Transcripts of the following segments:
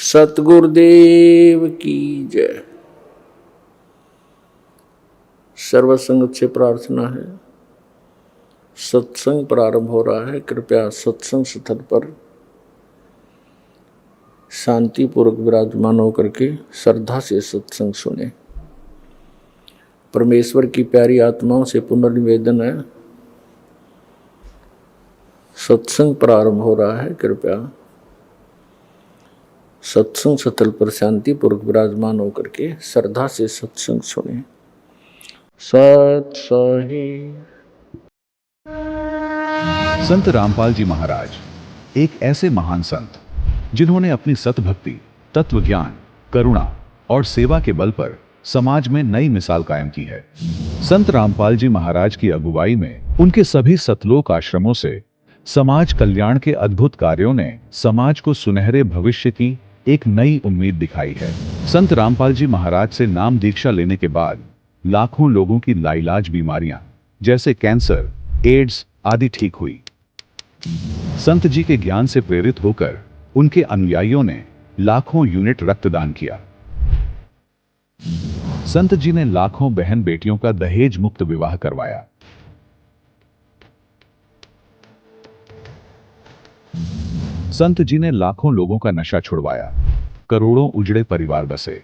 सतगुरुदेव की जय। सर्वसंगत से प्रार्थना है, सत्संग प्रारंभ हो रहा है। कृपया सत्संग स्थल पर शांतिपूर्वक विराजमान होकर के श्रद्धा से सत्संग सुने। परमेश्वर की प्यारी आत्माओं से पुनर्निवेदन है, सत्संग प्रारंभ हो रहा है। कृपया सत्संग स्थल पर शांतिपूर्वक विराजमान होकर के श्रद्धा से सत्संग सुने। सत सही। संत रामपाल जी महाराज एक ऐसे महान संत जिन्होंने अपनी सतभक्ति, तत्व ज्ञान, करुणा और सेवा के बल पर समाज में नई मिसाल कायम की है। संत रामपाल जी महाराज की अगुवाई में उनके सभी सतलोक आश्रमों से समाज कल्याण के अद्भुत कार्यों ने समाज को सुनहरे भविष्य की एक नई उम्मीद दिखाई है। संत रामपाल जी महाराज से नाम दीक्षा लेने के बाद लाखों लोगों की लाइलाज बीमारियां जैसे कैंसर, एड्स आदि ठीक हुई। संत जी के ज्ञान से प्रेरित होकर उनके अनुयायियों ने लाखों यूनिट रक्तदान किया। संत जी ने लाखों बहन बेटियों का दहेज मुक्त विवाह करवाया। संत जी ने लाखों लोगों का नशा छुड़वाया, करोड़ों उजड़े परिवार बसे।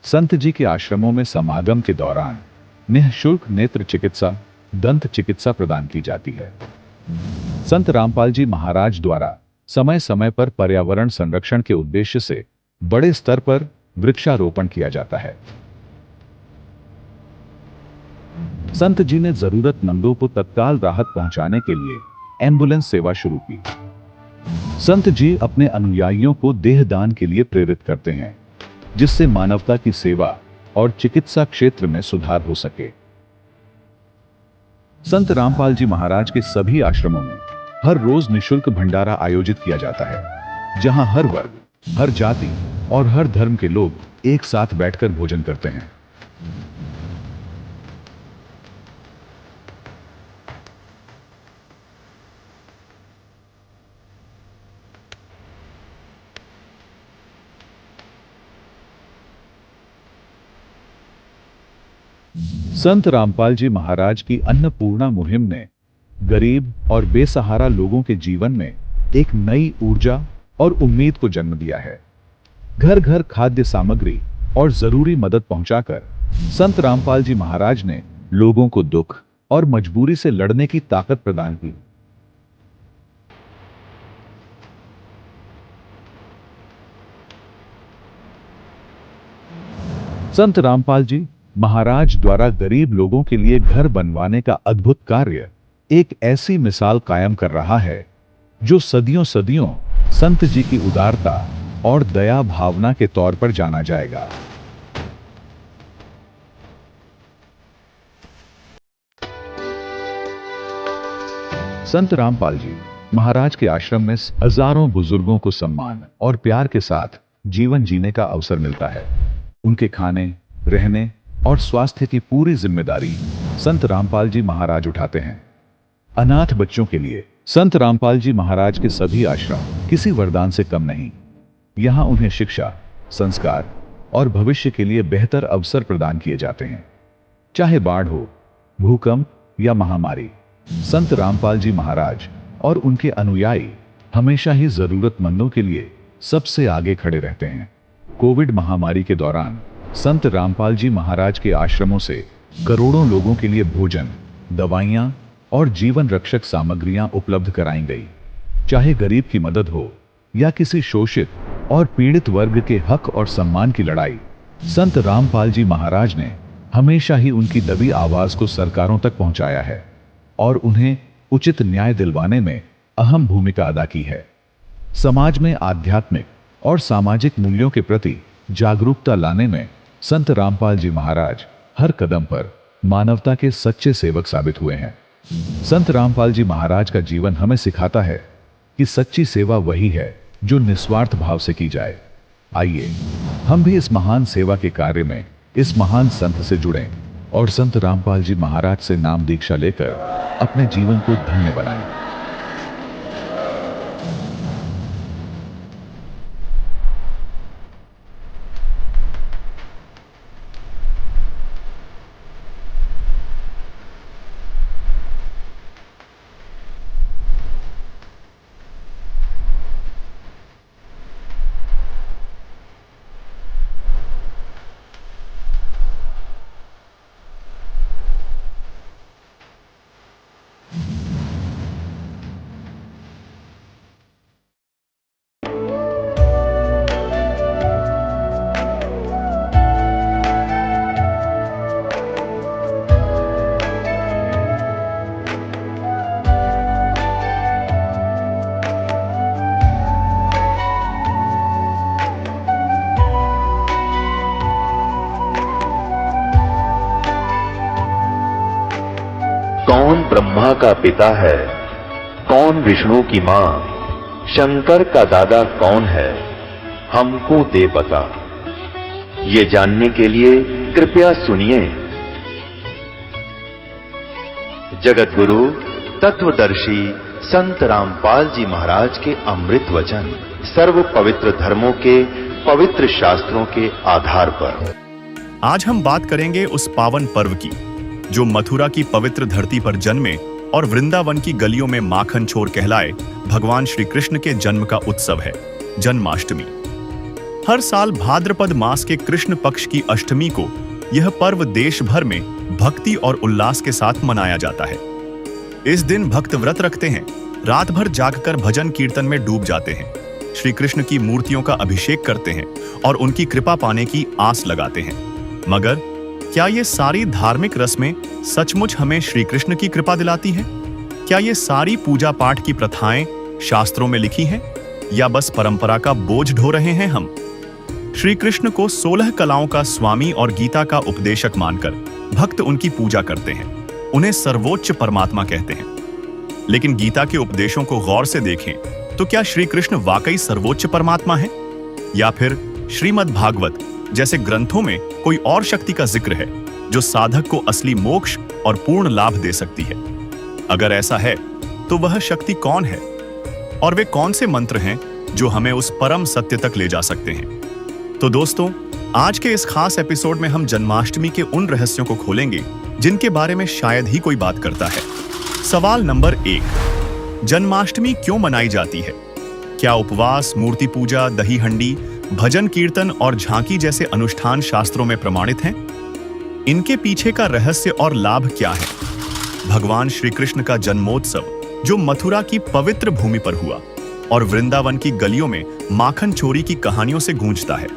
संत जी के आश्रमों में समागम के दौरान निःशुल्क नेत्र चिकित्सा, दंत चिकित्सा प्रदान की जाती है। संत रामपाल जी महाराज द्वारा समय समय पर पर्यावरण संरक्षण के उद्देश्य से बड़े स्तर पर वृक्षारोपण किया जाता है। संत जी ने जरूरतमंदों को तत्काल राहत पहुंचाने के लिए एम्बुलेंस सेवा शुरू की। संत जी अपने अनुयायियों को देहदान के लिए प्रेरित करते हैं, जिससे मानवता की सेवा और चिकित्सा क्षेत्र में सुधार हो सके। संत रामपाल जी महाराज के सभी आश्रमों में हर रोज निःशुल्क भंडारा आयोजित किया जाता है, जहां हर वर्ग, हर जाति और हर धर्म के लोग एक साथ बैठकर भोजन करते हैं। संत रामपाल जी महाराज की अन्नपूर्णा मुहिम ने गरीब और बेसहारा लोगों के जीवन में एक नई ऊर्जा और उम्मीद को जन्म दिया है। घर घर खाद्य सामग्री और जरूरी मदद पहुंचाकर संत रामपाल जी महाराज ने लोगों को दुख और मजबूरी से लड़ने की ताकत प्रदान की। संत रामपाल जी महाराज द्वारा गरीब लोगों के लिए घर बनवाने का अद्भुत कार्य एक ऐसी मिसाल कायम कर रहा है जो सदियों सदियों संत जी की उदारता और दया भावना के तौर पर जाना जाएगा। संत रामपाल जी महाराज के आश्रम में हजारों बुजुर्गों को सम्मान और प्यार के साथ जीवन जीने का अवसर मिलता है। उनके खाने, रहने और स्वास्थ्य की पूरी जिम्मेदारी संत रामपाल जी महाराज उठाते हैं। अनाथ बच्चों के लिए संत रामपाल जी महाराज के सभी आश्रम किसी वरदान से कम नहीं। यहां उन्हें शिक्षा, संस्कार और भविष्य के लिए बेहतर अवसर प्रदान किए जाते हैं। चाहे बाढ़ हो, भूकंप या महामारी, संत रामपाल जी महाराज और उनके अनुयायी हमेशा ही जरूरतमंदों के लिए सबसे आगे खड़े रहते हैं। कोविड महामारी के दौरान संत रामपाल जी महाराज के आश्रमों से करोड़ों लोगों के लिए भोजन, दवाइयां और जीवन रक्षक सामग्रियां उपलब्ध कराई गई। चाहे गरीब की मदद हो या किसी शोषित और पीड़ित वर्ग के हक और सम्मान की लड़ाई, संत रामपाल जी महाराज ने हमेशा ही उनकी दबी आवाज को सरकारों तक पहुंचाया है और उन्हें उचित न्याय दिलवाने में अहम भूमिका अदा की है। समाज में आध्यात्मिक और सामाजिक मूल्यों के प्रति जागरूकता लाने में संत रामपाल जी महाराज हर कदम पर मानवता के सच्चे सेवक साबित हुए हैं। संत रामपाल जी महाराज का जीवन हमें सिखाता है कि सच्ची सेवा वही है जो निस्वार्थ भाव से की जाए। आइए हम भी इस महान सेवा के कार्य में इस महान संत से जुड़ें और संत रामपाल जी महाराज से नाम दीक्षा लेकर अपने जीवन को धन्य बनाएं। कौन ब्रह्मा का पिता है, कौन विष्णु की मां, शंकर का दादा कौन है, हमको दे पता। ये जानने के लिए कृपया सुनिए। जगत गुरु तत्वदर्शी संत रामपाल जी महाराज के अमृत वचन सर्व पवित्र धर्मों के पवित्र शास्त्रों के आधार पर। आज हम बात करेंगे उस पावन पर्व की जो मथुरा की पवित्र धरती पर जन्मे और वृंदावन की गलियों में माखन चोर कहलाए भगवान श्री कृष्ण के जन्म का उत्सव है, जन्माष्टमी। हर साल भाद्रपद मास के कृष्ण पक्ष की अष्टमी को यह पर्व देश भर में भक्ति और उल्लास के साथ मनाया जाता है। इस दिन भक्त व्रत रखते हैं, रात भर जागकर भजन कीर्तन में डूब जाते हैं, श्री कृष्ण की मूर्तियों का अभिषेक करते हैं और उनकी कृपा पाने की आस लगाते हैं। मगर क्या ये सारी धार्मिक रस्में सचमुच हमें श्री कृष्ण की कृपा दिलाती हैं? क्या ये सारी पूजा पाठ की प्रथाएं शास्त्रों में लिखी हैं या बस परंपरा का बोझ ढो रहे हैं हम? श्री कृष्ण को 16 कलाओं का स्वामी और गीता का उपदेशक मानकर भक्त उनकी पूजा करते हैं, उन्हें सर्वोच्च परमात्मा कहते हैं। लेकिन गीता के उपदेशों को गौर से देखें तो क्या श्री कृष्ण वाकई सर्वोच्च परमात्मा है या फिर श्रीमद् भागवत जैसे ग्रंथों में कोई और शक्ति का जिक्र है जो साधक को असली मोक्ष और पूर्ण लाभ दे सकती है? अगर ऐसा है तो वह शक्ति कौन है और वे कौन से मंत्र हैं जो हमें उस परम सत्य तक ले जा सकते हैं? तो दोस्तों, आज के इस खास एपिसोड में हम जन्माष्टमी के उन रहस्यों को खोलेंगे जिनके बारे में शायद ही कोई बात करता है। सवाल नंबर 1, जन्माष्टमी क्यों मनाई जाती है? क्या उपवास, मूर्ति पूजा, दही हंडी, भजन कीर्तन और झांकी जैसे अनुष्ठान शास्त्रों में प्रमाणित हैं? इनके पीछे का रहस्य और लाभ क्या है? भगवान श्री कृष्ण का जन्मोत्सव जो मथुरा की पवित्र भूमि पर हुआ और वृंदावन की गलियों में माखन चोरी की कहानियों से गूंजता है।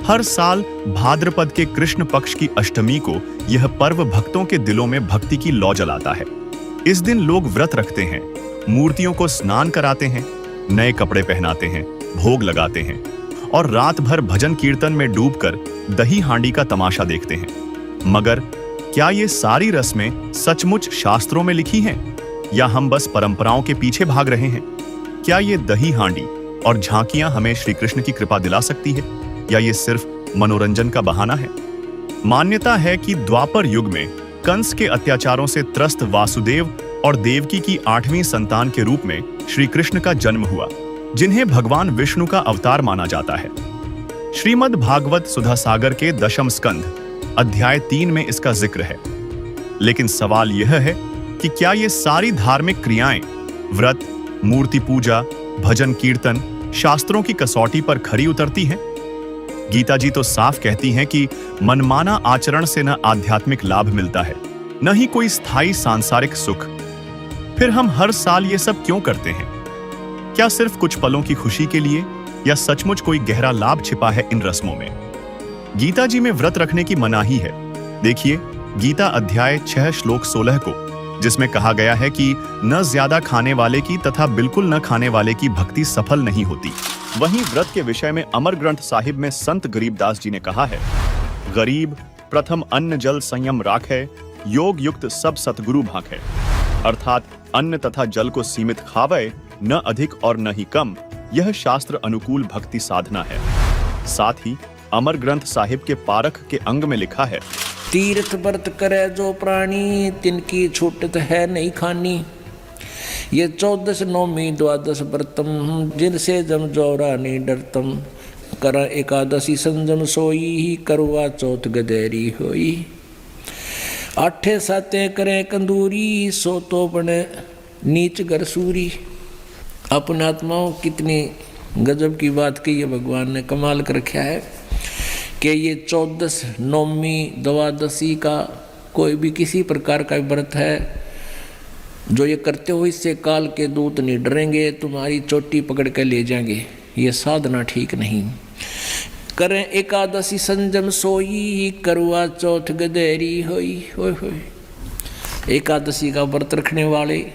हर साल भाद्रपद के कृष्ण पक्ष की अष्टमी को यह पर्व भक्तों के दिलों में भक्ति की लौ जलाता है। इस दिन लोग व्रत रखते हैं, मूर्तियों को स्नान कराते हैं, नए कपड़े पहनाते हैं, भोग लगाते हैं और रात भर भजन कीर्तन में डूबकर दही हांडी का तमाशा देखते हैं। मगर क्या ये सारी रस्में सचमुच शास्त्रों में लिखी हैं या हम बस परंपराओं के पीछे भाग रहे हैं? क्या ये दही हांडी और झांकियां हमें श्री कृष्ण की कृपा दिला सकती है या ये सिर्फ मनोरंजन का बहाना है? मान्यता है कि द्वापर युग में कंस के अत्याचारों से त्रस्त वासुदेव और देवकी की 8वीं संतान के रूप में श्री कृष्ण का जन्म हुआ, जिन्हें भगवान विष्णु का अवतार माना जाता है। श्रीमद् भागवत सुधा सागर के 10वें स्कंध अध्याय 3 में इसका जिक्र है। लेकिन सवाल यह है कि क्या ये सारी धार्मिक क्रियाएं, व्रत, मूर्ति पूजा, भजन कीर्तन शास्त्रों की कसौटी पर खरी उतरती हैं? गीता जी तो साफ कहती हैं कि मनमाना आचरण से न आध्यात्मिक लाभ मिलता है, न ही कोई स्थायी सांसारिक सुख। फिर हम हर साल ये सब क्यों करते हैं? क्या सिर्फ कुछ पलों की खुशी के लिए या सचमुच कोई गहरा लाभ छिपा है इन रस्मों में? गीता जी में व्रत रखने की मनाही है। देखिए गीता अध्याय 6 श्लोक 16 को, जिसमें कहा गया है कि न ज्यादा खाने वाले की तथा बिल्कुल न खाने वाले की भक्ति सफल नहीं होती। वहीं व्रत के विषय में अमर ग्रंथ साहिब में संत गरीबदास जी ने कहा है, गरीब प्रथम अन्न जल संयम राखे, योग युक्त सब सतगुरु भाखे। अर्थात अन्न तथा जल को सीमित खावे, न अधिक और न ही कम, यह शास्त्र अनुकूल भक्ति साधना है। साथ ही अमर ग्रंथ साहिब के पारख के अंग में लिखा है, तीर्थ व्रत करे जो प्राणी, तिनकी छूटत है नहीं खानी। ये 14 नौमी 12 व्रतम, जिनसे जम जोरा नहीं डरतम। कर एकादशी संजम सोई, करवा चौथ गदेरी होई। 8 साते करे कंदूरी, सो तो बने नीच घर सूरी। अपने आत्माओं कितनी गजब की बात की है, भगवान ने कमाल कर रखा है कि ये 14 नौमी 12 का कोई भी किसी प्रकार का व्रत है जो ये करते हो, इससे काल के दूत नहीं डरेंगे, तुम्हारी चोटी पकड़ कर ले जाएंगे। ये साधना ठीक नहीं। करें एकादशी संजम सोई, करवा चौथ गदेरी होई। होय होय। एकादशी का व्रत रखने वाले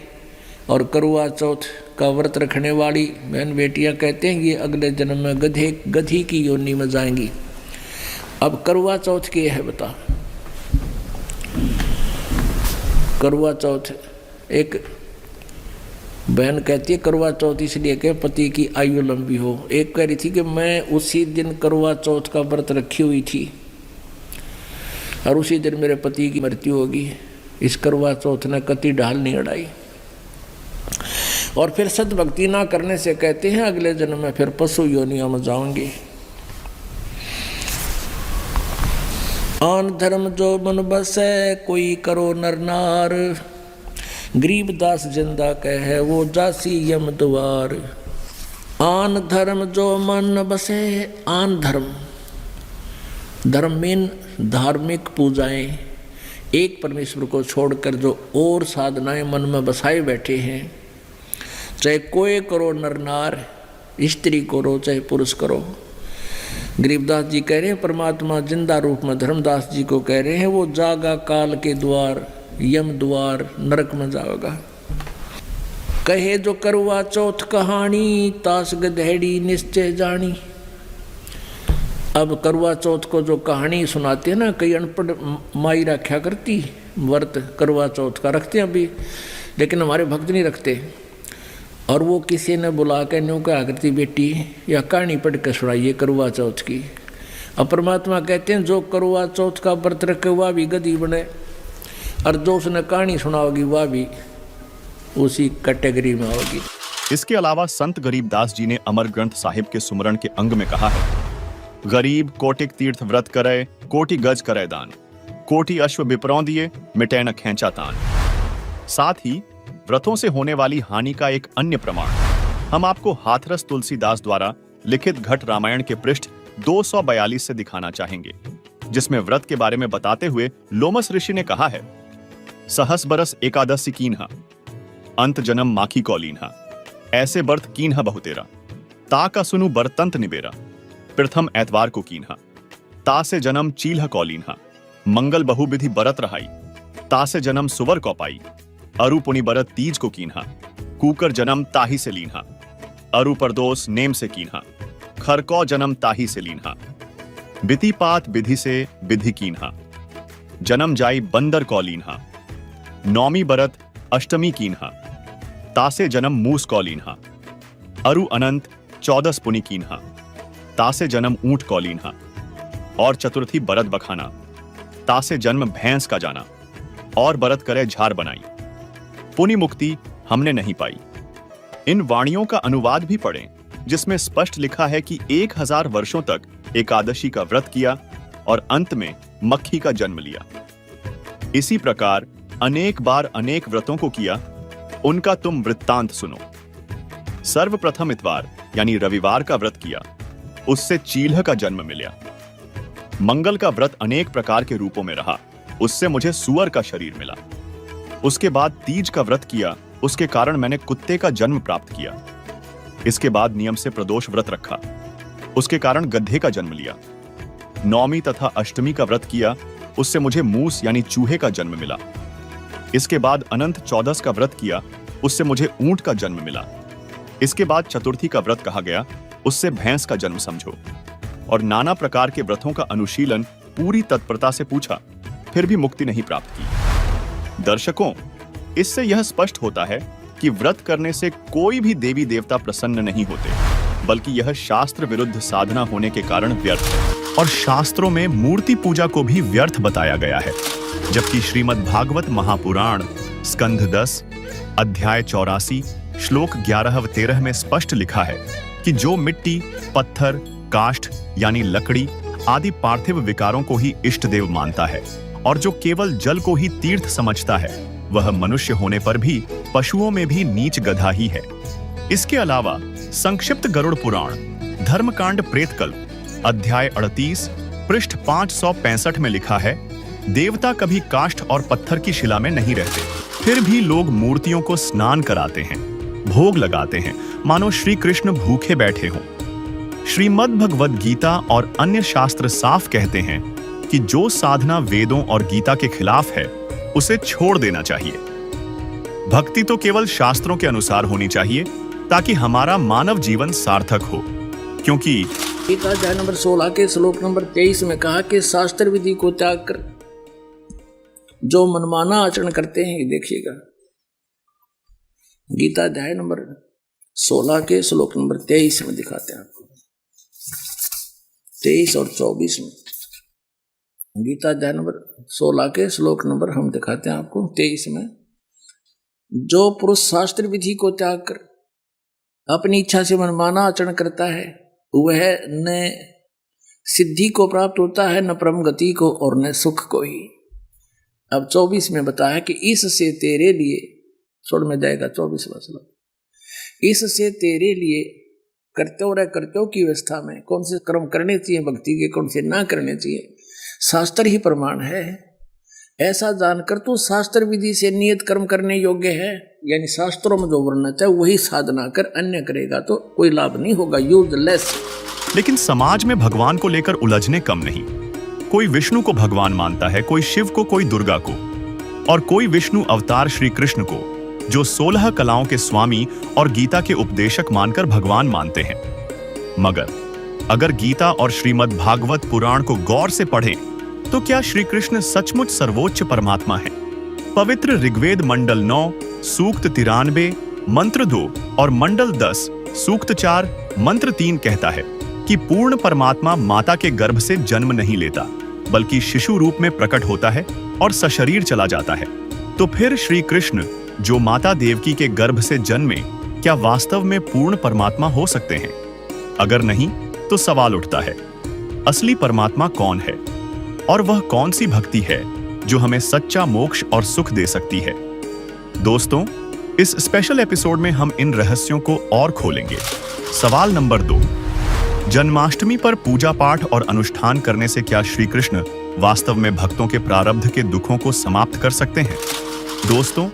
और करवा चौथ का व्रत रखने वाली बहन बेटियां कहते हैं ये अगले जन्म में गधी की योनि में जाएंगी। अब करवा चौथ की है बता, करवा चौथ, एक बहन कहती है करवा चौथ इसलिए कि पति की आयु लंबी हो। एक कह रही थी कि मैं उसी दिन करवा चौथ का व्रत रखी हुई थी और उसी दिन मेरे पति की मृत्यु होगी। इस करवा चौथ ने कति ढाल नहीं अड़ाई। और फिर सद्भक्ति ना करने से कहते हैं अगले जन्म में फिर पशु योनियों में जाऊंगी। आन धर्म जो मन बसे कोई करो नर नार, गरीबदास जिंदा कहे वो जासी यम द्वार। आन धर्म जो मन बसे, आन धर्म, धर्म में धार्मिक पूजाएं, एक परमेश्वर को छोड़कर जो और साधनाएं मन में बसाए बैठे हैं, चाहे कोई करो नर नार, स्त्री करो चाहे पुरुष करो। गरीबदास जी कह रहे हैं परमात्मा जिंदा रूप में धर्मदास जी को कह रहे हैं वो जागा काल के द्वार, यम द्वार, नरक में जाओगा। कहे जो करवा चौथ कहानी, तास गधेड़ी निश्चय जानी। अब करवा चौथ को जो कहानी सुनाते हैं ना, कई अनपढ़ माई रखा करती व्रत करवा चौथ का रखते हैं अभी, लेकिन हमारे भक्त नहीं रखते। और वो किसी ने बुला के न्यू कहा करती बेटी या कहानी पढ़ के सुनाइए करवा चौथ की। अब परमात्मा कहते हैं जो करवा चौथ का व्रत रखे वह भी गधी बने, और जो उसने कहानी सुनाओगी वह भी उसी कैटेगरी में होगी। इसके अलावा संत गरीबदास जी ने अमर ग्रंथ साहिब के सुमरण के अंग में कहा है, गरीब कोटिक तीर्थ व्रत करे, कोटि गज करे दान, कोटि अश्व बिपरौं दिए, मिटे न खैंचा तान। साथ ही व्रतों से होने वाली हानि का एक अन्य प्रमाण हम आपको हाथरस तुलसीदास द्वारा लिखित घट रामायण के पृष्ठ 242 से दिखाना चाहेंगे, जिसमें व्रत के बारे में बताते हुए लोमस ऋषि ने कहा है, सहस बरस एकादशी कीन्हा, अंत जन्म माखी कौलीन्हा, ऐसे बर्थ कीन्हा बहुतेरा, ता का सुनु बरतंत निबेरा, प्रथम एतवार को कीन्हा, ता से जन्म चील्ह कौलीन्हा, मंगल बहुविधि बरत रहाई, ता से जन्म सुवर कौपाई, अरु पुनि बरत तीज को कीन्हा, कूकर जन्म ताही से लीन्हा, अरु परदोस नेम से कीन्हा, खरकौ जन्म ताही से लीन्हा, बिति पात विधि से विधि कीन्हा, जन्म जाई बंदर कौलीन्हा, नौमी बरत अष्टमी कीन्हा, तासे जन्म मूस कौलीन्हा, अरु अनंत 14 पुनि कीन्हा, तासे जन्म ऊंट कौलीन्हा, और चतुर्थी बरत बखाना, तासे जन्म भैंस का जाना, और बरत करे झार बनाई। पुनि मुक्ति हमने नहीं पाई। इन वाणियों का अनुवाद भी पढ़ें, जिसमें स्पष्ट लिखा है कि 1000 वर्षों तक एकादशी का व्रत किया और अंत में मक्खी का जन्म लिया। इसी प्रकार अनेक बार अनेक व्रतों को किया, उनका तुम वृत्तांत सुनो। सर्वप्रथम इतवार यानी रविवार का व्रत किया, उससे चील्ह का जन्म मिला। मंगल का व्रत अनेक प्रकार के रूपों में रहा, उससे मुझे सुअर का शरीर मिला। उसके बाद तीज का व्रत किया, उसके कारण मैंने कुत्ते का जन्म प्राप्त किया। इसके बाद नियम से प्रदोष व्रत रखा, उसके कारण गधे का जन्म लिया। नौमी तथा अष्टमी का व्रत किया, उससे मुझे मूस यानी चूहे का जन्म मिला। इसके बाद अनंत 14 का व्रत किया, उससे मुझे ऊंट का जन्म मिला। इसके बाद चतुर्थी का व्रत कहा गया, उससे भैंस का जन्म समझो। और नाना प्रकार के व्रतों का अनुशीलन पूरी तत्परता से पूछा, फिर भी मुक्ति नहीं प्राप्त की। दर्शकों, इससे यह स्पष्ट होता है कि व्रत करने से कोई भी देवी देवता प्रसन्न नहीं होते, बल्कि यह शास्त्र विरुद्ध साधना होने के कारण व्यर्थ है। और शास्त्रों में मूर्ति पूजा को भी व्यर्थ बताया गया है, जबकि श्रीमद् भागवत महापुराण स्कंध 10 अध्याय 84 श्लोक 11 व 13 में स्पष्ट लिखा है कि जो मिट्टी, पत्थर, काष्ठ यानी लकड़ी आदि पार्थिव विकारों को ही इष्ट देव मानता है और जो केवल जल को ही तीर्थ समझता है, वह मनुष्य होने पर भी पशुओं में भी नीच गधा ही है। इसके अलावा संक्षिप्त गरुड़ पुराण धर्मकांड प्रेतकल्प अध्याय 38 पृष्ठ 565 में लिखा है, देवता कभी काष्ठ और पत्थर की शिला में नहीं रहते, फिर भी लोग मूर्तियों को स्नान कराते हैं, भोग लगाते हैं, मानो श्री कृष्ण भूखे बैठे हों। श्रीमद् भगवद गीता और अन्य शास्त्र साफ कहते हैं कि जो साधना वेदों और गीता के खिलाफ है, उसे छोड़ देना चाहिए। भक्ति तो केवल शास्त्रों के अनुसार होनी चाहिए, ताकि हमारा मानव जीवन सार्थक हो। क्योंकि गीता अध्याय नंबर 16 के श्लोक नंबर 23 में कहा कि शास्त्र विधि को त्याग कर जो मनमाना आचरण करते हैं, ये देखिएगा गीता अध्याय नंबर 16 के श्लोक नंबर 23 में दिखाते हैं आपको, 23 और 24 में। गीता अध्याय नंबर 16 के श्लोक नंबर हम दिखाते हैं आपको 23 में। जो पुरुष शास्त्र विधि को त्याग कर अपनी इच्छा से मनमाना आचरण करता है, वह न सिद्धि को प्राप्त होता है, न परम गति को, और न सुख को ही। अब 24 में बताया कि इससे तेरे लिए, छोड़ में जाएगा 24वां श्लोक, इससे तेरे लिए कर्तव्य की व्यवस्था में कौन से कर्म करने चाहिए भक्ति के, कौन से ना करने चाहिए, शास्त्र ही प्रमाण है। ऐसा जानकर तो शास्त्र विधि से नियत कर्म करने योग्य है, यानी शास्त्रों में जो वर्णित है वही साधना कर अन्य करेगा तो कोई लाभ नहीं होगा, यूजलेस। लेकिन समाज में भगवान को लेकर उलझने कम नहीं। कोई विष्णु को भगवान मानता है, कोई शिव को, कोई दुर्गा को, और कोई विष्णु अवतार श्री कृष्ण को, जो 16 कलाओं के स्वामी और गीता के उपदेशक मानकर भगवान मानते हैं। मगर अगर गीता और श्रीमद् भागवत पुराण को गौर से पढ़ें तो क्या श्री कृष्ण सचमुच सर्वोच्च परमात्मा है? पवित्र ऋग्वेद मंडल 9 सूक्त 93 मंत्र 2 और मंडल 10 सूक्त 4 मंत्र 3 कहता है कि पूर्ण परमात्मा माता के गर्भ से जन्म नहीं लेता, बल्कि शिशु रूप में प्रकट होता है और सशरीर चला जाता है। तो फिर श्री कृष्ण जो माता देवकी के गर्भ से जन्मे, क्या वास्तव में पूर्ण परमात्मा हो सकते हैं? अगर नहीं तो सवाल उठता है, असली परमात्मा कौन है और वह कौन सी भक्ति है जो हमें सच्चा मोक्ष और सुख दे सकती है? दोस्तों, इस स्पेशल एपिसोड में हम इन रहस्यों को और खोलेंगे। सवाल नंबर 2, जन्माष्टमी पर पूजा पाठ और अनुष्ठान करने से क्या श्री कृष्ण वास्तव में भक्तों के प्रारब्ध के दुखों को समाप्त कर सकते हैं? दोस्तों,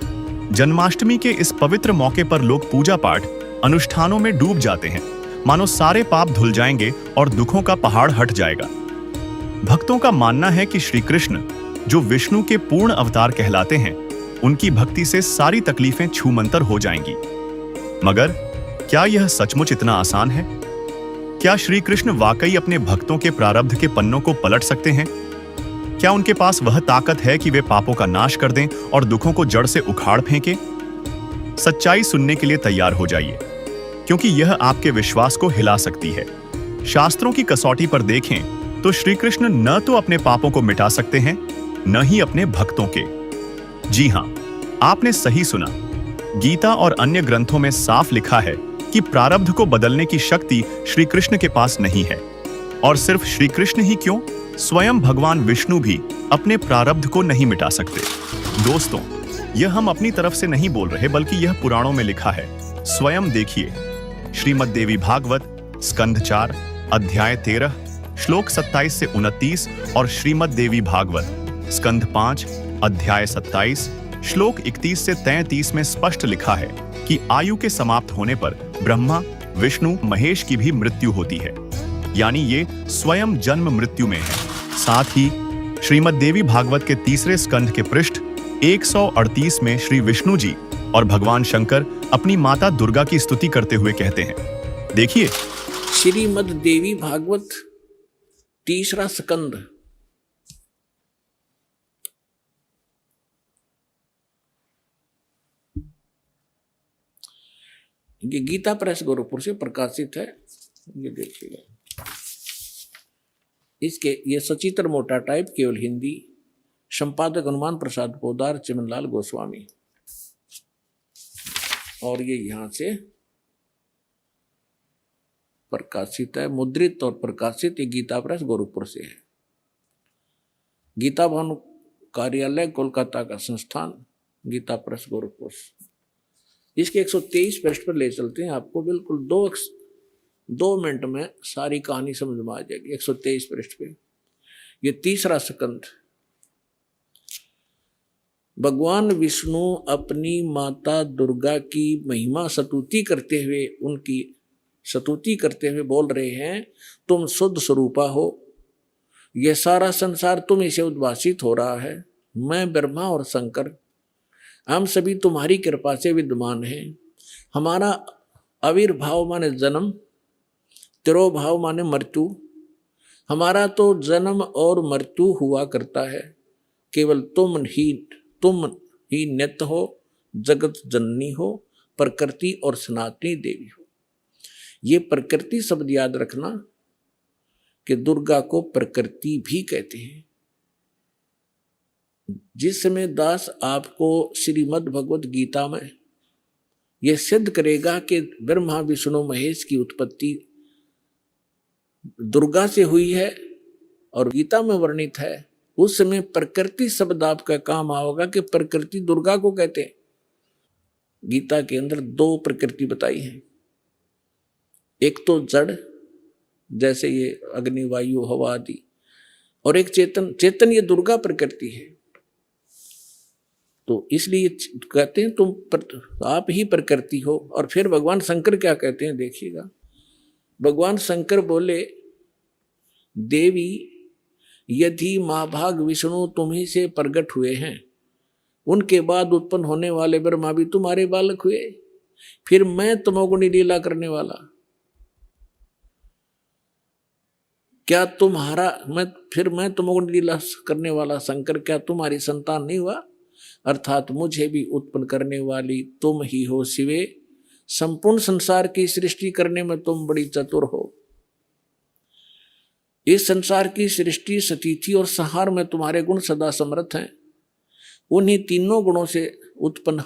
जन्माष्टमी के इस पवित्र मौके पर लोग पूजा पाठ अनुष्ठानों में डूब जाते हैं, मानो सारे पाप धुल जाएंगे और दुखों का पहाड़ हट जाएगा। भक्तों का मानना है कि श्री कृष्ण जो विष्णु के पूर्ण अवतार कहलाते हैं, उनकी भक्ति से सारी तकलीफें छूमंतर हो जाएंगी। मगर क्या यह सचमुच इतना आसान है? क्या श्री कृष्ण वाकई अपने भक्तों के प्रारब्ध के पन्नों को पलट सकते हैं? क्या उनके पास वह ताकत है कि वे पापों का नाश कर दें और दुखों को जड़ से उखाड़ फेंकें? सच्चाई सुनने के लिए तैयार हो जाइए, क्योंकि यह आपके विश्वास को हिला सकती है। शास्त्रों की कसौटी पर देखें तो श्री कृष्ण न तो अपने पापों को मिटा सकते हैं, न ही अपने भक्तों के। जी हां, आपने सही सुना। गीता और अन्य ग्रंथों में साफ लिखा है कि प्रारब्ध को बदलने की शक्ति श्री कृष्ण के पास नहीं है। और सिर्फ श्री कृष्ण ही क्यों, स्वयं भगवान विष्णु भी अपने प्रारब्ध को नहीं मिटा सकते। दोस्तों, यह हम अपनी तरफ से नहीं बोल रहे, बल्कि यह पुराणों में लिखा है। स्वयं देखिए, श्रीमद् देवी भागवत स्कंध 4 अध्याय 13 श्लोक 27 से 29 और श्रीमद् देवी भागवत स्कंध 5 अध्याय 27 श्लोक 31 से 33 में स्पष्ट लिखा है कि आयु के समाप्त होने पर ब्रह्मा, विष्णु, महेश की भी मृत्यु होती है, यानी ये स्वयं जन्म मृत्यु में है। साथ ही श्रीमद् देवी भागवत के 3 स्कंध के पृष्ठ 138 में श्री विष्णु जी और भगवान शंकर अपनी माता दुर्गा की स्तुति करते हुए कहते हैं, देखिए। श्रीमद् देवी भागवत 3 स्कंद ये गीता प्रेस गोरखपुर से प्रकाशित है। ये देखिएगा, इसके ये सचित्र मोटा टाइप, केवल हिंदी, संपादक हनुमान प्रसाद पोदार, चिमनलाल गोस्वामी, और ये यहां से प्रकाशित है, मुद्रित और प्रकाशित। ये गीता प्रेस गोरखपुर से है। गीता भवन कार्यालय कोलकाता का संस्थान, गीता प्रेस गोरखपुर। इसके 123 पृष्ठ पर ले चलते हैं आपको, बिल्कुल 2 मिनट में सारी कहानी समझ में आ जाएगी। 123 पृष्ठ पे ये 3 स्कंध। भगवान विष्णु अपनी माता दुर्गा की महिमा स्तुति करते हुए, उनकी स्तुति करते हुए बोल रहे हैं, तुम शुद्ध स्वरूपा हो, यह सारा संसार तुम इसे उद्भासित हो रहा है। मैं ब्रह्मा और शंकर, हम सभी तुम्हारी कृपा से विद्यमान हैं। हमारा आविर्भाव माने जन्म, तिरोभाव माने मृत्यु। हमारा तो जन्म और मृत्यु हुआ करता है, केवल तुम ही नित्य हो, जगत जननी हो, प्रकृति और सनातनी देवी हो। ये प्रकृति शब्द याद रखना कि दुर्गा को प्रकृति भी कहते हैं। जिस समय दास आपको श्रीमद् भगवत गीता में यह सिद्ध करेगा कि ब्रह्मा विष्णु महेश की उत्पत्ति दुर्गा से हुई है और गीता में वर्णित है, उस समय प्रकृति शब्द आपका काम आओगा कि प्रकृति दुर्गा को कहते हैं। गीता के अंदर 2 प्रकृति बताई है, एक तो जड़ जैसे ये अग्नि वायु हवा आदि, और एक चेतन ये दुर्गा प्रकृति है। तो इसलिए कहते हैं आप ही प्रकृति हो। और फिर भगवान शंकर क्या कहते हैं देखिएगा, भगवान शंकर बोले, देवी यदि महाभाग विष्णु तुम्ही से प्रकट हुए हैं, उनके बाद उत्पन्न होने वाले ब्रह्मा भी तुम्हारे बालक हुए, फिर मैं तमोगुणी लीला करने वाला, क्या मैं तमोगुणी लीला करने वाला शंकर क्या तुम्हारी संतान नहीं हुआ? अर्थात मुझे भी उत्पन्न करने वाली तुम ही हो शिवे, संपूर्ण संसार की सृष्टि करने में तुम बड़ी चतुर हो। इस संसार की सृष्टि, स्थिति और संहार में तुम्हारे गुण सदा समर्थ हैं। उन्हीं तीनों गुणों से उत्पन्न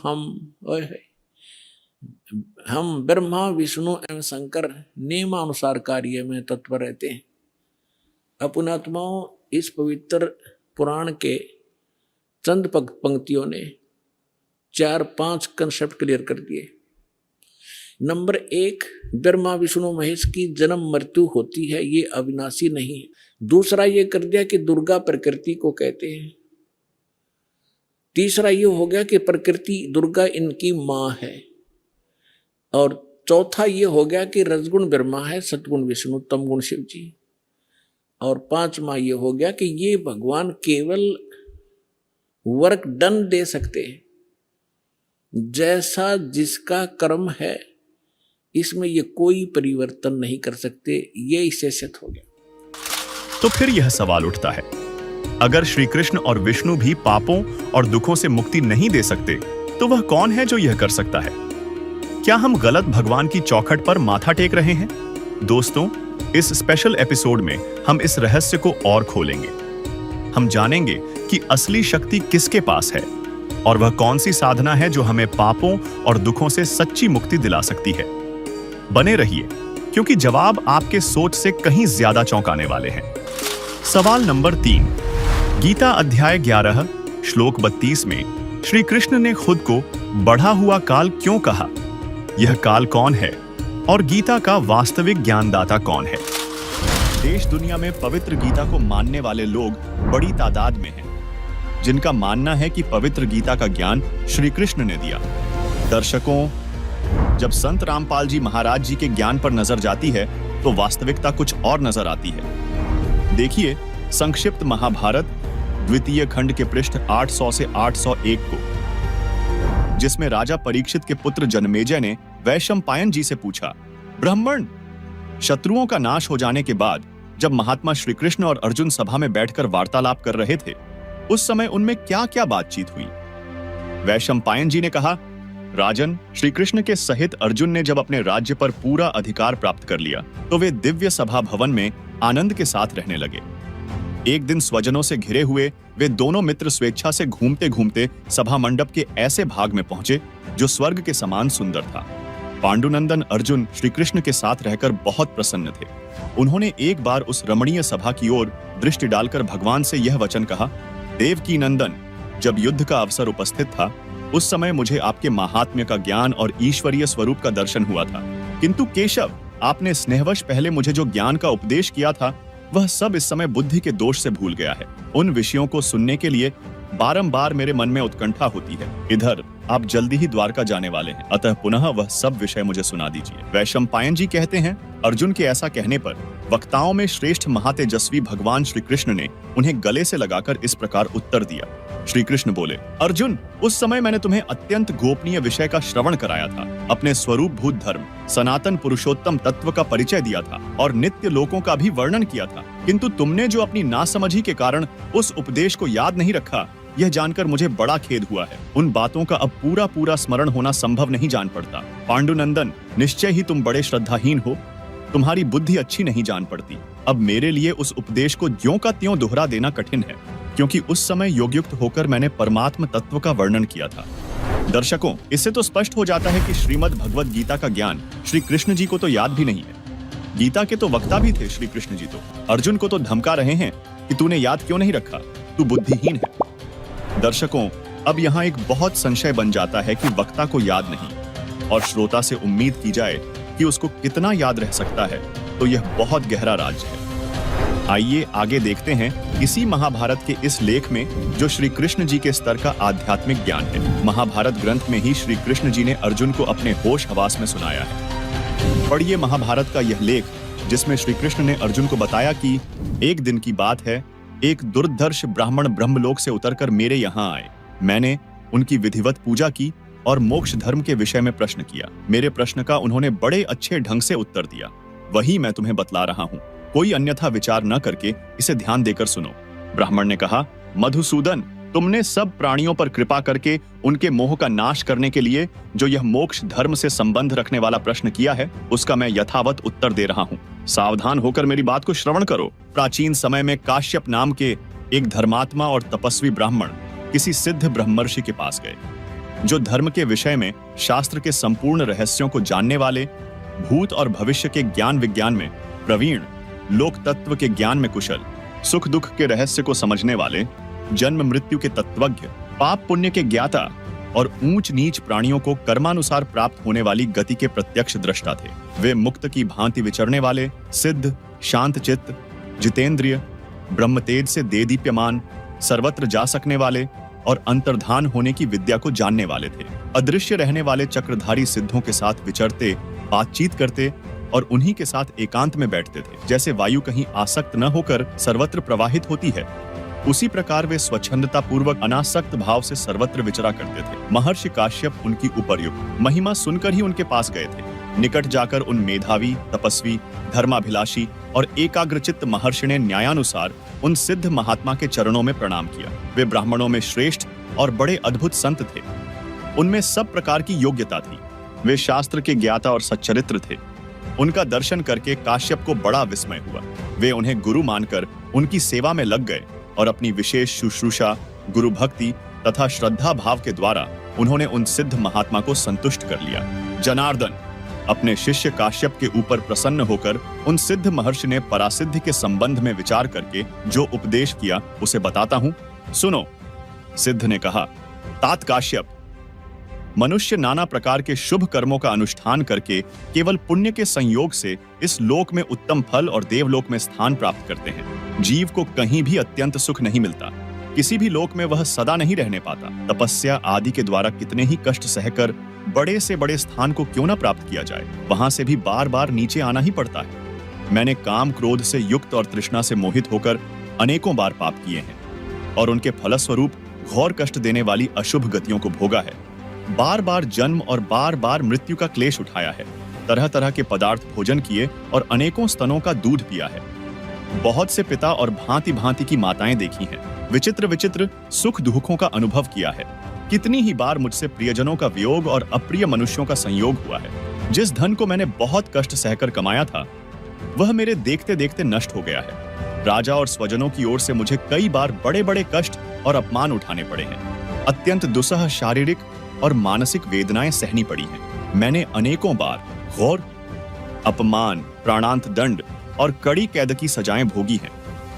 हम ब्रह्मा विष्णु एवं शंकर नियमानुसार कार्य में तत्पर रहते हैं। अपने आत्माओं, इस पवित्र पुराण के चंद पंक्तियों ने 4-5 कंसेप्ट क्लियर कर दिए। नंबर 1, ब्रह्मा विष्णु महेश की जन्म मृत्यु होती है, ये अविनाशी नहीं है। दूसरा ये कर दिया कि दुर्गा प्रकृति को कहते हैं। तीसरा ये हो गया कि प्रकृति दुर्गा इनकी माँ है। और चौथा ये हो गया कि रजगुण ब्रह्मा है, सतगुण विष्णु, तमगुण शिव जी। और 5वां ये हो गया कि ये भगवान केवल वर्क डन दे सकते हैं, जैसा जिसका कर्म है इसमें ये कोई परिवर्तन नहीं कर सकते। ये इससे सिद्ध हो गया। तो फिर यह सवाल उठता है, अगर श्री कृष्ण और विष्णु भी पापों और दुखों से मुक्ति नहीं दे सकते, तो वह कौन है जो यह कर सकता है? क्या हम गलत भगवान की चौखट पर माथा टेक रहे हैं? दोस्तों, इस स्पेशल एपिसोड में हम इस रहस्य को और खोलेंगे। हम जानेंगे कि असली शक्ति किसके पास है और वह कौन सी साधना है जो हमें पापों और दुखों से सच्ची मुक्ति दिला सकती है। बने रहिए, क्योंकि जवाब आपके सोच से कहीं ज्यादा चौंकाने वाले हैं। सवाल नंबर 3, गीता अध्याय 11 श्लोक 32 में श्री कृष्ण ने खुद को बढ़ा हुआ काल क्यों कहा? यह काल कौन है और गीता का वास्तविक ज्ञानदाता कौन है? देश दुनिया में पवित्र गीता को मानने वाले लोग बड़ी तादाद में हैं, जिनका मानना है कि पवित्र गीता का ज्ञान श्री कृष्ण ने दिया। दर्शकों, जब संत रामपाल जी महाराज जी के ज्ञान पर नजर जाती है तो वास्तविकता कुछ और नजर आती है। देखिए संक्षिप्त महाभारत द्वितीय खंड के पृष्ठ 800 से 801 को, जिसमें राजा परीक्षित के पुत्र जनमेजय ने वैशंपायन जी से पूछा, ब्राह्मण, शत्रुओं का नाश हो जाने के बाद जब महात्मा श्री कृष्ण और अर्जुन सभा में बैठकर वार्तालाप कर रहे थे, उस समय उनमें क्या क्या बातचीत हुई? वैशंपायन जी ने कहा, राजन, श्री कृष्ण के सहित अर्जुन ने जब अपने राज्य पर पूरा अधिकार प्राप्त कर लिया तो वे दिव्य सभा भवन में आनंद के साथ रहने लगे। एक दिन स्वजनों से घिरे हुए वे दोनों मित्र स्वेच्छा से घूमते घूमते सभा मंडप के ऐसे भाग में पहुंचे जो स्वर्ग के समान सुंदर था। पांडुनंदन अर्जुन श्री कृष्ण के साथ रहकर बहुत प्रसन्न थे। उन्होंने एक बार उस रमणीय सभा की ओर दृष्टि डालकर भगवान से यह वचन कहा, देवकी नंदन, जब युद्ध का अवसर उपस्थित था उस समय मुझे आपके महात्म्य का ज्ञान और ईश्वरीय स्वरूप का दर्शन हुआ था, किंतु केशव, आपने स्नेहवश पहले मुझे जो ज्ञान का उपदेश किया था वह सब इस समय बुद्धि के दोष से भूल गया है। उन विषयों को सुनने के लिए बारंबार मेरे मन में उत्कंठा होती है। इधर आप जल्दी ही द्वारका जाने वाले हैं, अतः पुनः वह सब विषय मुझे सुना दीजिए। वैशंपायन जी कहते हैं, अर्जुन के ऐसा कहने पर वक्ताओं में श्रेष्ठ महातेजस्वी भगवान श्री कृष्ण ने उन्हें गले से लगाकर इस प्रकार उत्तर दिया। श्री कृष्ण बोले, अर्जुन, उस समय मैंने तुम्हें अत्यंत गोपनीय विषय का श्रवण कराया था, अपने स्वरूप भूत धर्म सनातन पुरुषोत्तम तत्व का परिचय दिया था और नित्य लोकों का भी वर्णन किया था, किंतु तुमने जो अपनी नासमझी के कारण उस उपदेश को याद नहीं रखा, यह जानकर मुझे बड़ा खेद हुआ है। उन बातों का अब पूरा पूरा स्मरण होना संभव नहीं जान पड़ता। पांडुनंदन, निश्चय ही तुम बड़े श्रद्धाहीन हो, तुम्हारी बुद्धि अच्छी नहीं जान पड़ती। अब मेरे लिए उस उपदेश को ज्यों का त्यों दोहरा देना कठिन है, क्योंकि उस समय योगयुक्त होकर मैंने परमात्म तत्व का वर्णन किया था। दर्शकों, इससे तो स्पष्ट हो जाता है कि श्रीमद् भगवद गीता का ज्ञान श्री कृष्ण जी को तो याद भी नहीं है। गीता के तो वक्ता भी थे श्री कृष्ण जी, तो अर्जुन को तो धमका रहे हैं कि तूने याद क्यों नहीं रखा, तू बुद्धिहीन है। दर्शकों, अब यहाँ एक बहुत संशय बन जाता है कि वक्ता को याद नहीं और श्रोता से उम्मीद की जाए कि उसको कितना याद रह सकता है, तो यह बहुत गहरा राज है। आइए आगे देखते हैं इसी महाभारत के इस लेख में, जो श्री कृष्ण जी के स्तर का आध्यात्मिक ज्ञान है। महाभारत ग्रंथ में ही श्री कृष्ण जी ने अर्जुन को अपने होश हवास में सुनाया है। पढ़िए महाभारत का यह लेख, जिसमें श्री कृष्ण ने अर्जुन को बताया कि एक दिन की बात है, एक दुर्धर्ष ब्राह्मण ब्रह्मलोक से उतरकर मेरे यहाँ आए। मैंने उनकी विधिवत पूजा की और मोक्ष धर्म के विषय में प्रश्न किया। मेरे प्रश्न का उन्होंने बड़े अच्छे ढंग से उत्तर दिया, वही मैं तुम्हें बतला रहा हूँ। कोई अन्यथा विचार न करके इसे ध्यान देकर सुनो। ब्राह्मण ने कहा, मधुसूदन, तुमने सब प्राणियों पर कृपा करके उनके मोह का नाश करने के लिए जो यह मोक्ष धर्म से संबंध रखने वाला प्रश्न किया है, उसका मैं यथावत उत्तर दे रहा हूँ। सावधान होकर मेरी बात को श्रवण करो। प्राचीन समय में काश्यप नाम के एक धर्मात्मा और तपस्वी ब्राह्मण किसी सिद्ध ब्रह्मर्षि के पास गए, जो धर्म के विषय में शास्त्र के संपूर्ण रहस्यों को जानने वाले, भूत और भविष्य के ज्ञान विज्ञान में प्रवीण, लोक तत्व के ज्ञान में कुशल, सुख दुख के रहस्य को समझने वाले, जन्म मृत्यु के तत्वज्ञ, पाप पुण्य के ज्ञाता और ऊंच नीच प्राणियों को कर्मानुसार प्राप्त होने वाली गति के प्रत्यक्ष दृष्टा थे। वे मुक्त की भांति विचरने वाले, सिद्ध, शांत चित्त, जितेंद्रिय, ब्रह्मतेज से देदीप्यमान, सर्वत्र जा सकने वाले और अंतर्धान होने की विद्या को जानने वाले थे। अदृश्य रहने वाले चक्रधारी सिद्धों के साथ विचरते, बातचीत करते और उन्हीं के साथ एकांत में बैठते थे। जैसे वायु कहीं आसक्त न होकर सर्वत्र प्रवाहित होती है, उसी प्रकार वे स्वच्छंदता पूर्वक अनासक्त भाव से सर्वत्र विचरा करते थे। महर्षि काश्यप उनकी उपर्युक्त महिमा सुनकर ही उनके पास गए थे। निकट जाकर उन मेधावी, तपस्वी, धर्माभिलाषी और एकाग्रचित्त महर्षि ने न्यायानुसार उन सिद्ध महात्मा के चरणों में प्रणाम किया। वे ब्राह्मणों में श्रेष्ठ और बड़े अद्भुत संत थे। उनमें सब प्रकार की योग्यता थी। वे शास्त्र के ज्ञाता और सच्चरित्र थे। उनका दर्शन करके काश्यप को बड़ा विस्मय हुआ। वे उन्हें गुरु मानकर उनकी सेवा में लग गए और अपनी विशेष शुश्रूषा, गुरु भक्ति तथा श्रद्धा भाव के द्वारा उन्होंने उन सिद्ध महात्मा को संतुष्ट कर लिया। जनार्दन, अपने शिष्य काश्यप के ऊपर प्रसन्न होकर उन सिद्ध महर्षि ने परासिद्धि के संबंध में विचार करके जो उपदेश किया उसे बताता हूं, सुनो। सिद्ध ने कहा, तात काश्यप, मनुष्य नाना प्रकार के शुभ कर्मों का अनुष्ठान करके केवल पुण्य के संयोग से इस लोक में उत्तम फल और देवलोक में स्थान प्राप्त करते हैं। जीव को कहीं भी अत्यंत सुख नहीं मिलता। किसी भी लोक में वह सदा नहीं रहने पाता। तपस्या आदि के द्वारा कितने ही कष्ट सहकर बड़े से बड़े स्थान को क्यों न प्राप्त किया जाए, वहां से भी बार बार नीचे आना ही पड़ता है। मैंने काम क्रोध से युक्त और तृष्णा से मोहित होकर अनेकों बार पाप किए हैं और उनके फलस्वरूप घोर कष्ट देने वाली अशुभ गतियों को भोगा है। बार बार जन्म और बार बार मृत्यु का क्लेश उठाया है। तरह तरह के पदार्थ भोजन किए और अनेकों स्तनों का दूध पिया है। बहुत से पिता और भांति भांति की माताएं देखी हैं। विचित्र विचित्र सुख दुखों का अनुभव किया है। कितनी ही बार मुझसे प्रियजनों का वियोग और अप्रिय मनुष्यों का संयोग हुआ है। जिस धन को मैंने बहुत कष्ट सहकर कमाया था, वह मेरे देखते देखते नष्ट हो गया है। राजा और स्वजनों की ओर से मुझे कई बार बड़े बड़े कष्ट और अपमान उठाने पड़े हैं। अत्यंत दुस्सह शारीरिक और मानसिक वेदनाएं सहनी पड़ी हैं। मैंने अनेकों बार घोर अपमान, प्राणांत दंड और कड़ी कैद की सजाएं भोगी हैं।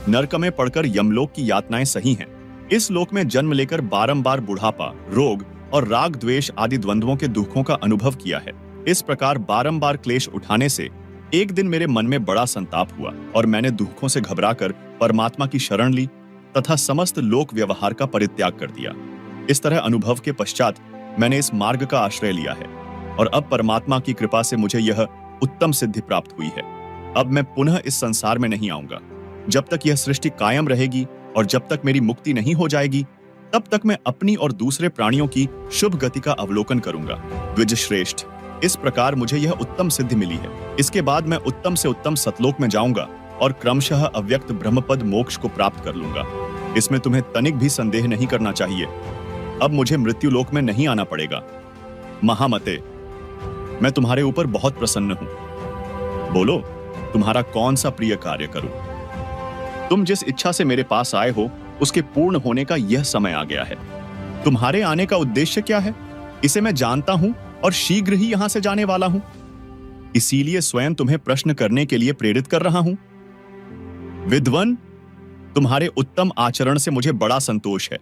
नरक में पड़कर यमलोक की यातनाएं सही हैं। इस लोक में जन्म लेकर बारंबार बुढ़ापा, रोग और राग द्वेष आदि द्वंद्वों के दुखों का अनुभव किया है। इस प्रकार बारंबार क्लेश उठाने से एक दिन मेरे मन में बड़ा संताप हुआ और मैंने दुखों से घबराकर परमात्मा की शरण ली तथा समस्त लोक व्यवहार का परित्याग कर दिया। इस तरह अनुभव के पश्चात मैंने इस मार्ग का आश्रय लिया है और अब परमात्मा की कृपा से मुझे यह उत्तम सिद्धि प्राप्त हुई है। अब मैं पुनः इस संसार में नहीं आऊंगा। जब तक यह सृष्टि कायम रहेगी और जब तक मेरी मुक्ति नहीं हो जाएगी, तब तक मैं अपनी और दूसरे प्राणियों की शुभ गति का अवलोकन करूंगा। द्विज श्रेष्ठ, इस प्रकार मुझे यह उत्तम सिद्धि मिली है। इसके बाद मैं उत्तम से उत्तम सतलोक में जाऊंगा और क्रमशः अव्यक्त ब्रह्मपद मोक्ष को प्राप्त कर लूंगा। इसमें तुम्हें तनिक भी संदेह नहीं करना चाहिए। अब मुझे मृत्यु लोक में नहीं आना पड़ेगा। महामते, मैं तुम्हारे ऊपर बहुत प्रसन्न हूं। बोलो, तुम्हारा कौन सा प्रिय कार्य करूं? तुम जिस इच्छा से मेरे पास आए हो, उसके पूर्ण होने का यह समय आ गया है। तुम्हारे आने का उद्देश्य क्या है, इसे मैं जानता हूं और शीघ्र ही यहां से जाने वाला हूं। इसीलिए स्वयं तुम्हें प्रश्न करने के लिए प्रेरित कर रहा हूं। विद्वन, तुम्हारे उत्तम आचरण से मुझे बड़ा संतोष है।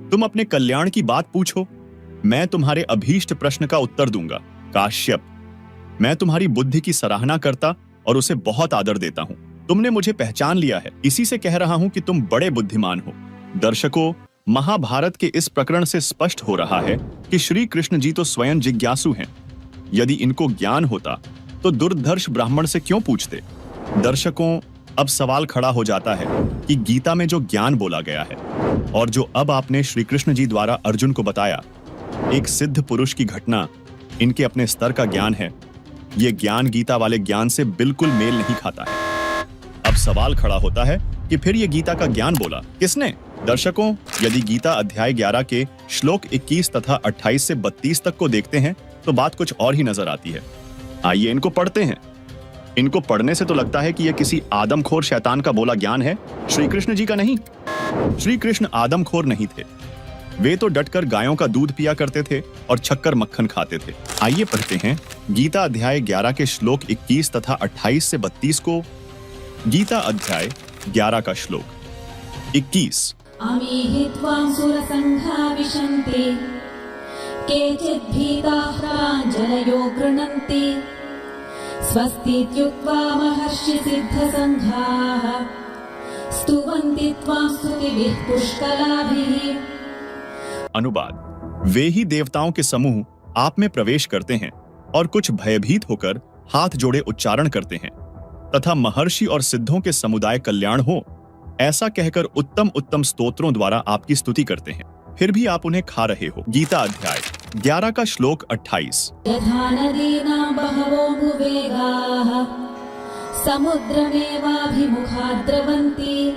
तुम अपने कल्याण की बात पूछो, मैं तुम्हारे अभीष्ट प्रश्न का उत्तर दूंगा। काश्यप, मैं तुम्हारी बुद्धि की सराहना करता और उसे बहुत आदर देता हूं। तुमने मुझे पहचान लिया है, इसी से कह रहा हूं कि तुम बड़े बुद्धिमान हो। दर्शकों, महाभारत के इस प्रकरण से स्पष्ट हो रहा है कि श्री कृष्ण जी तो स्वयं जिज्ञासु हैं। यदि इनको ज्ञान होता तो दुर्धर्ष ब्राह्मण से क्यों पूछते? दर्शकों, अब सवाल खड़ा हो जाता है कि गीता में जो ज्ञान बोला गया है और जो अब आपने श्री कृष्ण जी द्वारा अर्जुन को बताया, एक सिद्ध पुरुष की घटना, इनके अपने स्तर का ज्ञान है। ये ज्ञान गीता वाले ज्ञान से बिल्कुल मेल नहीं खाता है। अब सवाल खड़ा होता है कि फिर ये गीता का ज्ञान बोला किसने? दर्शकों, यदि गीता अध्याय 11 के श्लोक 21 तथा 28 से 32 तक को देखते हैं तो बात कुछ और ही नजर आती है। आइए इनको पढ़ते हैं। इनको पढ़ने से तो लगता है कि यह किसी आदमखोर शैतान का बोला ज्ञान है, श्री कृष्ण जी का नहीं। श्री कृष्ण आदमखोर नहीं थे। वे तो डटकर गायों का दूध पिया करते थे और छक्कर मक्खन खाते थे। आइए पढ़ते हैं गीता अध्याय 11 के श्लोक 21 तथा 28 से 32 को। गीता अध्याय 11 का श्लोक 21। अमीहि त्वां सुरसङ्घा विशन्ति, केचित् भीताः प्राञ्जलयो गृह्णन्ति, स्वस्तीत्युक्त्वा महर्षि सिद्धसङ्घाः, स्तुवन्ति त्वां स्तुतिभिः पुष्कलाभिः। अनुवाद: वे ही देवताओं के समूह आप में प्रवेश करते हैं और कुछ भयभीत होकर हाथ जोड़े उच्चारण करते हैं तथा महर्षि और सिद्धों के समुदाय कल्याण हो ऐसा कहकर उत्तम उत्तम स्तोत्रों द्वारा आपकी स्तुति करते हैं। फिर भी आप उन्हें खा रहे हो। गीता अध्याय 11 का श्लोक 28। यथा नदीनां बहवोऽम्बुवेगाः समुद्रमेवाभिमुखा द्रवन्ति,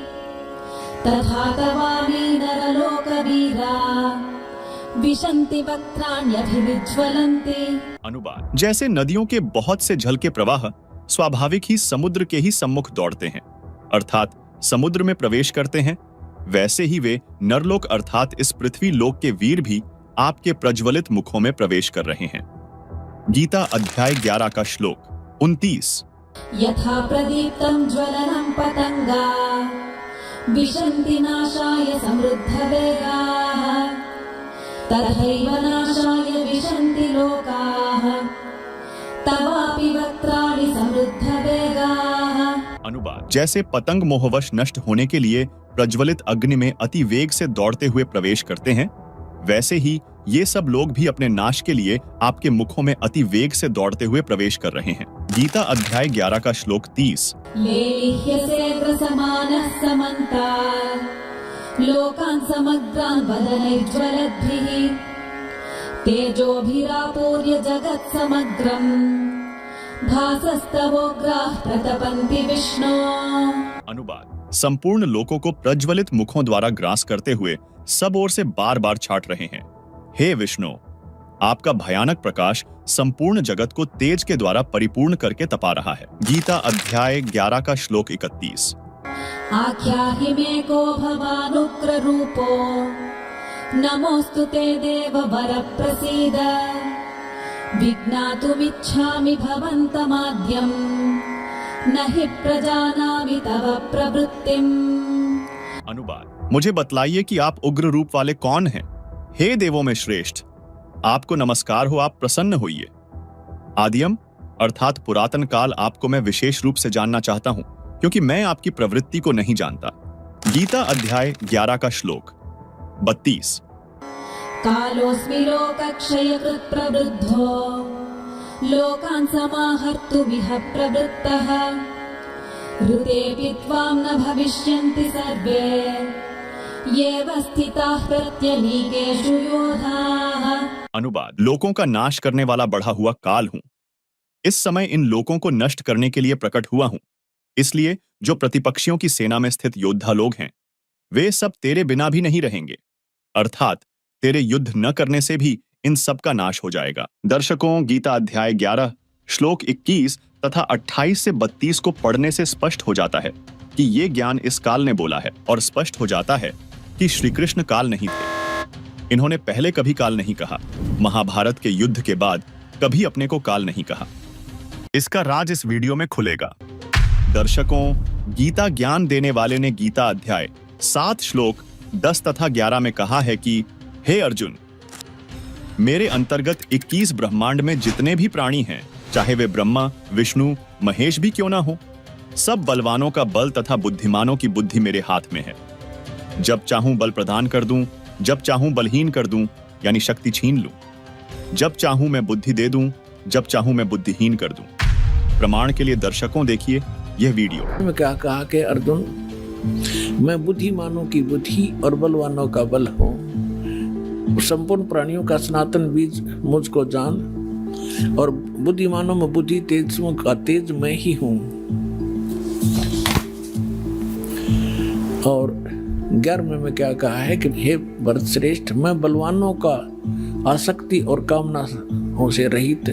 तथा तवामि नरलोकवीरा विशन्ति वक्त्राण्यभिविज्वलन्ति। अनुवाद: जैसे नदियों के बहुत से जल के प्रवाह स्वाभाविक ही समुद्र के ही सम्मुख दौड़ते हैं, अर्थात समुद्र में प्रवेश करते हैं, वैसे ही वे नरलोक अर्थात इस पृथ्वी लोक के वीर भी आपके प्रज्वलित मुखों में प्रवेश कर रहे हैं। गीता अध्याय 11 का श्लोक 29। यथा प्रदीप्तं ज्वलनं पतंगा विशन्ति नाशाय समृद्धवेगाः, तथैव नाशाय विशन्ति लोकाः, तवापि वक्त्राणि समृद्धवेगाः। अनुवाद: जैसे पतंग मोहवश नष्ट होने के लिए प्रज्वलित अग्नि में अति वेग से दौड़ते हुए प्रवेश करते हैं, वैसे ही ये सब लोग भी अपने नाश के लिए आपके मुखों में अति वेग से दौड़ते हुए प्रवेश कर रहे हैं। गीता अध्याय 11 का श्लोक 30। लेलिह्यसेग्रसमानः समन्तात् लोकान् समग्रान् वदनैर्ज्वलद्भिः, तेजोभिरापूर्य जगत्समग्रम् भासस्तवोग्राः प्रतपन्ति विष्णो। अनुवाद: संपूर्ण लोकों को प्रज्वलित मुखों द्वारा ग्रास करते हुए सब ओर से बार बार छाट रहे हैं। हे विष्णु, आपका भयानक प्रकाश संपूर्ण जगत को तेज के द्वारा परिपूर्ण करके तपा रहा है। गीता अध्याय 11 का श्लोक 31। आख्याहि मे को भवानुग्र रूपो, नमोस्तु ते देववर प्रसीद, विज्ञातुमिच्छामि भवन्तमाद्यं, न हि प्रजानामि तव प्रवृत्तिम्। अनुवाद: मुझे बतलाइए कि आप उग्र रूप वाले कौन हैं। हे देवों में श्रेष्ठ, आपको नमस्कार हो, आप प्रसन्न होइए। आदियम अर्थात पुरातन काल आपको मैं विशेष रूप से जानना चाहता हूं, क्योंकि मैं आपकी प्रवृत्ति को नहीं जानता। गीता अध्याय 11 का श्लोक 32। कालोऽस्मि लोकक्षयकृत् प्रवृद्धो, लोकान् समाहर्तुमिह प्रवृत्तः, ऋतेऽपि त्वां न भविष्यन्ति सर्वे येव स्थिताः प्रत्यनीकेषु योधाः। अनुवाद। लोकों का नाश करने वाला बढ़ा हुआ काल हूं। इस समय इन लोकों को नष्ट करने के लिए प्रकट हुआ हूं। इसलिए जो प्रतिपक्षियों की सेना में स्थित योद्धा लोग हैं, वे सब तेरे बिना भी नहीं रहेंगे, अर्थात तेरे युद्ध न करने से भी इन सब का नाश हो जाएगा। दर्शकों, गीता अध्याय 11 श्लोक 21 तथा 28 से 32 को पढ़ने से स्पष्ट हो जाता है कि ये ज्ञान इस काल ने बोला है, और स्पष्ट हो जाता है कि श्री कृष्ण काल नहीं थे। इन्होंने पहले कभी काल नहीं कहा। महाभारत के युद्ध के बाद कभी अपने को काल नहीं कहा। इसका राज इस वीडियो में खुलेगा। दर्शकों, गीता ज्ञान देने वाले ने गीता अध्याय 7 श्लोक 10 तथा 11 में कहा है कि हे अर्जुन, मेरे अंतर्गत 21 ब्रह्मांड में जितने भी प्राणी हैं, चाहे वे ब्रह्मा, विष्णु, महेश भी क्यों ना हो, सब बलवानों का बल तथा बुद्धिमानों की बुद्धि मेरे हाथ में है। जब चाहूं बल प्रदान कर दूं, जब चाहूं बलहीन कर दूं, यानी शक्ति छीन लूं। जब चाहूं मैं बुद्धि दे दूं, जब चाहूं मैं बुद्धिहीन कर दूं। प्रमाण के लिए दर्शकों देखिए यह वीडियो। में क्या कहा कि अर्जुन, मैं बुद्धिमानों की बुद्धि और बलवानों का बल हूँ। संपूर्ण प्राणियों का सनातन बीज मुझको जान, और बुद्धिमानों में बुद्धि, तेजों का तेज मैं ही हूँ। और 11वें में क्या कहा है कि हे भरत श्रेष्ठ, मैं बलवानों का आसक्ति और कामना से रहित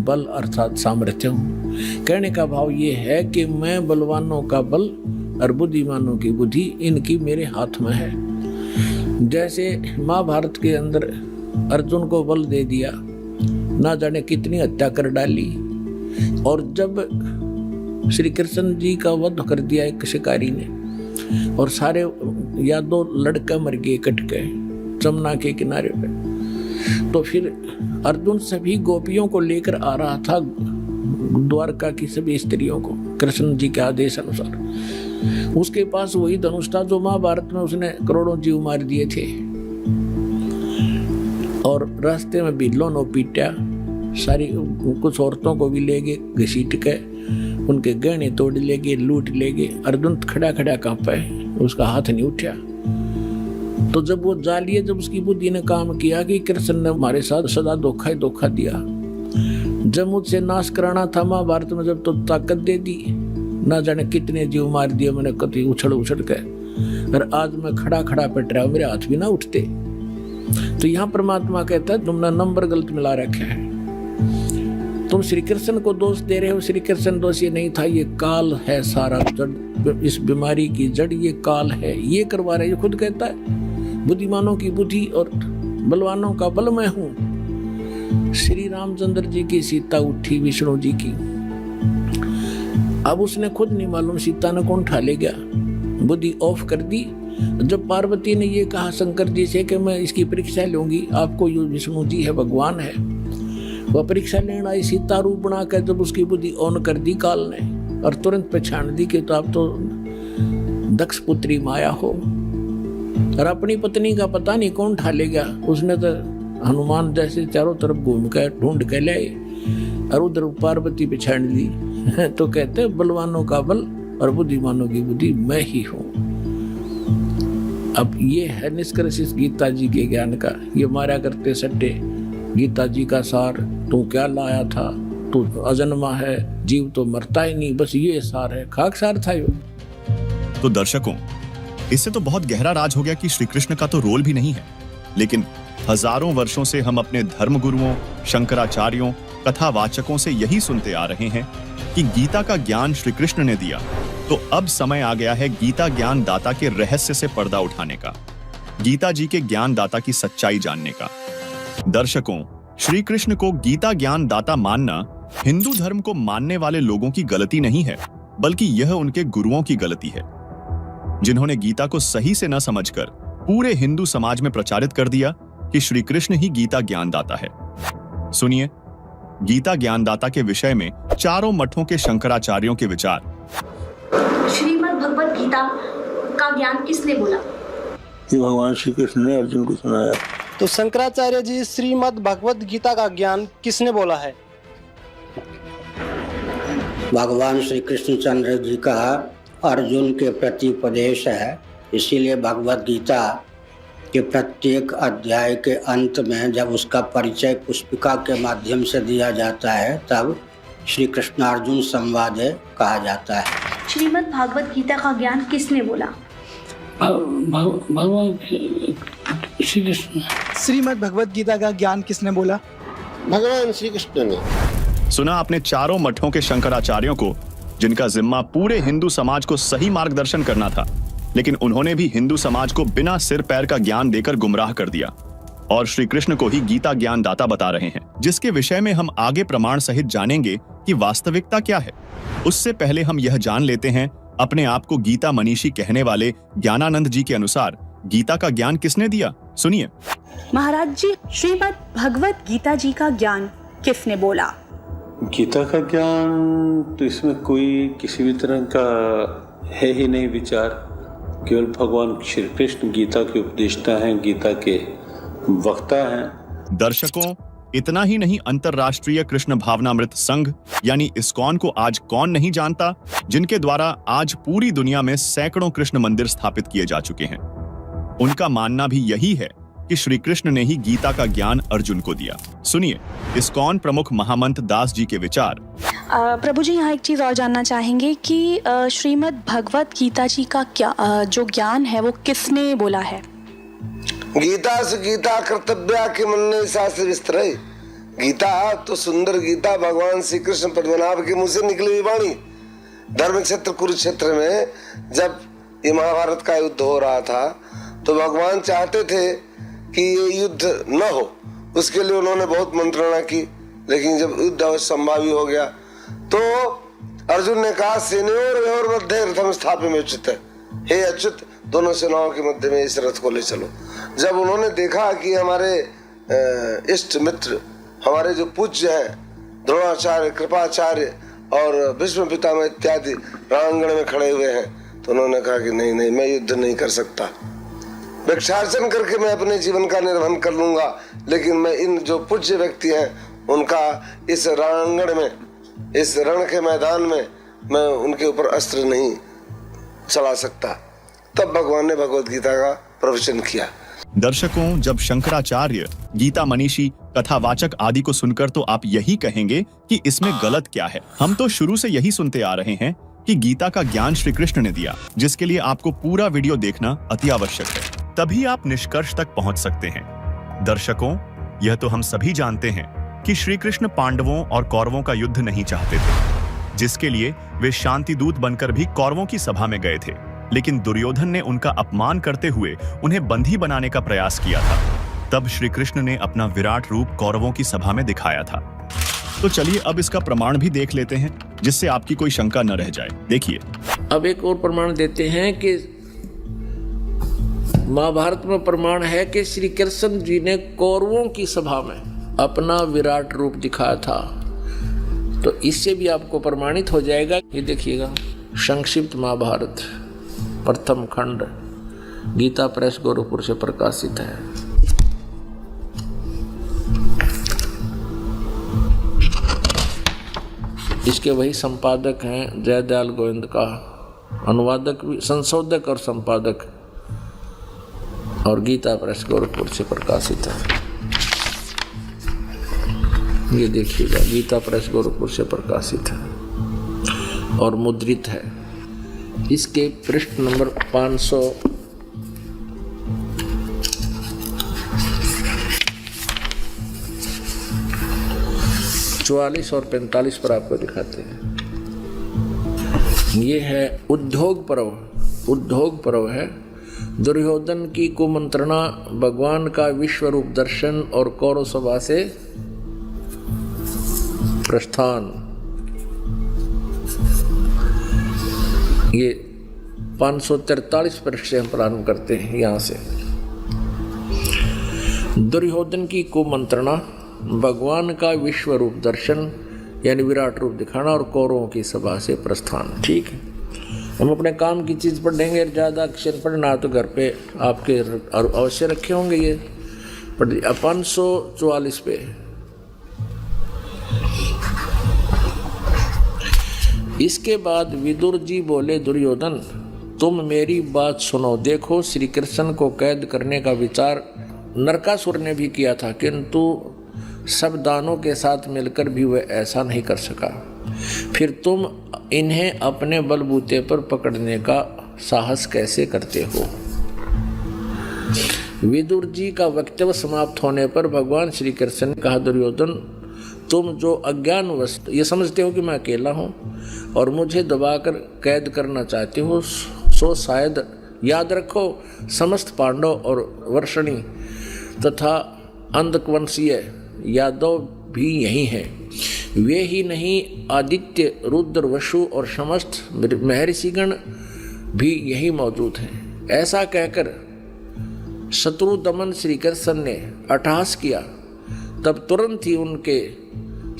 बल अर्थात सामर्थ्य हूँ। कहने का भाव ये है कि मैं बलवानों का बल और बुद्धिमानों की बुद्धि इनकी मेरे हाथ में है। जैसे महाभारत के अंदर अर्जुन को बल दे दिया, ना जाने कितनी हत्या कर डाली, और जब श्री कृष्ण जी का वध कर दिया एक शिकारी ने, और सारे यादव लड़के मर गए कट गए जमुना के किनारे पे, तो फिर अर्जुन सभी गोपियों को लेकर आ रहा था द्वारका की सभी स्त्रियों को कृष्ण जी के आदेश अनुसार। उसके पास वही धनुष था जो महाभारत में उसने करोड़ों जीव मार दिए थे, और रास्ते में बिल्लों ने पीटा, सारी कुछ औरतों को भी ले गए घसीट के, उनके गहने तोड़ ले गए, लूट ले गए। अर्जुन खड़ा खड़ा कांपा है, उसका हाथ नहीं उठा। तो जब वो जा लिए, जब उसकी बुद्धि ने काम किया कि कृष्ण ने हमारे साथ सदा धोखा ही धोखा दिया, जब मुझसे नाश कराना था महाभारत में, जब तो ताकत दे दी, ना जाने कितने जीव मार दिए मैंने कभी उछल उछल के, और आज मैं खड़ा खड़ा पिट रहा हूं, मेरे हाथ भी ना उठते। तो यहाँ परमात्मा कहता है तुमने नंबर गलत मिला रखा है, तुम श्री कृष्ण को दोष दे रहे हो। श्री कृष्ण दोष ये नहीं था, ये काल है सारा जड़, इस बीमारी की जड़ ये काल है, ये करवा रहे। ये खुद कहता है बुद्धिमानों की बुद्धि और बलवानों का बल मैं हूं। श्री रामचंद्र जी की सीता उठी विष्णु जी की, अब उसने खुद नहीं मालूम सीता ने कौन ठा ले गया, बुद्धि ऑफ कर दी। जब पार्वती ने ये कहा शंकर जी से कि मैं इसकी परीक्षा लूंगी, आपको ये विष्णु जी है, भगवान है, वह परीक्षा लेना आई सीता रूप बना कर, जब उसकी बुद्धि ऑन कर दी काल ने, और तुरंत पहचान दी कि तो आप तो दक्ष पुत्री माया हो, और अपनी पत्नी का पता नहीं कौन ठा ले गया। उसने तो हनुमान जैसे चारों तरफ घूम कर ढूंढ के ले, और उधर पार्वती पहचान दी। तो कहते बलवानों का बल और बुद्धिमानों की बुद्धि मैं ही हूँ। अब ये है निष्कर्ष इस गीता जी के ज्ञान का। ये मारा करते सट्टे गीता जी का सार, तू क्या लाया था, तू अजन्मा है, जीव तो मरता ही नहीं, बस ये सार है, खाक सार था ये। तो दर्शकों, इससे तो बहुत गहरा राज हो गया कि श्री कृष्ण का तो रोल भी नहीं है, लेकिन हजारों वर्षों से हम अपने धर्म गुरुओं, शंकराचार्यों, कथावाचकों से यही सुनते आ रहे हैं कि गीता का ज्ञान श्री कृष्ण ने दिया, तो अब समय आ गया है गीता ज्ञान दाता के रहस्य से पर्दा उठाने का, गीता जी के ज्ञान दाता की सच्चाई जानने का। दर्शकों, श्री कृष्ण को गीता ज्ञान दाता मानना हिंदू धर्म को मानने वाले लोगों की गलती नहीं है, बल्कि यह उनके गुरुओं की गलती है, जिन्होंने गीता को सही से न समझकर पूरे हिंदू समाज में प्रचारित कर दिया कि श्री कृष्ण ही गीता ज्ञानदाता है। सुनिए गीता ज्ञानदाता के विषय में चारों मठों के शंकराचार्यों के विचार। श्रीमद् भगवत गीता का ज्ञान किसने बोला? ये भगवान श्री कृष्ण ने अर्जुन को सुनाया। तो शंकराचार्य जी, श्रीमद् भगवत गीता का ज्ञान किसने बोला है? भगवान श्री कृष्णचंद्र जी का अर्जुन के प्रति उपदेश है। इसीलिए भगवत गीता के प्रत्येक अध्याय के अंत में जब उसका परिचय पुष्पिका के माध्यम से दिया जाता है तब श्री कृष्ण अर्जुन संवाद कहा जाता है। श्रीमद् भागवत गीता का ज्ञान किसने बोला? भगवान श्री कृष्ण। श्रीमद् भगवत गीता का ज्ञान किसने बोला? भगवान श्री कृष्ण ने। सुना आपने चारों मठों के शंकराचार्यों को, जिनका जिम्मा पूरे हिंदू समाज को सही मार्गदर्शन करना था, लेकिन उन्होंने भी हिंदू समाज को बिना सिर पैर का ज्ञान देकर गुमराह कर दिया और श्री कृष्ण को ही गीता ज्ञान दाता बता रहे हैं, जिसके विषय में हम आगे प्रमाण सहित जानेंगे कि वास्तविकता क्या है। उससे पहले हम यह जान लेते हैं अपने आप को गीता मनीषी कहने वाले ज्ञानानंद जी के अनुसार गीता का ज्ञान किसने दिया। सुनिए। महाराज जी, श्रीमद् भगवत गीता जी का ज्ञान किसने बोला? गीता का ज्ञान तो इसमें कोई किसी भी तरह का है ही नहीं विचार। केवल भगवान श्री कृष्ण गीता के उपदेष्टा हैं, गीता के वक्ता हैं। दर्शकों, इतना ही नहीं, अंतरराष्ट्रीय कृष्ण भावनामृत संघ यानी इस्कॉन को आज कौन नहीं जानता, जिनके द्वारा आज पूरी दुनिया में सैकड़ों कृष्ण मंदिर स्थापित किए जा चुके हैं। उनका मानना भी यही है कि श्री कृष्ण ने ही गीता का ज्ञान अर्जुन को दिया। सुनिए इस्कॉन प्रमुख महामंत दास जी के विचार। प्रभु जी, यहाँ एक चीज और जानना चाहेंगे कि श्रीमद् भगवत गीता जी का क्या जो ज्ञान है वो किसने बोला है? गीता से गीता कर्तव्य के मन शास्त्र विस्तर। गीता तो सुंदर गीता भगवान श्री कृष्ण पद्मनाभ के मुंह से निकली हुई वाणी। धर्म क्षेत्र कुरुक्षेत्र में जब ये महाभारत का युद्ध हो रहा था तो भगवान चाहते थे कि ये युद्ध न हो, उसके लिए उन्होंने बहुत मंत्रणा की, लेकिन जब युद्ध असंभावी हो गया तो अर्जुन ने कहा सेनयोर मध्य रथम स्थापय में उचित है। हे अच्युत, दोनों सेनाओं के मध्य में इस रथ को ले चलो। जब उन्होंने देखा कि हमारे इष्ट मित्र, हमारे जो पूज्य हैं द्रोणाचार्य, कृपाचार्य और भीष्म पितामह इत्यादि रणांगण में खड़े हुए हैं, तो उन्होंने कहा कि नहीं नहीं, मैं युद्ध नहीं कर सकता। भिक्षार्चन करके मैं अपने जीवन का निर्वहन कर लूंगा, लेकिन मैं इन जो पूज्य व्यक्ति हैं उनका इस रणांगण में, इस रण के मैदान में मैं उनके ऊपर अस्त्र नहीं चला सकता। तब भगवान ने भगवत गीता का प्रवचन किया। दर्शकों, जब शंकराचार्य, गीता मनीषी, कथावाचक आदि को सुनकर तो आप यही कहेंगे कि इसमें गलत क्या है। हम तो शुरू से यही सुनते आ रहे हैं कि गीता का ज्ञान श्री कृष्ण ने दिया, जिसके लिए आपको पूरा वीडियो देखना अति आवश्यक है, तभी आप निष्कर्ष तक पहुंच सकते हैं। दर्शकों, यह तो हम सभी जानते हैं कि श्री कृष्ण पांडवों और कौरवों का युद्ध नहीं चाहते थे, जिसके लिए वे शांति दूत बनकर भी कौरवों की सभा में गए थे, लेकिन दुर्योधन ने उनका अपमान करते हुए उन्हें बंदी बनाने का प्रयास किया था। तब श्री कृष्ण ने अपना विराट रूप कौरवों की सभा में दिखाया था। तो चलिए अब इसका प्रमाण भी देख लेते हैं, जिससे आपकी कोई शंका न रह जाए। देखिए, अब एक और प्रमाण देते हैं कि महाभारत में प्रमाण है कि श्री कृष्ण जी ने कौरवों की सभा में अपना विराट रूप दिखाया था। तो इससे भी आपको प्रमाणित हो जाएगा। ये देखिएगा, संक्षिप्त महाभारत प्रथम खंड, गीता प्रेस गोरखपुर से प्रकाशित है। इसके वही संपादक हैं जयदयाल गोविंद का, अनुवादक भी, संशोधक और संपादक, और गीता प्रेस गोरखपुर से प्रकाशित है। ये देखिएगा, गीता प्रेस गोरखपुर से प्रकाशित है और मुद्रित है। इसके पृष्ठ नंबर 500 44 और 45 पर आपको दिखाते हैं। ये है उद्योग पर्व। उद्योग पर्व है दुर्योधन की कुमंत्रणा, भगवान का विश्व रूप दर्शन और कौरव सभा से प्रस्थान। ये 543 पृष्ठ से हम प्रारंभ करते हैं। यहाँ से दुर्योधन की कुमंत्रणा, भगवान का विश्व रूप दर्शन यानी विराट रूप दिखाना और कौरवों की सभा से प्रस्थान। ठीक है, हम अपने काम की चीज़ पढ़ेंगे, ज़्यादा अक्षर पढ़ना तो घर पे आपके अवश्य रखे होंगे। ये 544 पे इसके बाद विदुर जी बोले, दुर्योधन तुम मेरी बात सुनो। देखो, श्री कृष्ण को कैद करने का विचार नरकासुर ने भी किया था, किंतु सब दानों के साथ मिलकर भी वह ऐसा नहीं कर सका। फिर तुम इन्हें अपने बलबूते पर पकड़ने का साहस कैसे करते हो? विदुर जी का वक्तव्य समाप्त होने पर भगवान श्री कृष्ण ने कहा, दुर्योधन तुम जो अज्ञानवश ये समझते हो कि मैं अकेला हूँ और मुझे दबाकर कैद करना चाहते हो, सो शायद याद रखो समस्त पांडव और वर्षणी तथा अंधकवंशीय यादव भी यही हैं। वे ही नहीं, आदित्य, रुद्र, वसु और समस्त महर्षिगण भी यही मौजूद हैं। ऐसा कहकर शत्रु दमन श्री कृष्ण ने अट्टहास किया। तब तुरंत ही उनके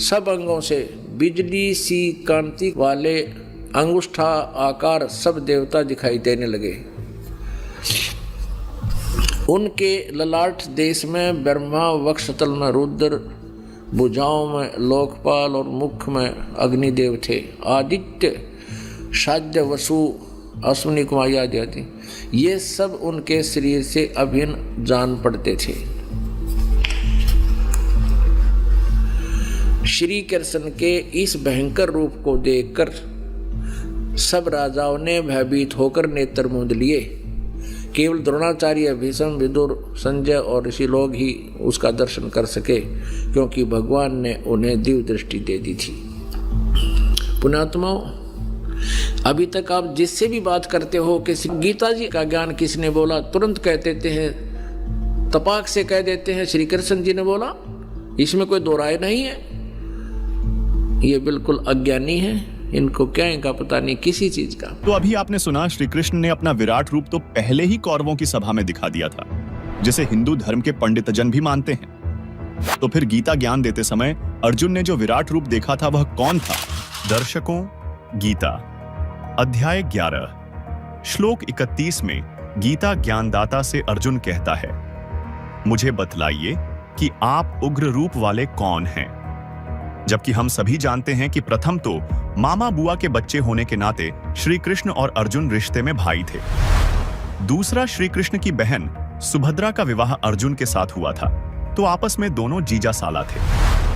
सब अंगों से बिजली सी कांति वाले अंगुष्ठा आकार सब देवता दिखाई देने लगे। उनके ललाट देश में ब्रह्मा, वक्षस्थल में रुद्र, भुजाओं में लोकपाल और मुख में अग्निदेव थे। आदित्य, शाद्य, वसु, अश्विनी कुमार आदि ये सब उनके शरीर से अभिन्न जान पड़ते थे। श्री कृष्ण के इस भयंकर रूप को देखकर सब राजाओं ने भयभीत होकर नेत्र मूंद लिए। केवल द्रोणाचार्य, भीष्म, विदुर, संजय और ऋषि लोग ही उसका दर्शन कर सके, क्योंकि भगवान ने उन्हें दिव्य दृष्टि दे दी थी। पुण्यात्माओं, अभी तक आप जिससे भी बात करते हो कि गीता जी का ज्ञान किसने बोला, तुरंत कह देते हैं, तपाक से कह देते हैं श्री कृष्ण जी ने बोला। इसमें कोई दो राय नहीं है। ये बिल्कुल अज्ञानी है, इनको क्या इनका पता नहीं किसी चीज का। तो अभी आपने सुना, श्री कृष्ण ने अपना विराट रूप तो पहले ही कौरवों की सभा में दिखा दिया था, जिसे हिंदू धर्म के पंडितजन भी मानते हैं। तो फिर गीता ज्ञान देते समय अर्जुन ने जो विराट रूप देखा था वह कौन था? दर्शकों, गीता अध्याय 11 श्लोक 31 में गीता ज्ञानदाता से अर्जुन कहता है, मुझे बतलाइए कि आप उग्र रूप वाले कौन हैं? जबकि हम सभी जानते हैं कि प्रथम तो मामा बुआ के बच्चे होने के नाते श्री कृष्ण और अर्जुन रिश्ते में भाई थे। दूसरा, श्री कृष्ण की बहन सुभद्रा का विवाह अर्जुन के साथ हुआ था, तो आपस में दोनों जीजा साला थे।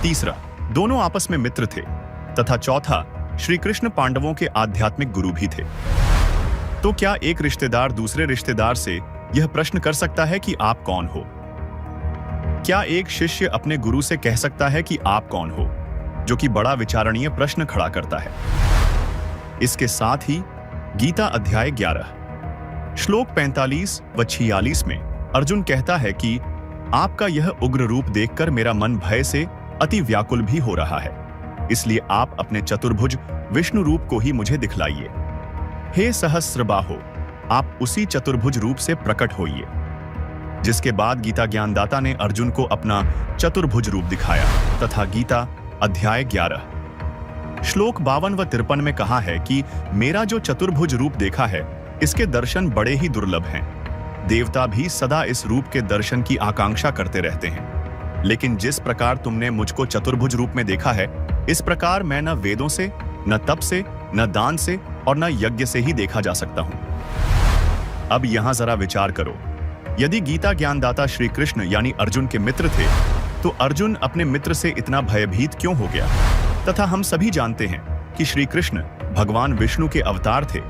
तीसरा, दोनों आपस में मित्र थे। तथा चौथा, श्री कृष्ण पांडवों के आध्यात्मिक गुरु भी थे। तो क्या एक रिश्तेदार दूसरे रिश्तेदार से यह प्रश्न कर सकता है कि आप कौन हो? क्या एक शिष्य अपने गुरु से कह सकता है कि आप कौन हो? जो कि बड़ा विचारणीय प्रश्न खड़ा करता है। इसके साथ ही गीता अध्याय 11 श्लोक 45 व 46 में अर्जुन कहता है कि आपका यह उग्र रूप देखकर मेरा मन भय से अति व्याकुल भी हो रहा है, इसलिए आप अपने चतुर्भुज विष्णु रूप को ही मुझे दिखलाइए। हे सहस्रबाहो, आप उसी चतुर्भुज रूप से प्रकट होइए। जिसके बाद गीता ज्ञानदाता ने अर्जुन को अपना चतुर्भुज रूप दिखाया तथा गीता अध्याय 11 श्लोक 52 व 53 में कहा है कि मेरा जो चतुर्भुज रूप देखा है, इसके दर्शन बड़े ही दुर्लभ हैं। देवता भी सदा इस रूप के दर्शन की आकांक्षा करते रहते हैं। लेकिन जिस प्रकार तुमने मुझको चतुर्भुज रूप में देखा है, इस प्रकार मैं न वेदों से, न तप से, न दान से और न यज्ञ से ही देखा जा सकता हूं। अब यहां जरा विचार करो, यदि गीता ज्ञानदाता श्री कृष्ण यानी अर्जुन के मित्र थे, तो अर्जुन अपने मित्र से इतना भयभीत क्यों हो गया? तथा हम सभी जानते हैं कि श्री कृष्ण भगवान विष्णु के अवतार थे,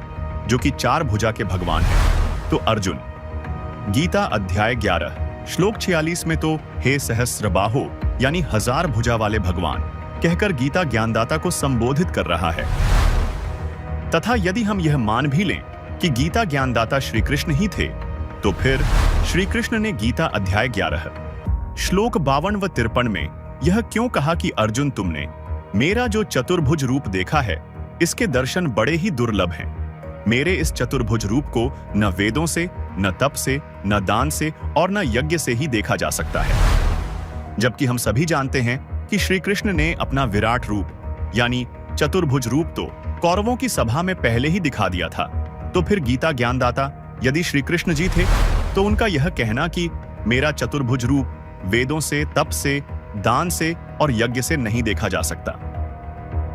जो कि 4 भुजा के भगवान हैं। तो अर्जुन गीता अध्याय 11 श्लोक 46 में तो हे सहस्रबाहो यानी 1000 भुजा वाले भगवान कहकर गीता ज्ञानदाता को संबोधित कर रहा है। तथा यदि हम यह मान भी लें कि गीता ज्ञानदाता श्री कृष्ण ही थे, तो फिर श्री कृष्ण ने गीता अध्याय 11 श्लोक 52 व 53 में यह क्यों कहा कि अर्जुन, तुमने मेरा जो चतुर्भुज रूप देखा है, इसके दर्शन बड़े ही दुर्लभ हैं। मेरे इस चतुर्भुज रूप को न वेदों से, न तप से, न दान से और न यज्ञ से ही देखा जा सकता है। जबकि हम सभी जानते हैं कि श्री कृष्ण ने अपना विराट रूप यानी चतुर्भुज रूप तो कौरवों की सभा में पहले ही दिखा दिया था। तो फिर गीता ज्ञानदाता यदि श्री कृष्ण जी थे, तो उनका यह कहना कि मेरा चतुर्भुज रूप वेदों से, तप से, दान से और यज्ञ से नहीं देखा जा सकता,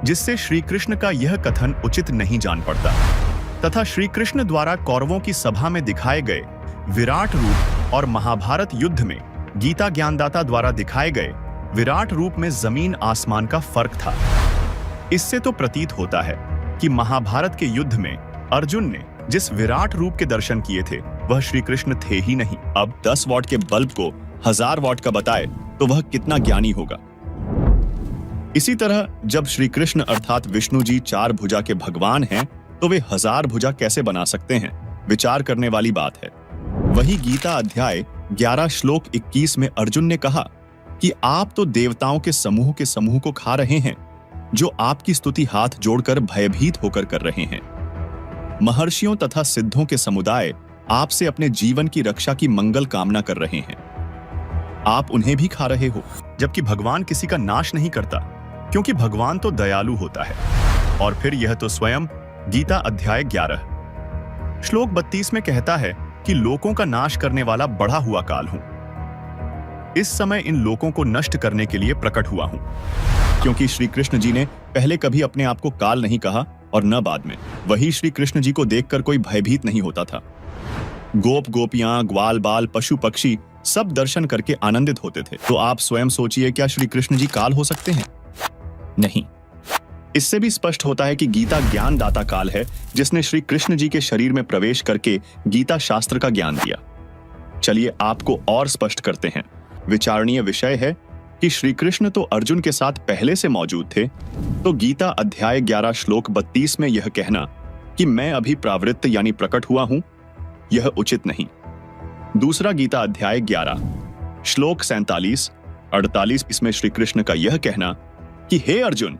जिससे श्री कृष्ण का यह कथन उचित नहीं जान पड़ता तथा श्री कृष्ण द्वारा कौरवों की सभा में दिखाए गए विराट रूप और महाभारत युद्ध में गीता ज्ञानदाता द्वारा दिखाए गए विराट रूप में जमीन आसमान का फर्क था। इससे तो प्रतीत होता है कि महाभारत के युद्ध में अर्जुन ने जिस विराट रूप के दर्शन किए थे वह श्री कृष्ण थे ही नहीं। अब 10 वॉट के बल्ब को 1000 वॉट का बताए तो वह कितना ज्ञानी होगा। इसी तरह जब श्री कृष्ण अर्थात विष्णु जी 4 भुजा के भगवान हैं तो वे 1000 भुजा कैसे बना सकते हैं, विचार करने वाली बात है। वही गीता अध्याय 11 श्लोक 21 में अर्जुन ने कहा कि आप तो देवताओं के समूह को खा रहे हैं जो आपकी स्तुति हाथ जोड़कर भयभीत होकर कर रहे हैं। महर्षियों तथा सिद्धों के समुदाय आपसे अपने जीवन की रक्षा की मंगल कामना कर रहे हैं, आप उन्हें भी खा रहे हो। जबकि भगवान किसी का नाश नहीं करता, क्योंकि भगवान तो दयालु होता है। और फिर यह तो स्वयं गीता अध्याय 11 श्लोक 32 में कहता है कि लोकों का नाश करने वाला बढ़ा हुआ काल हूं। इस समय इन लोकों को नष्ट करने के लिए प्रकट हुआ हूं, क्योंकि श्री कृष्ण जी ने पहले कभी अपने आप को काल नहीं कहा और न बाद में। वही श्री कृष्ण जी को देखकर कोई भयभीत नहीं होता था। गोप गोपियां, ग्वाल बाल, पशु पक्षी सब दर्शन करके आनंदित होते थे। तो आप स्वयं सोचिए, क्या श्री कृष्ण जी काल हो सकते हैं? नहीं। इससे भी स्पष्ट होता है कि गीता ज्ञानदाता काल है, जिसने श्री कृष्ण जी के शरीर में प्रवेश करके गीता शास्त्र का ज्ञान दिया। चलिए आपको और स्पष्ट करते हैं। विचारणीय विषय है कि श्री कृष्ण तो अर्जुन के साथ पहले से मौजूद थे, तो गीता अध्याय 11 श्लोक 32 में यह कहना कि मैं अभी प्रावृत्त यानी प्रकट हुआ हूं, यह उचित नहीं। दूसरा गीता अध्याय 11 श्लोक 47-48 इसमें श्री कृष्ण का यह कहना कि हे अर्जुन,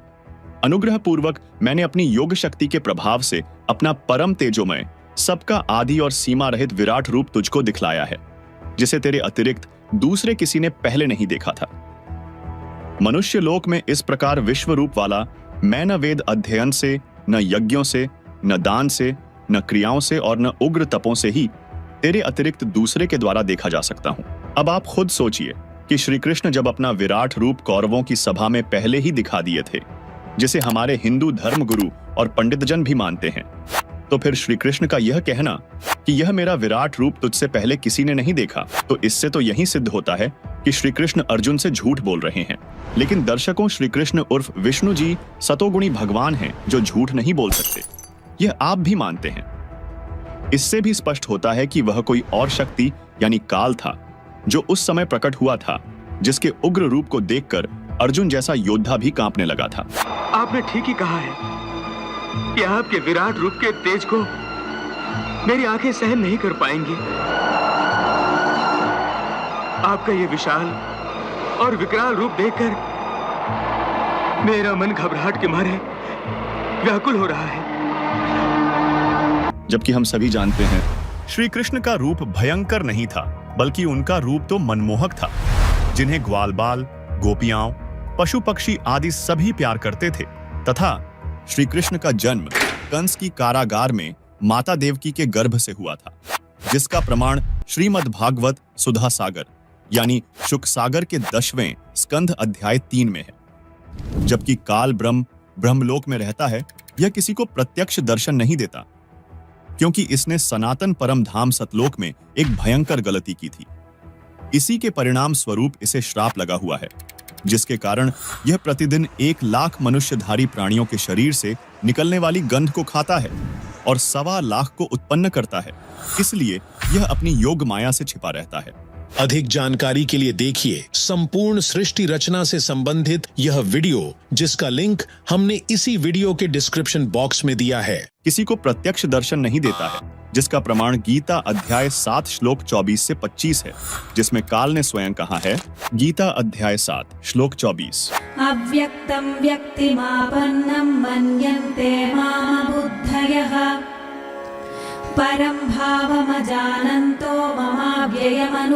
अनुग्रह पूर्वक मैंने अपनी योग शक्ति के प्रभाव से अपना परम तेजोमय, सबका आदि और सीमा रहित विराट रूप तुझको दिखलाया है, जिसे तेरे अतिरिक्त दूसरे किसी ने पहले नहीं देखा था। मनुष्य लोक में इस प्रकार विश्व रूप वाला मैं न वेद अध्ययन से, न यज्ञों से, न दान से, न क्रियाओं से और न उग्र तपों से ही तेरे अतिरिक्त दूसरे के द्वारा देखा जा सकता हूं। अब आप खुद सोचिए कि श्री कृष्ण जब अपना विराट रूप कौरवों की सभा में पहले ही दिखा दिए थे, जिसे हमारे हिंदू धर्म गुरु और पंडितजन भी मानते हैं, तो फिर श्री कृष्ण का यह कहना कि यह मेरा विराट रूप तुझसे पहले किसी ने नहीं देखा, तो इससे तो यही सिद्ध होता है कि श्री कृष्ण अर्जुन से झूठ बोल रहे हैं। लेकिन दर्शकों, श्री कृष्ण उर्फ विष्णु जी सतोगुणी भगवान हैं जो झूठ नहीं बोल सकते, यह आप भी मानते हैं। इससे भी स्पष्ट होता है कि वह कोई और शक्ति यानी काल था जो उस समय प्रकट हुआ था, जिसके उग्र रूप को देखकर अर्जुन जैसा योद्धा भी कांपने लगा था। आपने ठीक ही कहा है कि आपके विराट रूप के तेज को मेरी आंखें सहन नहीं कर पाएंगी। आपका ये विशाल और विकराल रूप देखकर मेरा मन घबराहट के मारे व्याकुल हो रहा है। जबकि हम सभी जानते हैं श्री कृष्ण का रूप भयंकर नहीं था, बल्कि उनका रूप तो मनमोहक था, जिन्हें ग्वाल बाल, गोपियां, पशु पक्षी आदि सभी प्यार करते थे। तथा श्री कृष्ण का जन्म कंस की कारागार में माता देवकी के गर्भ से हुआ था, जिसका प्रमाण श्रीमद् भागवत सुधा सागर यानी शुक सागर के 10वें स्कंध अध्याय 3 में है। जबकि काल ब्रह्म ब्रह्मलोक में रहता है, यह किसी को प्रत्यक्ष दर्शन नहीं देता, क्योंकि इसने सनातन परम धाम सतलोक में एक भयंकर गलती की थी। इसी के परिणाम स्वरूप इसे श्राप लगा हुआ है, जिसके कारण यह प्रतिदिन 1 लाख मनुष्यधारी प्राणियों के शरीर से निकलने वाली गंध को खाता है और 1.25 लाख को उत्पन्न करता है। इसलिए यह अपनी योग माया से छिपा रहता है। अधिक जानकारी के लिए देखिए संपूर्ण सृष्टि रचना से संबंधित यह वीडियो, जिसका लिंक हमने इसी वीडियो के डिस्क्रिप्शन बॉक्स में दिया है। किसी को प्रत्यक्ष दर्शन नहीं देता है, जिसका प्रमाण गीता अध्याय 7 श्लोक 24 से 25 है, जिसमें काल ने स्वयं कहा है। गीता अध्याय 7 श्लोक 24 अव्यक्तं व्यक्तिमापन्नं मन्यन्ते माम बुद्धयः परं भावमजानन्तो ममाव्ययमनुत्तमम्।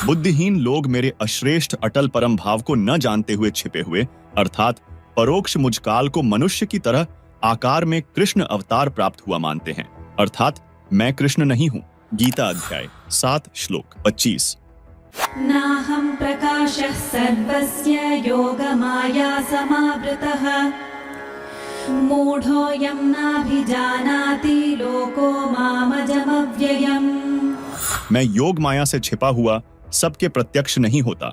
बुद्धिहीन लोग मेरे अश्रेष्ठ अटल परम भाव को न जानते हुए छिपे हुए, अर्थात परोक्ष मुझकाल को मनुष्य की तरह आकार में कृष्ण अवतार प्राप्त हुआ मानते हैं, अर्थात मैं कृष्ण नहीं हूं। गीता अध्याय 7 श्लोक 25। नाहं प्रकाशः सर्वस्य योगमाया समावृतः मूढोऽयं नाभिजानाति लोको मामजमव्ययम्। मैं योग माया से छिपा हुआ सबके प्रत्यक्ष नहीं होता,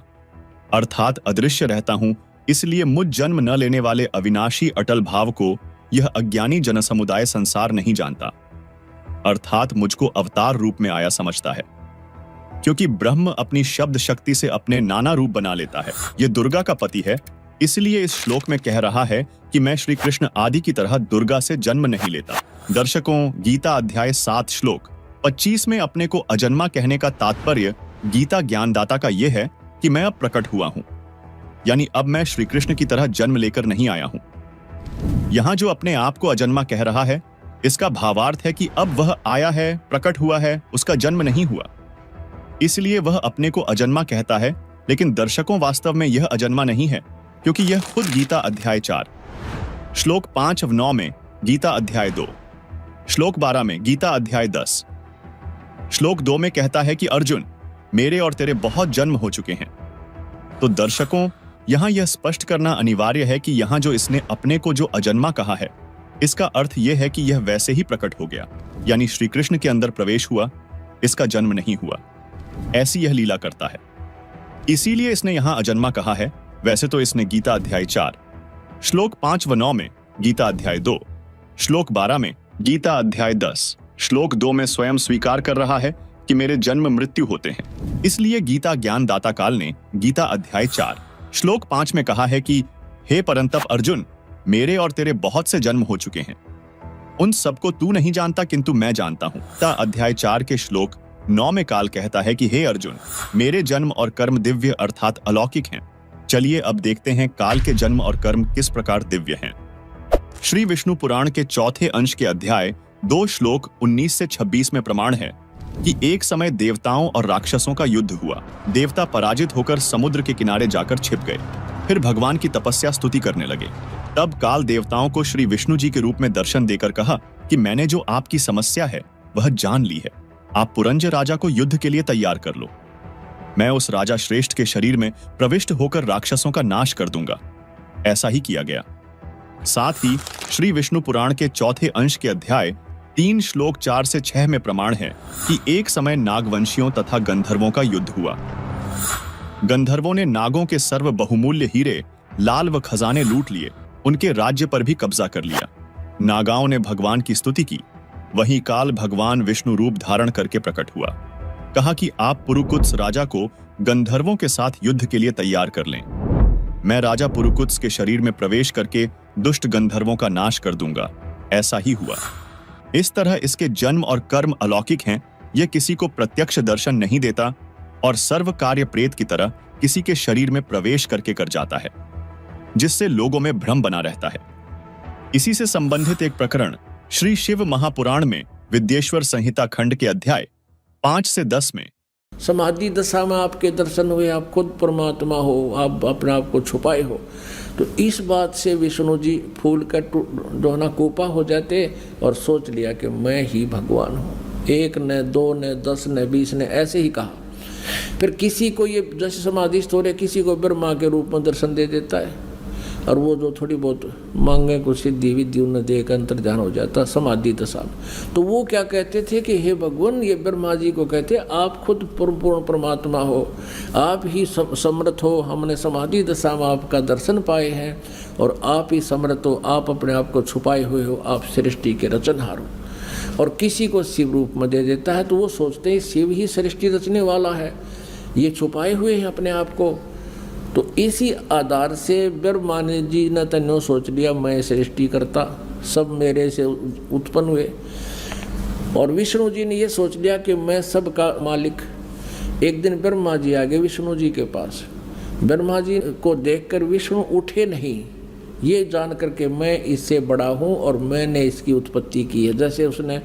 अर्थात अदृश्य रहता हूं। इसलिए मुझ जन्म न लेने वाले अविनाशी अटल भाव को यह अज्ञानी जनसमुदाय संसार नहीं जानता, अर्थात मुझको अवतार रूप में आया समझता है, क्योंकि ब्रह्म अपनी शब्द शक्ति से अपने नाना रूप बना लेता है। यह दुर्गा का पति है, इसलिए इस श्लोक में कह रहा है कि मैं श्री कृष्ण आदि की तरह दुर्गा से जन्म नहीं लेता। दर्शकों, गीता अध्याय 7 श्लोक 25 में अपने को अजन्मा कहने का तात्पर्य गीता ज्ञानदाता का यह है कि मैं अब प्रकट हुआ हूं, यानी अब मैं श्री कृष्ण की तरह जन्म लेकर नहीं आया हूं। यहां जो अपने आप को अजन्मा कह रहा है, इसका भावार्थ है कि अब वह आया है, प्रकट हुआ है, उसका जन्म नहीं हुआ, इसलिए वह अपने को अजन्मा कहता है। लेकिन दर्शकों, वास्तव में यह अजन्मा नहीं है, क्योंकि यह खुद गीता अध्याय 4 श्लोक 5 व 9 में, गीता अध्याय 2 श्लोक 12 में, गीता अध्याय 10 श्लोक 2 में कहता है कि अर्जुन, मेरे और तेरे बहुत जन्म हो चुके हैं। तो दर्शकों, यहां यह स्पष्ट करना अनिवार्य है कि यहां जो इसने अपने को जो अजन्मा कहा है, इसका अर्थ यह है कि यह वैसे ही प्रकट हो गया, यानी श्री कृष्ण के अंदर प्रवेश हुआ, इसका जन्म नहीं हुआ। ऐसी यह लीला करता है, इसीलिए इसने यहां अजन्मा कहा है। वैसे तो इसने गीता अध्याय 4 श्लोक 5 व 9 में, गीता अध्याय 2 श्लोक 12 में, गीता अध्याय 10 श्लोक 2 में स्वयं स्वीकार कर रहा है कि मेरे जन्म मृत्यु होते हैं। इसलिए गीता ज्ञानदाता काल ने गीता अध्याय 4 श्लोक 5 में कहा है कि हे परंतप अर्जुन, मेरे और तेरे बहुत से जन्म हो चुके हैं, उन सबको तू नहीं जानता किंतु मैं जानता हूं। गीता अध्याय 4 के श्लोक 9 में काल कहता है कि हे अर्जुन, मेरे जन्म और कर्म दिव्य अर्थात अलौकिक हैं। चलिए अब देखते हैं काल के जन्म और कर्म किस प्रकार दिव्य हैं। श्री विष्णु पुराण के 4थे अंश के अध्याय 2 श्लोक 19 से 26 में प्रमाण है कि एक समय देवताओं और राक्षसों का युद्ध हुआ। देवता पराजित होकर समुद्र के किनारे जाकर छिप गए, फिर भगवान की तपस्या स्तुति करने लगे। तब काल देवताओं को श्री विष्णु जी के रूप में दर्शन देकर कहा कि मैंने जो आपकी समस्या है वह जान ली है, आप पुरंज राजा को युद्ध के लिए तैयार कर लो। मैं उस राजा श्रेष्ठ के शरीर में प्रविष्ट होकर राक्षसों का नाश कर दूंगा। ऐसा ही किया गया। साथ ही श्री विष्णु पुराण के 4थे अंश के अध्याय 3 श्लोक 4 से 6 में प्रमाण है कि एक समय नागवंशियों तथा गंधर्वों का युद्ध हुआ। गंधर्वों ने नागों के सर्व बहुमूल्य हीरे, लाल व खजाने लूट लिए, उनके राज्य पर भी कब्जा कर लिया। नागाओं ने भगवान की स्तुति की। वहीं काल भगवान विष्णु रूप धारण करके प्रकट हुआ। कहा कि आप पुरुकुत्स राजा को गंधर्वों के साथ युद्ध के लिए तैयार कर लें। मैं राजा पुरुकुत्स के शरीर में प्रवेश करके दुष्ट गंधर्वों का नाश कर दूंगा। ऐसा ही हुआ। इस तरह इसके जन्म और कर्म अलौकिक हैं। यह किसी को प्रत्यक्ष दर्शन नहीं देता और सर्व कार्य प्रेत की तरह किसी के शरीर में प्रवेश करके कर जाता है, जिससे लोगों में भ्रम बना रहता है। इसी से संबंधित एक प्रकरण श्री शिव महापुराण में विद्येश्वर संहिता खंड के अध्याय 5 से 10 में, समाधि दशा में आपके दर्शन हुए, आप खुद परमात्मा हो, आप अपने आप को छुपाए हो, तो इस बात से विष्णु जी फूल का दोना कोपा हो जाते और सोच लिया कि मैं ही भगवान हूँ। 1 ने 2 ने 10 ने 20 ने ऐसे ही कहा। फिर किसी को ये जैसे समाधिस्थ हो रहे, किसी को ब्रह्मा के रूप में दर्शन दे देता है, और वो जो थोड़ी बहुत मांगे को सिद्धि विद्धि उन्हें देकर अंतर्ध्यान हो जाता समाधि दशा में। तो वो क्या कहते थे कि हे भगवान, ये ब्रह्मा जी को कहते आप खुद पूर्ण परमात्मा हो, आप ही समर्थ हो, हमने समाधि दशा में आपका दर्शन पाए हैं और आप ही समर्थ हो, आप अपने आप को छुपाए हुए हो, आप सृष्टि के रचनहार हो। और किसी को शिव रूप में दे देता है तो वो सोचते हैं शिव ही सृष्टि रचने वाला है, ये छुपाए हुए हैं अपने आप को। तो इसी आधार से ब्रह्मा जी ने तन्नो सोच लिया मैं सृष्टि करता, सब मेरे से उत्पन्न हुए। और विष्णु जी ने ये सोच लिया कि मैं सबका मालिक। एक दिन ब्रह्मा जी आ गए विष्णु जी के पास। ब्रह्मा जी को देखकर विष्णु उठे नहीं, ये जान करके मैं इससे बड़ा हूँ और मैंने इसकी उत्पत्ति की है, जैसे उसने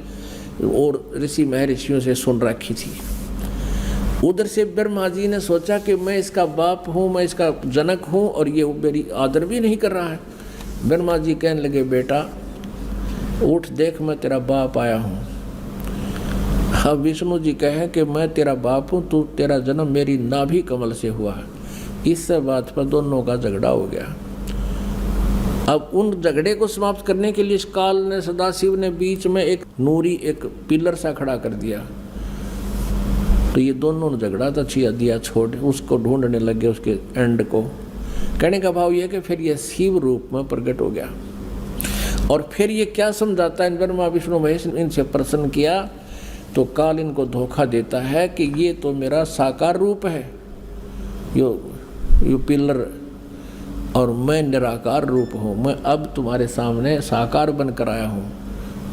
और ऋषि महर्षियों से सुन रखी थी। उधर से ब्रह्मा जी ने सोचा कि मैं इसका बाप हूँ, मैं इसका जनक हूँ और ये मेरी आदर भी नहीं कर रहा है। ब्रह्मा जी कहने लगे बेटा उठ देख, मैं तेरा बाप आया हूँ। हाँ, विष्णु जी कहे कि मैं तेरा बाप हूँ, तू तेरा जन्म मेरी नाभि कमल से हुआ है। इस बात पर दोनों का झगड़ा हो गया। अब उन झगड़े को समाप्त करने के लिए इस काल ने, सदाशिव ने बीच में एक नूरी एक पिलर सा खड़ा कर दिया। तो ये दोनों झगड़ा था छिया दिया छोड़, उसको ढूंढने लगे उसके एंड को। कहने का भाव यह कि फिर ये शिव रूप में प्रकट हो गया। और फिर ये क्या समझाता है, ब्रह्मा विष्णु महेश इनसे प्रसन्न किया तो काल इनको धोखा देता है कि ये तो मेरा साकार रूप है, यो पिलर, और मैं निराकार रूप हूँ। मैं अब तुम्हारे सामने साकार बनकर आया हूँ,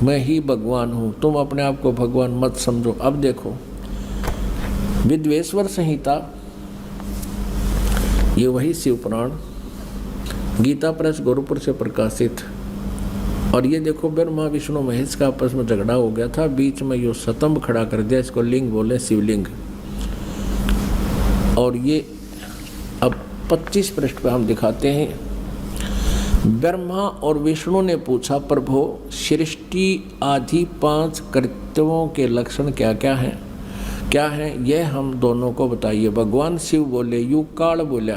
मैं ही भगवान हूँ, तुम अपने आप को भगवान मत समझो। अब देखो विद्वेश्वर संहिता, ये वही शिव पुराण, गीता प्रेस गोरखपुर से प्रकाशित। और ये देखो ब्रह्मा विष्णु महेश का आपस में झगड़ा हो गया था, बीच में यो स्तंभ खड़ा कर दिया, इसको लिंग बोले, शिवलिंग। और ये अब 25 पृष्ठ पे हम दिखाते हैं। ब्रह्मा और विष्णु ने पूछा, प्रभु सृष्टि आदि 5 कर्तव्यों के लक्षण क्या क्या हैं? क्या है यह हम दोनों को बताइए। भगवान शिव बोले, युकाल बोला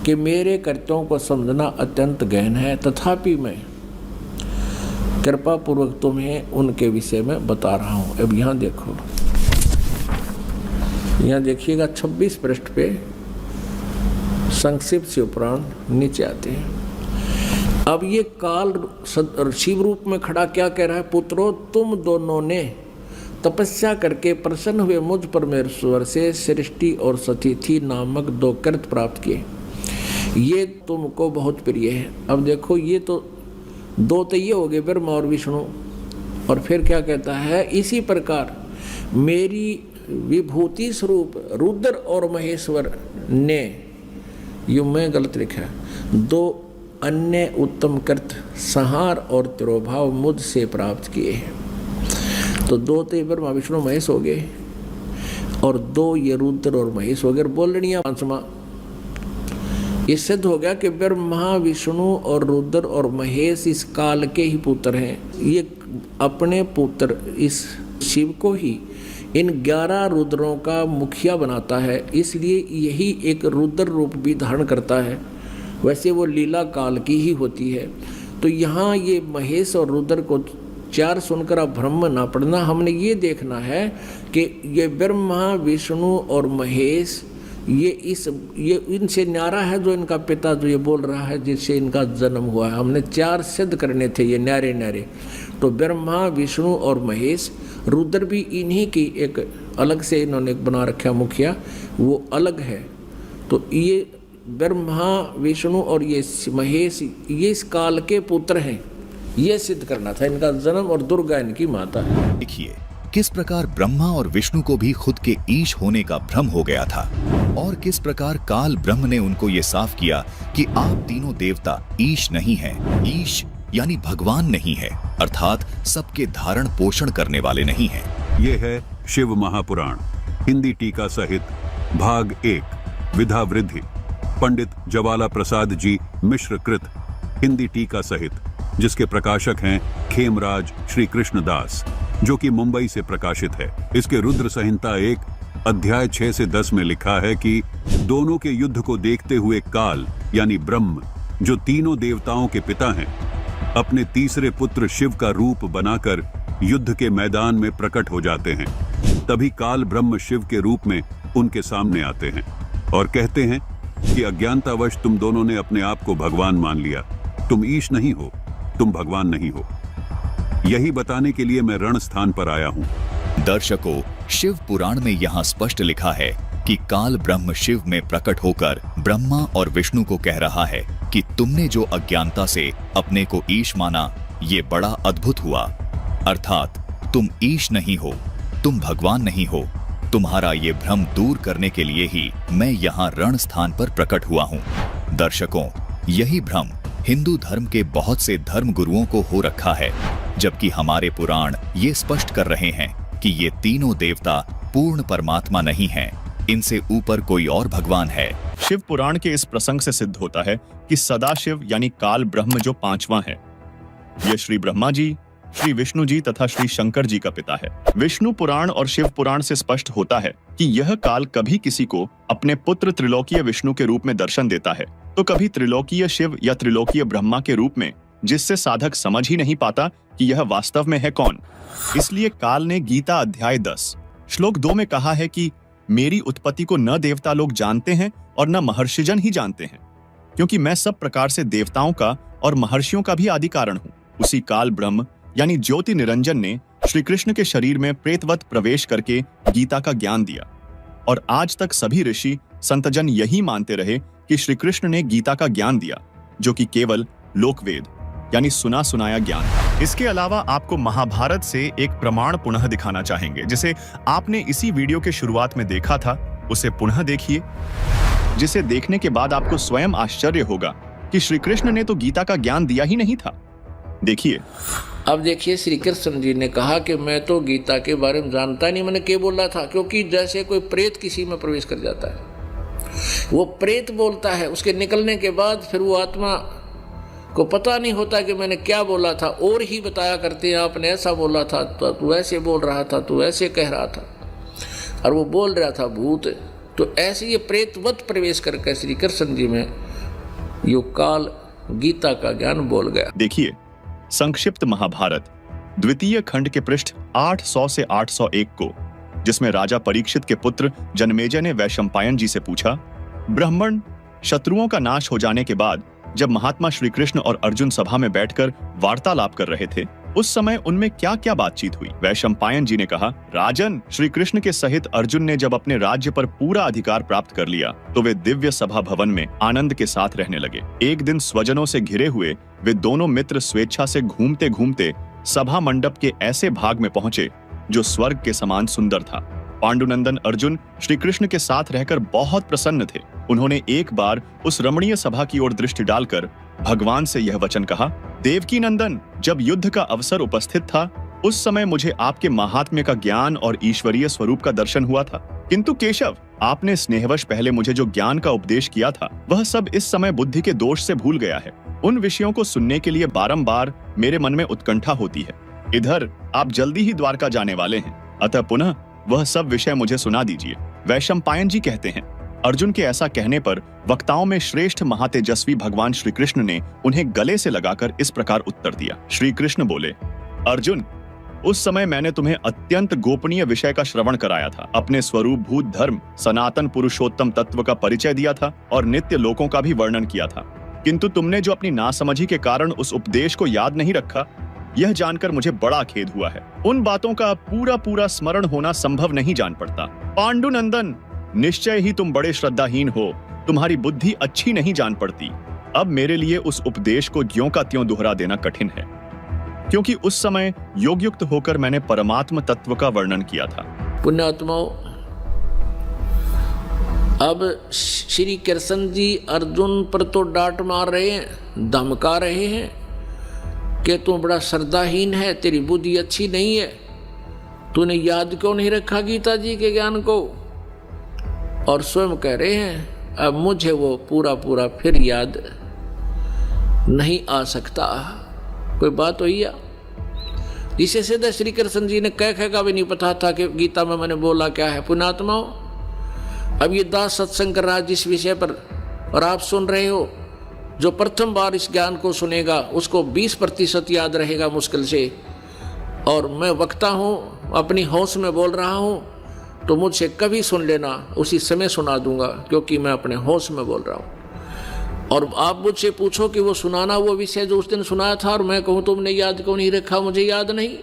कि मेरे कर्तव्यों को समझना अत्यंत गहन है, तथापि मैं कृपा पूर्वक तुम्हें उनके विषय में बता रहा हूँ। अब यहाँ देखो, यहाँ देखिएगा 26 पृष्ठ पे संक्षिप्त शिव पुराण नीचे आते हैं। अब ये काल शिव रूप में खड़ा क्या कह रहा है, पुत्रों तुम दोनों ने तपस्या करके प्रसन्न हुए मुझ परमेश्वर से सृष्टि और सतिथि नामक 2 कृत प्राप्त किए, ये तुमको बहुत प्रिय है। अब देखो ये तो 2 तो ये हो गए ब्रह्मा और विष्णु। और फिर क्या कहता है, इसी प्रकार मेरी विभूति स्वरूप रुद्र और महेश्वर ने, यो मैं गलत लिखा है, 2 अन्य उत्तम कृत संहार और तिरोभाव मुझसे प्राप्त किए हैं। तो 2 तो ब्रह्मा विष्णु महेश हो गए और 2 ये रुद्र और महेश हो गए। बोलनिया 5वां ये सिद्ध हो गया कि ब्रह्मा विष्णु और रुद्र और महेश इस काल के ही पुत्र हैं। ये अपने पुत्र इस शिव को ही इन 11 रुद्रों का मुखिया बनाता है, इसलिए यही एक रुद्र रूप भी धारण करता है। वैसे वो लीला काल की ही होती है। तो यहाँ ये महेश और रुद्र को 4 सुनकर अब भ्रम ना पड़ना, हमने ये देखना है कि ये ब्रह्मा विष्णु और महेश ये इनसे न्यारा है जो इनका पिता जो ये बोल रहा है जिससे इनका जन्म हुआ है। हमने 4 सिद्ध करने थे ये न्यारे न्यारे। तो ब्रह्मा विष्णु और महेश, रुद्र भी इन्हीं की एक अलग से इन्होंने बना रखा मुखिया, वो अलग है। तो ये ब्रह्मा विष्णु और ये महेश ये इस काल के पुत्र हैं, ये सिद्ध करना था इनका जन्म, और दुर्गा इनकी माता है। देखिए किस प्रकार ब्रह्मा और विष्णु को भी खुद के ईश होने का भ्रम हो गया था, और किस प्रकार काल ब्रह्म ने उनको ये साफ किया कि आप तीनों देवता ईश नहीं हैं। ईश यानी भगवान नहीं है, अर्थात सबके धारण पोषण करने वाले नहीं हैं। ये है शिव महापुराण हिंदी टीका सहित भाग 1 विधा वृद्धि, पंडित ज्वाला प्रसाद जी मिश्र कृत हिंदी टीका सहित, जिसके प्रकाशक हैं खेमराज श्री कृष्ण दास, जो कि मुंबई से प्रकाशित है। इसके रुद्र संहिता 1 अध्याय 6 से 10 में लिखा है कि दोनों के युद्ध को देखते हुए काल यानी ब्रह्म, जो तीनों देवताओं के पिता हैं, अपने तीसरे पुत्र शिव का रूप बनाकर युद्ध के मैदान में प्रकट हो जाते हैं। तभी काल ब्रह्म शिव के रूप में उनके सामने आते हैं और कहते हैं कि अज्ञानतावश तुम दोनों ने अपने आप को भगवान मान लिया। तुम ईश नहीं हो, तुम भगवान नहीं हो। यही बताने के लिए मैं रण स्थान पर आया हूँ। दर्शकों, शिव पुराण में यहाँ स्पष्ट लिखा है कि काल ब्रह्म शिव में प्रकट होकर ब्रह्मा और विष्णु को कह रहा है कि तुमने जो अज्ञानता से अपने को ईश माना, ये बड़ा अद्भुत हुआ। अर्थात तुम ईश नहीं हो, तुम भगवान नहीं हो। तुम्हारा ये भ्रम दूर करने के लिए ही मैं यहाँ रण स्थान पर प्रकट हुआ हूँ। दर्शकों, यही भ्रम हिंदू धर्म के बहुत से धर्म गुरुओं को हो रखा है, जबकि हमारे पुराण ये स्पष्ट कर रहे हैं कि ये तीनों देवता पूर्ण परमात्मा नहीं हैं, इनसे ऊपर कोई और भगवान है। शिव पुराण के इस प्रसंग से सिद्ध होता है कि सदाशिव यानी काल ब्रह्म जो 5वां है, ये श्री ब्रह्मा जी, श्री विष्णु जी तथा श्री शंकर जी का पिता है। विष्णु पुराण और शिव पुराण से स्पष्ट होता है कि यह काल कभी किसी को अपने पुत्र त्रिलोकीय विष्णु के रूप में दर्शन देता है, तो कभी त्रिलोकीय शिव या त्रिलोकीय ब्रह्मा के रूप में, जिससे साधक समझ ही नहीं पाता कि यह वास्तव में है कौन। इसलिए काल ने गीता अध्याय 10 श्लोक 2 में कहा है कि मेरी उत्पत्ति को न देवता लोग जानते हैं और न महर्षिजन ही जानते हैं, क्योंकि मैं सब प्रकार से देवताओं का और महर्षियों का भी आदि कारण हूँ। उसी काल ब्रह्म यानी ज्योति निरंजन ने श्री कृष्ण के शरीर में प्रेतवत प्रवेश करके गीता का ज्ञान दिया, और आज तक सभी ऋषि संतजन यही मानते रहे कि श्री कृष्ण ने गीता का ज्ञान दिया, जो कि केवल लोकवेद यानी सुना सुनाया ज्ञान है। इसके अलावा आपको महाभारत से एक प्रमाण पुनः दिखाना चाहेंगे, जिसे आपने इसी वीडियो के शुरुआत में देखा था। उसे पुनः देखिए, जिसे देखने के बाद आपको स्वयं आश्चर्य होगा कि श्री कृष्ण ने तो गीता का ज्ञान दिया ही नहीं था। देखिए। अब देखिए, श्री कृष्ण जी ने कहा कि मैं तो गीता के बारे में जानता नहीं, मैंने क्या बोला था, क्योंकि जैसे कोई प्रेत किसी में प्रवेश कर जाता है, वो प्रेत बोलता है, उसके निकलने के बाद फिर वो आत्मा को पता नहीं होता कि मैंने क्या बोला था, और ही बताया करते हैं आपने ऐसा बोला था, तो तू ऐसे बोल रहा था, तू ऐसे कह रहा था, और वो बोल रहा था भूत। तो ऐसे ये प्रेतवत प्रवेश करके श्री कृष्ण जी में यो काल गीता का ज्ञान बोल गया। देखिए, संक्षिप्त महाभारत द्वितीय खंड के पृष्ठ 800 से 801 को, जिसमें राजा परीक्षित के पुत्र जनमेजय ने वैशंपायन जी से पूछा, ब्राह्मण शत्रुओं का नाश हो जाने के बाद जब महात्मा श्री कृष्ण और अर्जुन सभा में बैठकर वार्तालाप कर रहे थे, उस समय उनमें क्या क्या बातचीत हुई। वैशंपायन जी ने कहा, राजन, श्री कृष्ण के सहित अर्जुन ने जब अपने राज्य पर पूरा अधिकार प्राप्त कर लिया, तो वे दिव्य सभा भवन में आनंद के साथ रहने लगे। एक दिन स्वजनों से घिरे हुए वे दोनों मित्र स्वेच्छा से घूमते घूमते सभा मंडप के ऐसे भाग में पहुंचे जो स्वर्ग के समान सुंदर था। पांडुनंदन अर्जुन श्री कृष्ण के साथ रहकर बहुत प्रसन्न थे। उन्होंने एक बार उस रमणीय सभा की ओर दृष्टि डालकर भगवान से यह वचन कहा, देवकी नंदन, जब युद्ध का अवसर उपस्थित था, उस समय मुझे आपके महात्म्य का ज्ञान और ईश्वरीय स्वरूप का दर्शन हुआ था, किंतु केशव, आपने स्नेहवश पहले मुझे जो ज्ञान का उपदेश किया था, वह सब इस समय बुद्धि के दोष से भूल गया है। उन विषयों को सुनने के लिए बारंबार मेरे मन में उत्कंठा होती है। इधर आप जल्दी ही द्वारका जाने वाले हैं, अतः पुनः वह सब विषय मुझे सुना दीजिए। वैशंपायन जी कहते हैं, अर्जुन के ऐसा कहने पर वक्ताओं में श्रेष्ठ महातेजस्वी भगवान श्री कृष्ण ने उन्हें गले से लगाकर इस प्रकार उत्तर दिया। श्री कृष्ण बोले, अर्जुन, उस समय मैंने तुम्हें अत्यंत गोपनीय विषय का श्रवण कराया था, अपने स्वरूप भूत धर्म सनातन पुरुषोत्तम तत्व का परिचय दिया था और नित्य लोकों का भी वर्णन किया था, किंतु तुमने जो अपनी नासमझी के कारण उस उपदेश को याद नहीं रखा, यह जानकर मुझे बड़ा खेद हुआ है। उन बातों का पूरा पूरा स्मरण होना संभव नहीं जान पड़ता। पांडुनंदन, निश्चय ही तुम बड़े श्रद्धाहीन हो, तुम्हारी बुद्धि अच्छी नहीं जान पड़ती। अब मेरे लिए उस उपदेश को ज्यों का त्यों दोहरा देना कठिन है, क्योंकि उस समय योगयुक्त होकर मैंने परमात्म तत्व का वर्णन किया था। पुण्यात्माओं, अब श्री कृष्ण जी अर्जुन पर तो डांट मार रहे हैं, धमका रहे हैं कि तू बड़ा श्रद्धाहीन है, तेरी बुद्धि अच्छी नहीं है, तूने याद क्यों नहीं रखा गीता जी के ज्ञान को। और स्वयं कह रहे हैं, अब मुझे वो पूरा पूरा फिर याद नहीं आ सकता। कोई बात हुई या जिसे सीधे श्री कृष्ण जी ने कह का भी नहीं पता था कि गीता में मैंने बोला क्या है। पुण्यात्माओं, अब ये दास सत्संग कर रहा है जिस विषय पर, और आप सुन रहे हो, जो प्रथम बार इस ज्ञान को सुनेगा उसको 20% याद रहेगा मुश्किल से। और मैं वक्ता हूँ, अपनी होश में बोल रहा हूँ, तो मुझसे कभी सुन लेना, उसी समय सुना दूंगा, क्योंकि मैं अपने होश में बोल रहा हूँ। और आप मुझसे पूछो कि वो सुनाना वो विषय जो उस दिन सुनाया था, और मैं कहूँ तुमने याद क्यों नहीं रखा, मुझे याद नहीं,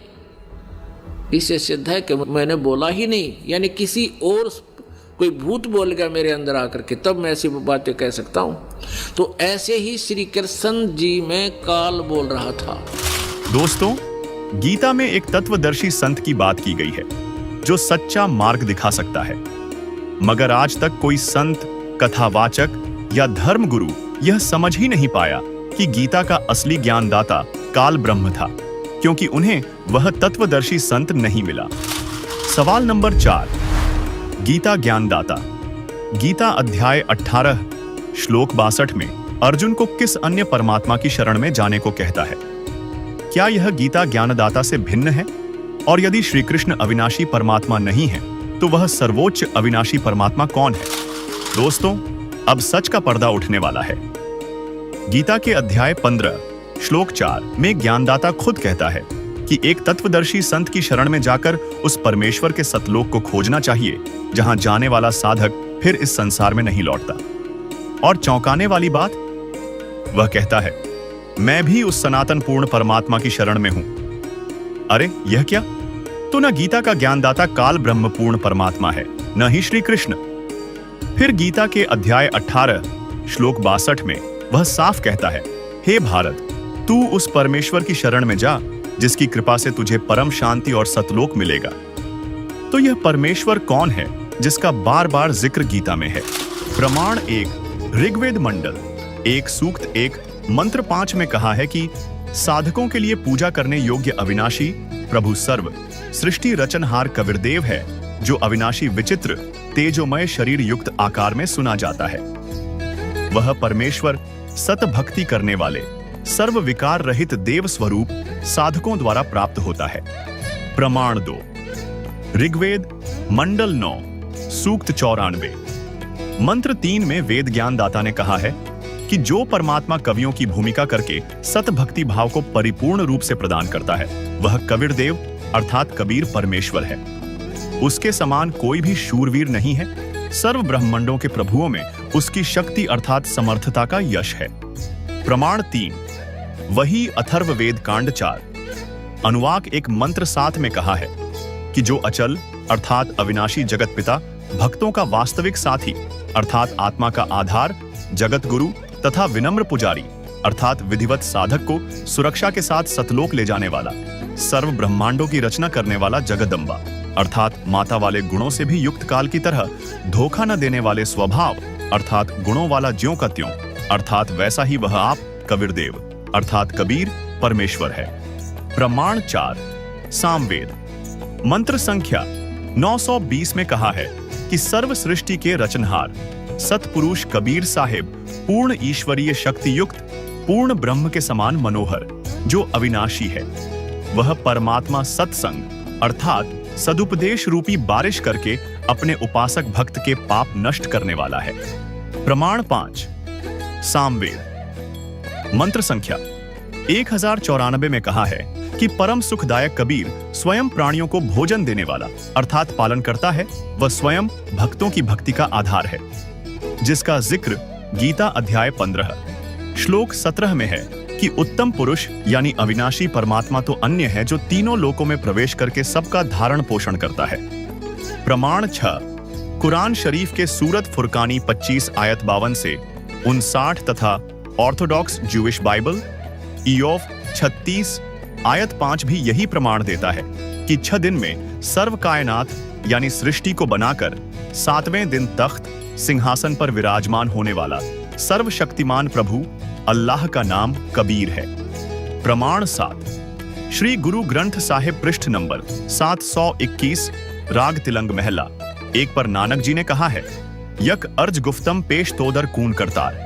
इससे सिद्ध है कि मैंने बोला ही नहीं, यानी किसी और कोई भूत बोल गया मेरे अंदर आकर के, तब मैं ऐसी बातें कह सकता हूँ। तो ऐसे ही श्री कृष्ण जी में काल बोल रहा था। दोस्तों, गीता में एक तत्वदर्शी संत की बात की गई है जो सच्चा मार्ग दिखा सकता है, मगर आज तक कोई संत, कथावाचक या धर्म गुरु यह समझ ही नहीं पाया कि गीता का असली ज्ञानदाता काल ब्रह्म था, क्योंकि उन्हें वह तत्वदर्शी संत नहीं मिला। सवाल नंबर 4, गीता ज्ञानदाता। गीता अध्याय 18 श्लोक 62 में अर्जुन को किस अन्य परमात्मा की शरण में जाने को कहता है? क्या यह गीता ज्ञानदाता से भिन्न है? और यदि श्री कृष्ण अविनाशी परमात्मा नहीं है तो वह सर्वोच्च अविनाशी परमात्मा कौन है? दोस्तों, अब सच का पर्दा उठने वाला है। गीता के अध्याय 15 श्लोक 4 में ज्ञानदाता खुद कहता है कि एक तत्वदर्शी संत की शरण में जाकर उस परमेश्वर के सतलोक को खोजना चाहिए जहां जाने वाला साधक फिर इस संसार में नहीं लौटता। और चौंकाने वाली बात, वह कहता है, मैं भी उस सनातन पूर्ण परमात्मा की शरण में हूं। अरे यह क्या? तो न गीता का ज्ञानदाता काल ब्रह्म पूर्ण परमात्मा है, न ही श्री कृष्ण। फिर गीता के अध्याय 18 श्लोक 62 में वह साफ कहता है, हे भारत, तू उस परमेश्वर की शरण में जा जिसकी कृपा से तुझे परम शांति और सतलोक मिलेगा। तो यह परमेश्वर कौन है जिसका बार बार जिक्र गीता में है? प्रमाण 1 ऋग्वेद मंडल 1 सूक्त 1 मंत्र 5 में कहा है कि साधकों के लिए पूजा करने योग्य अविनाशी प्रभु सर्व सृष्टि रचनहार कबीरदेव है, जो अविनाशी विचित्र तेजोमय शरीर युक्त आकार में सुना जाता है। वह परमेश्वर सत भक्ति करने वाले सर्व विकार रहित देव स्वरूप साधकों द्वारा प्राप्त होता है। प्रमाण 2 ऋग्वेद मंडल 9 सूक्त 94 मंत्र 3 में वेद ज्ञानदाता ने कहा है कि जो परमात्मा कवियों की भूमिका करके सत भक्ति भाव को परिपूर्ण रूप से प्रदान करता है, वह कबीर देव अर्थात कबीर परमेश्वर है। उसके समान कोई भी शूरवीर नहीं है। सर्व ब्रह्मांडों के प्रभुओं में उसकी शक्ति अर्थात समर्थता का यश है। प्रमाण 3 वही अथर्ववेद कांड 4 अनुवाक 1 मंत्र 7 में कहा है कि जो अचल अर्थात अविनाशी जगत पिता, भक्तों का वास्तविक साथी अर्थात आत्मा का आधार, जगत गुरु तथा विनम्र पुजारी अर्थात विधिवत साधक को सुरक्षा के साथ सतलोक ले जाने वाला, सर्व ब्रह्मांडों की रचना करने वाला जगदम्बा अर्थात माता वाले गुणों से भी युक्त काल की तरह धोखा न देने वाले स्वभाव अर्थात गुणों वाला ज्यों का त्यों अर्थात वैसा ही वह आप कबीर देव अर्थात कबीर परमेश्वर है। प्रमाण 4 सामवेद मंत्र संख्या 920 में कहा है कि सर्व सृष्टि के रचनहार सतपुरुष कबीर साहिब पूर्ण ईश्वरीय शक्ति युक्त पूर्ण ब्रह्म के समान मनोहर जो अविनाशी है, वह परमात्मा सत्संग अर्थात सदुपदेश रूपी बारिश करके अपने उपासक भक्त के पाप नष्ट करने वाला है। प्रमाण 5 सामवेद मंत्र संख्या 1094 में कहा है कि परम सुखदायक कबीर स्वयं प्राणियों को भोजन देने वाला अर्थात पालन करता है, वह स्वयं भक्तों की भक्ति का आधार है, जिसका जिक्र गीता अध्याय 15 श्लोक 17 में है कि उत्तम पुरुष यानी अविनाशी परमात्मा तो अन्य है जो तीनों लोकों में प्रवेश करके सबका धारण पोषण करता है। प्रमाण 6 कुरान शरीफ के सूरत फुरकानी 25 आयत 52 से 59 तथा ऑर्थोडॉक्स जूविश बाइबल ईयोब 36 आयत 5 भी यही प्रमाण देता है कि 6 दिन में सर्व कायनात यानी सृष्टि को बनाकर 7वें दिन तख्त सिंहासन पर विराजमान होने वाला सर्वशक्तिमान प्रभु अल्लाह का नाम कबीर है। प्रमाण 7 श्री गुरु ग्रंथ साहिब पृष्ठ नंबर 721 राग तिलंग महला 1 पर नानक जी ने कहा है, यक अर्ज गुफ्तम पेश तोदर कून करतार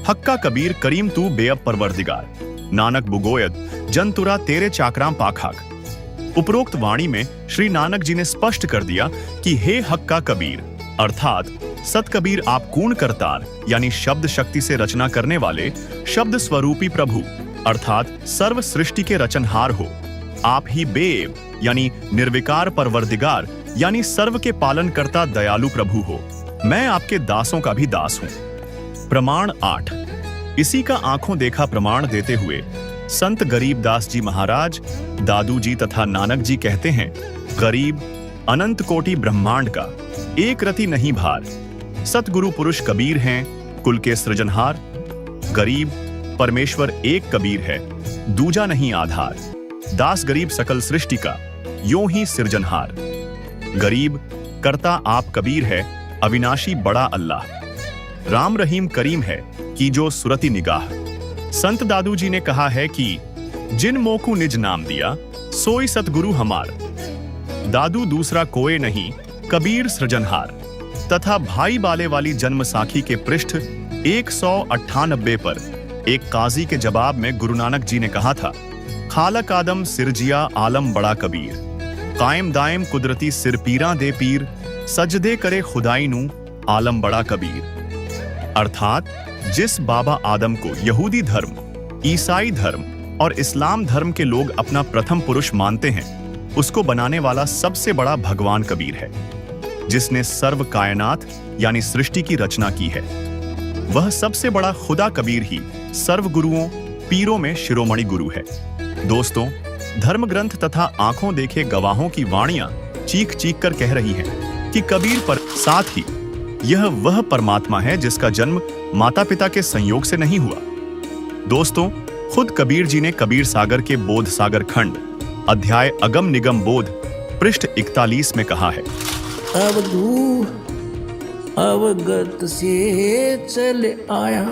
हक्का कबीर करीम तू बेअब परवरदिगार नानक बुगोयद जंतुरा तेरे चाकराम पाखाक। उपरोक्त वाणी में श्री नानक जी ने स्पष्ट कर दिया कि हे हक्का कबीर अर्थात सत कबीर आप कूण करतार यानी शब्द शक्ति से रचना करने वाले शब्द स्वरूपी प्रभु अर्थात सर्व सृष्टि के रचनहार हो। आप ही बेब यानी निर्विकार परवरदिगार यानी सर्व के पालन करता दयालु प्रभु हो। मैं आपके दासों का भी दास हूं। प्रमाण 8 इसी का आंखों देखा प्रमाण देते हुए संत गरीबदास जी महाराज, दादू जी तथा नानक जी कहते हैं, गरीब अनंत कोटि ब्रह्मांड का एक रति नहीं भार, सतगुरु पुरुष कबीर हैं कुल के सृजनहार। गरीब परमेश्वर एक कबीर है, दूजा नहीं आधार, दास गरीब सकल सृष्टि का यों ही सृजनहार। गरीब करता आप कबीर है, अविनाशी बड़ा अल्लाह, राम रहीम करीम है कि जो सुरति निगाह। संत दादू जी ने कहा है कि जिन मोकू निज नाम दिया सोई सतगुरु हमार, दादू दूसरा कोई नहीं कबीर सृजनहार। तथा भाई बाले वाली जन्म साखी के पृष्ठ 198 पर एक काजी के जवाब में गुरु नानक जी ने कहा था खालक आदम सिरजिया आलम बड़ा कबीर, कायम दायम कुदरती सिर पीरा दे पीर, सजदे करे खुदाई नू आलम बड़ा कबीर। अर्थात जिस बाबा आदम को यहूदी धर्म, ईसाई धर्म और इस्लाम धर्म के लोग अपना प्रथम पुरुष मानते हैं, उसको बनाने वाला सबसे बड़ा भगवान कबीर है, जिसने सर्व कायनात यानी सृष्टि की रचना की है। वह सबसे बड़ा खुदा कबीर ही सर्व गुरुओं, पीरों में शिरोमणि गुरु है। दोस्तों, धर्म ग्रंथ तथा आंखों देखे गवाहों की वाणियां चीख चीख कर कह रही हैं कि कबीर पर, साथ ही यह वह परमात्मा है जिसका जन्म माता पिता के संयोग से नहीं हुआ। दोस्तों, खुद कबीर जी ने कबीर सागर के बोध सागर खंड अध्याय अगम निगम बोध पृष्ठ 41 में कहा है, अवधू अवगत से चल आया,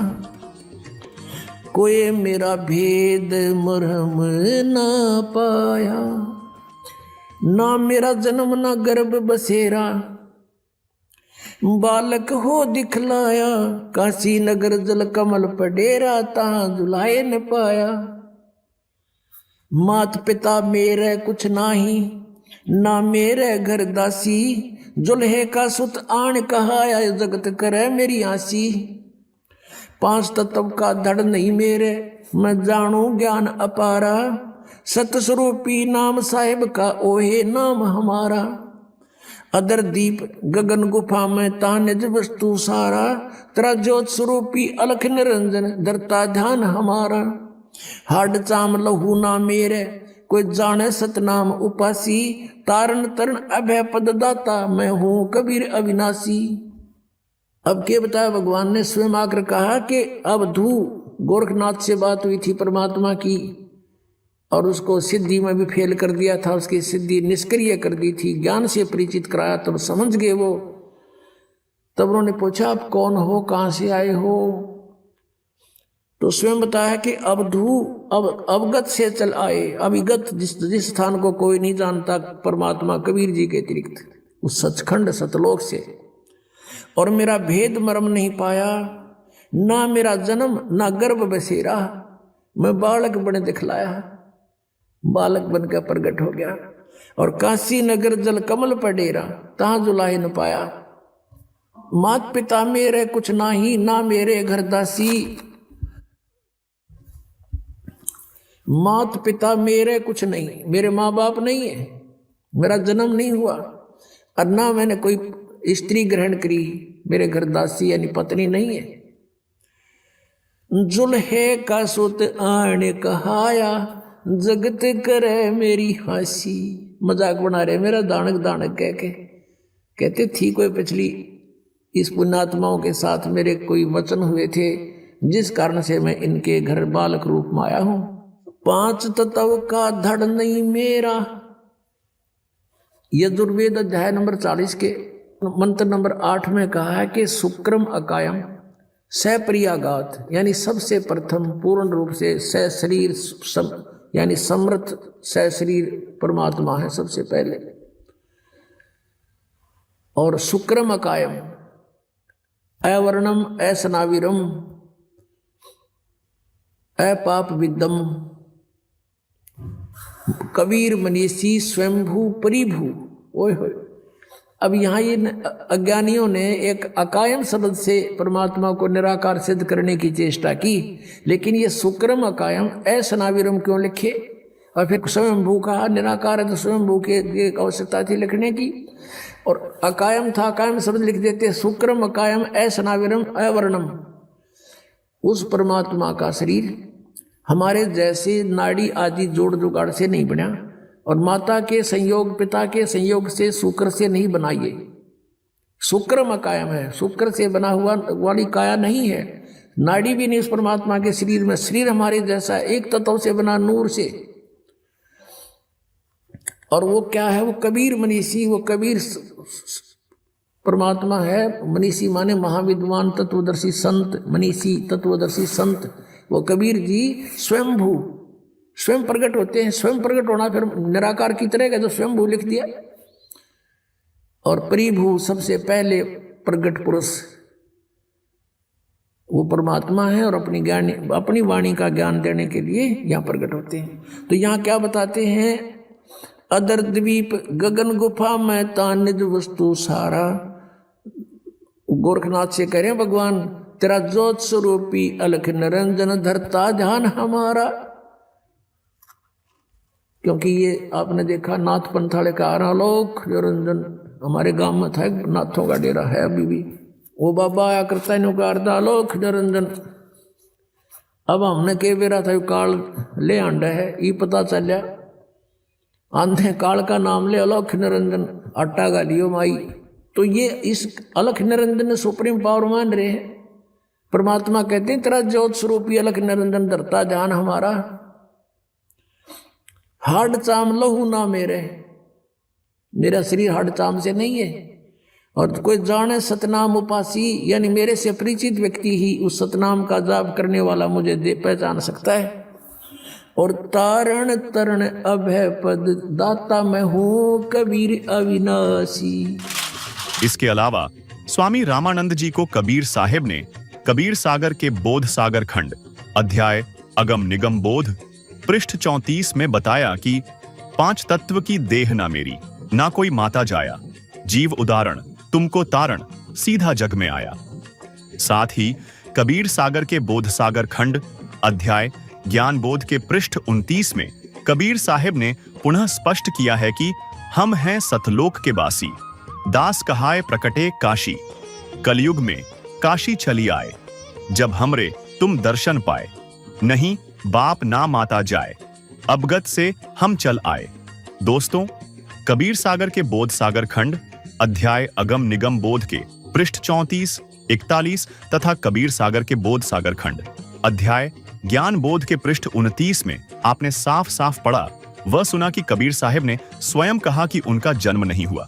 कोई मेरा भेद मरहम ना पाया, ना मेरा जन्म ना गर्भ बसेरा, बालक हो दिखलाया, काशी नगर जल कमल पडेरा, ता जुलाए न पाया। मात पिता मेरे कुछ नाही, ना मेरे घर दासी, जुल्हे का सुत आण कहाया, जगत करे मेरी आसी। पांच तत्व का धड़ नहीं मेरे, मैं जानू ज्ञान अपारा, सतस्वरूपी नाम साहिब का ओहे नाम हमारा। अदर दीप गगन गुफा में तानिज वस्तु सारा, तेरा ज्योत स्वरूपी अलख निरंजन धरता ध्यान हमारा। हाड चाम लहू ना मेरे, कोई जाने सतनाम उपासी, तारण तरण अभय पद दाता, मैं हूं कबीर अविनाशी। अब क्या बताया, भगवान ने स्वयं आकर कहा कि अब धू गोरखनाथ से बात हुई थी परमात्मा की, और उसको सिद्धि में भी फेल कर दिया था, उसकी सिद्धि निष्क्रिय कर दी थी, ज्ञान से परिचित कराया, तब समझ गए वो। तब उन्होंने पूछा आप कौन हो, कहाँ से आए हो? तो स्वयं बताया कि अवधू अब अवगत से चल आए, अविगत जिस स्थान को कोई नहीं जानता परमात्मा कबीर जी के अतिरिक्त, उस सचखंड सतलोक से। और मेरा भेद मर्म नहीं पाया, ना मेरा जन्म ना गर्भ बसेरा, मैं बालक बने दिखलाया, बालक बनकर प्रकट हो गया। और काशी नगर जल कमल पडेरा, तहां जुलाए न पाया। मात पिता मेरे कुछ नाही, ना मेरे घर दासी, मात पिता मेरे कुछ नहीं, मेरे माँ बाप नहीं है, मेरा जन्म नहीं हुआ, और ना मैंने कोई स्त्री ग्रहण करी, मेरे घर दासी यानी पत्नी नहीं है। जुल्हे का सुत आने कहाया, जगत करे मेरी हंसी। मजाक बना रहे मेरा दानक दानक कह के। कहते थी कोई पिछली इस पुण्यात्माओं के साथ मेरे कोई वचन हुए थे, जिस कारण से मैं इनके घर बालक रूप में आया हूं। पांच तत्व का धड़ नहीं मेरा, यजुर्वेद अध्याय नंबर 40 के मंत्र नंबर 8 में कहा है कि शुक्रम अकायम सप्रियागात, यानी सबसे प्रथम पूर्ण रूप से सशरीर यानी समर्थ सशरीर परमात्मा है सबसे पहले। और शुक्रम अकायम अवर्णम असनाविरम अपाप विद्यम कबीर मनीषी स्वयंभू परिभू। ओए होए, अब यहाँ ये अज्ञानियों ने एक अकायम शब्द से परमात्मा को निराकार सिद्ध करने की चेष्टा की, लेकिन ये शुक्रम अकायम असनाविरम क्यों लिखे? और फिर स्वयंभू कहा, निराकार है तो स्वयंभू की आवश्यकता थी लिखने की, और अकायम था, अकायम शब्द लिख देते। शुक्रम अकायम असनाविरम अवर्णम, उस परमात्मा का शरीर हमारे जैसे नाड़ी आदि जोड़ जुगाड़ से नहीं बना, और माता के संयोग पिता के संयोग से शुक्र से नहीं बनाइए। शुक्रम अकायम है, शुक्र से बना हुआ वाली काया नहीं है, नाड़ी भी नहीं उस परमात्मा के शरीर में। शरीर हमारे जैसा एक तत्व से बना, नूर से। और वो क्या है? वो कबीर मनीषी, वो कबीर परमात्मा है। मनीषी माने महाविद्वान तत्वदर्शी संत, मनीषी तत्वदर्शी संत। वो कबीर जी स्वयंभू, स्वयं प्रकट होते हैं। स्वयं प्रकट होना फिर निराकार की तरह का, जो स्वयंभू लिख दिया। और परिभू, सबसे पहले प्रकट पुरुष। वो परमात्मा है और अपनी वाणी का ज्ञान देने के लिए यहाँ प्रकट होते हैं। तो यहाँ क्या बताते हैं, अदर द्वीप गगन गुफा में तान निज वस्तु सारा। गोरखनाथ से कह रहे हैं भगवान, तेरा ज्योत स्वरूपी अलख निरंजन धरता ध्यान हमारा। क्योंकि ये आपने देखा नाथ पंथाले का आलोक निरंजन, हमारे गांव में था नाथों का डेरा है अभी भी, वो बाबा आया करता है आलोक निरंजन। अब हमने के बेरा था काल ले आंडा है, ये पता चलिया आंधे काल का नाम ले अलख निरंजन आटा गा लियो माई। तो ये इस अलख निरंजन ने सुप्रीम पावर मान रहे हैं। परमात्मा कहते हैं तेरा ज्योत स्वरूपी अलख निरंजन धरता ध्यान हमारा। हाड चाम लहू ना मेरा शरीर हाड चाम से नहीं है। और कोई जाने सतनाम उपासी, यानी मेरे से परिचित व्यक्ति ही उस सतनाम का जाप करने वाला मुझे पहचान सकता है। और तारण तरण अभय पद दाता मैं हूं कबीर अविनाशी। इसके अलावा स्वामी रामानंद जी को कबीर साहिब ने कबीर सागर के बोध सागर खंड अध्याय अगम निगम बोध पृष्ठ 34 में बताया कि 5 तत्व की देह ना मेरी, ना कोई माता जाया, जीव उदाहरण तुमको तारण सीधा जग में आया। साथ ही कबीर सागर के बोध सागर खंड अध्याय ज्ञान बोध के पृष्ठ 29 में कबीर साहिब ने पुनः स्पष्ट किया है कि हम हैं सतलोक के वासी, दास कहाय प्रकटे काशी, कलयुग में काशी चली आए, जब हमरे तुम दर्शन पाए, नहीं बाप ना माता जाए, अवगत से हम चल आए। दोस्तों, कबीर सागर के बोध सागर खंड अध्याय अगम निगम बोध के पृष्ठ 34, 41 तथा कबीर सागर के बोध सागर खंड अध्याय ज्ञान बोध के पृष्ठ 29 में आपने साफ साफ पढ़ा वह सुना कि कबीर साहिब ने स्वयं कहा कि उनका जन्म नहीं हुआ,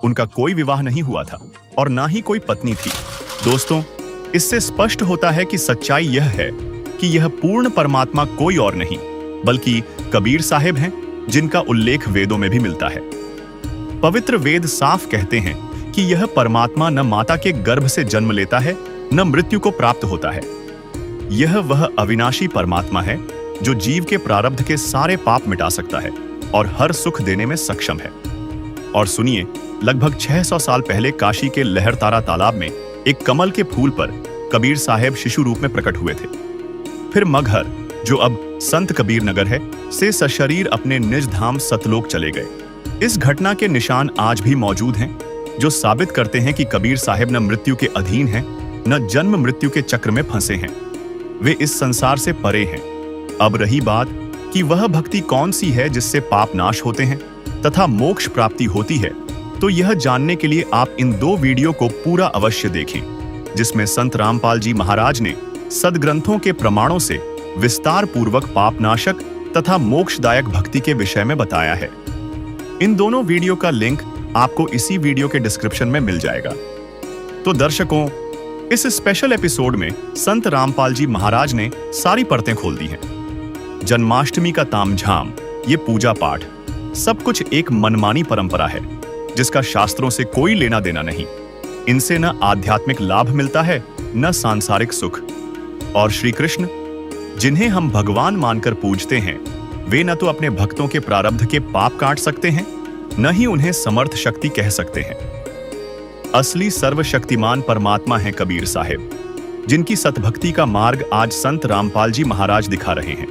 उनका कोई विवाह नहीं हुआ था और ना ही कोई पत्नी थी। दोस्तों, इससे स्पष्ट होता है कि सच्चाई यह है कि यह पूर्ण परमात्मा कोई और नहीं बल्कि कबीर साहिब हैं, जिनका उल्लेख वेदों में भी मिलता है। पवित्र वेद साफ कहते हैं कि यह परमात्मा न माता के गर्भ से जन्म लेता है न मृत्यु को प्राप्त होता है। यह वह अविनाशी परमात्मा है जो जीव के प्रारब्ध के सारे पाप मिटा सकता है और हर सुख देने में सक्षम है। और सुनिए, लगभग 600 साल पहले काशी के लहरतारा तालाब में एक कमल के फूल पर कबीर साहिब शिशु रूप में प्रकट हुए थे। फिर मगहर, जो अब संत कबीर नगर है, से सशरीर अपने निज धाम सतलोक चले गए। इस घटना के निशान आज भी मौजूद हैं, जो साबित करते हैं कि कबीर साहिब न मृत्यु के अधीन हैं, न जन्म मृत्यु के चक्र में फंसे हैं। वे इस संसार से परे हैं। अब रही बात कि वह भक्ति कौन सी है जिससे पाप नाश होते हैं तथा मोक्ष प्राप्ति होती है, तो यह जानने के लिए आप इन 2 वीडियो को पूरा अवश्य देखें, जिसमें संत रामपाल जी महाराज ने सदग्रंथों के प्रमाणों से विस्तार पूर्वक पापनाशक तथा मोक्षदायक भक्ति के विषय में बताया है। इन दोनों वीडियो का लिंक आपको इसी वीडियो के डिस्क्रिप्शन में मिल जाएगा। तो दर्शकों, इस स्पेशल एपिसोड में संत रामपाल जी महाराज ने सारी परतें खोल दी हैं। जन्माष्टमी का तामझाम, ये पूजा पाठ, सब कुछ एक मनमानी परंपरा है जिसका शास्त्रों से कोई लेना देना नहीं। इनसे न आध्यात्मिक लाभ मिलता है न सांसारिक सुख। और श्री कृष्ण, जिन्हें हम भगवान मानकर पूजते हैं, वे न तो अपने भक्तों के प्रारब्ध के पाप काट सकते हैं, न ही उन्हें समर्थ शक्ति कह सकते हैं। असली सर्वशक्तिमान परमात्मा है कबीर साहिब, जिनकी सतभक्ति का मार्ग आज संत रामपाल जी महाराज दिखा रहे हैं।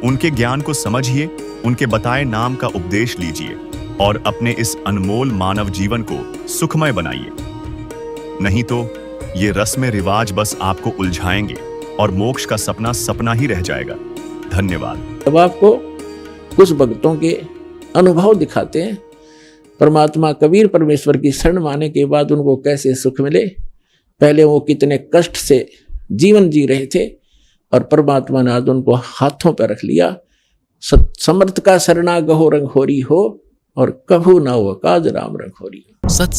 उनके ज्ञान को समझिए, उनके बताए नाम का उपदेश लीजिए और अपने इस अनमोल मानव जीवन को सुखमय बनाइए। नहीं तो ये रस्म रिवाज बस आपको उलझाएंगे और मोक्ष का सपना सपना ही रह जाएगा। धन्यवाद। अब आपको कुछ भक्तों के अनुभव दिखाते हैं। परमात्मा कबीर परमेश्वर की शरण माने के बाद उनको कैसे सुख मिले, पहले वो कितने कष्ट से जीवन जी रहे थे और परमात्मा ने आज उनको हाथों पर रख लिया। समर्थ का शरणा गहो रंग होरी हो और कभू ना हो काज राम रंग होरी हो।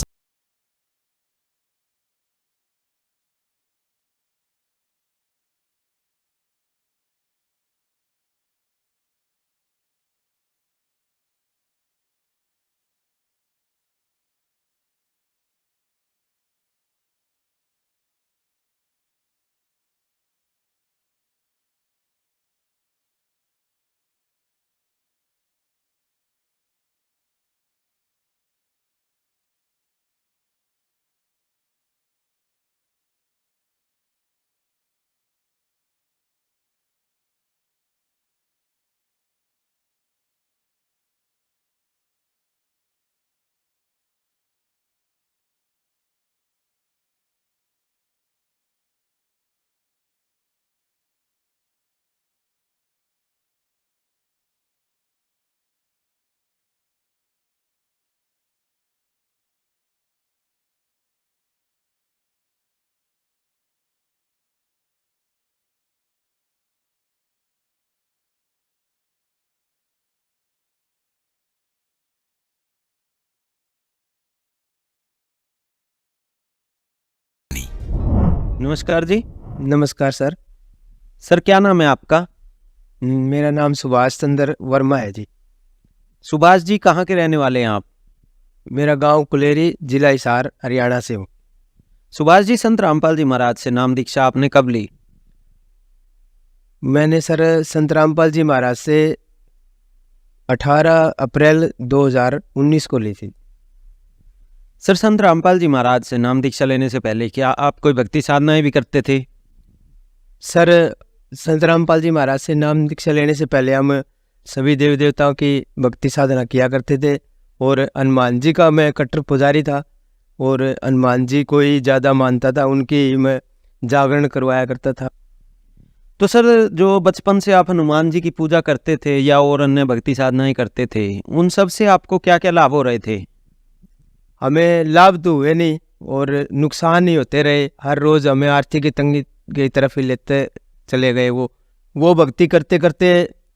नमस्कार जी। नमस्कार सर। सर क्या नाम है आपका? मेरा नाम सुभाष चंद्र वर्मा है जी। सुभाष जी कहाँ के रहने वाले हैं आप? मेरा गांव कुलेरी, जिला हिसार, हरियाणा से हूँ। सुभाष जी, संत रामपाल जी महाराज से नाम दीक्षा आपने कब ली? मैंने सर संत रामपाल जी महाराज से 18 अप्रैल 2019 को ली थी। सर संत रामपाल जी महाराज से नाम दीक्षा लेने से पहले क्या आप कोई भक्ति साधनाएं भी करते थे? सर संत रामपाल जी महाराज से नाम दीक्षा लेने से पहले हम सभी देवी देवताओं की भक्ति साधना किया करते थे और हनुमान जी का मैं कट्टर पुजारी था और हनुमान जी को ही ज़्यादा मानता था, उनकी मैं जागरण करवाया करता था। तो सर जो बचपन से आप हनुमान जी की पूजा करते थे या और अन्य भक्ति साधनाएं करते थे, उन सब से आपको क्या क्या लाभ हो रहे थे? हमें लाभ तो हुए नहीं और नुकसान ही होते रहे। हर रोज़ हमें आर्थिक तंगी की तरफ ही लेते चले गए। वो भक्ति करते करते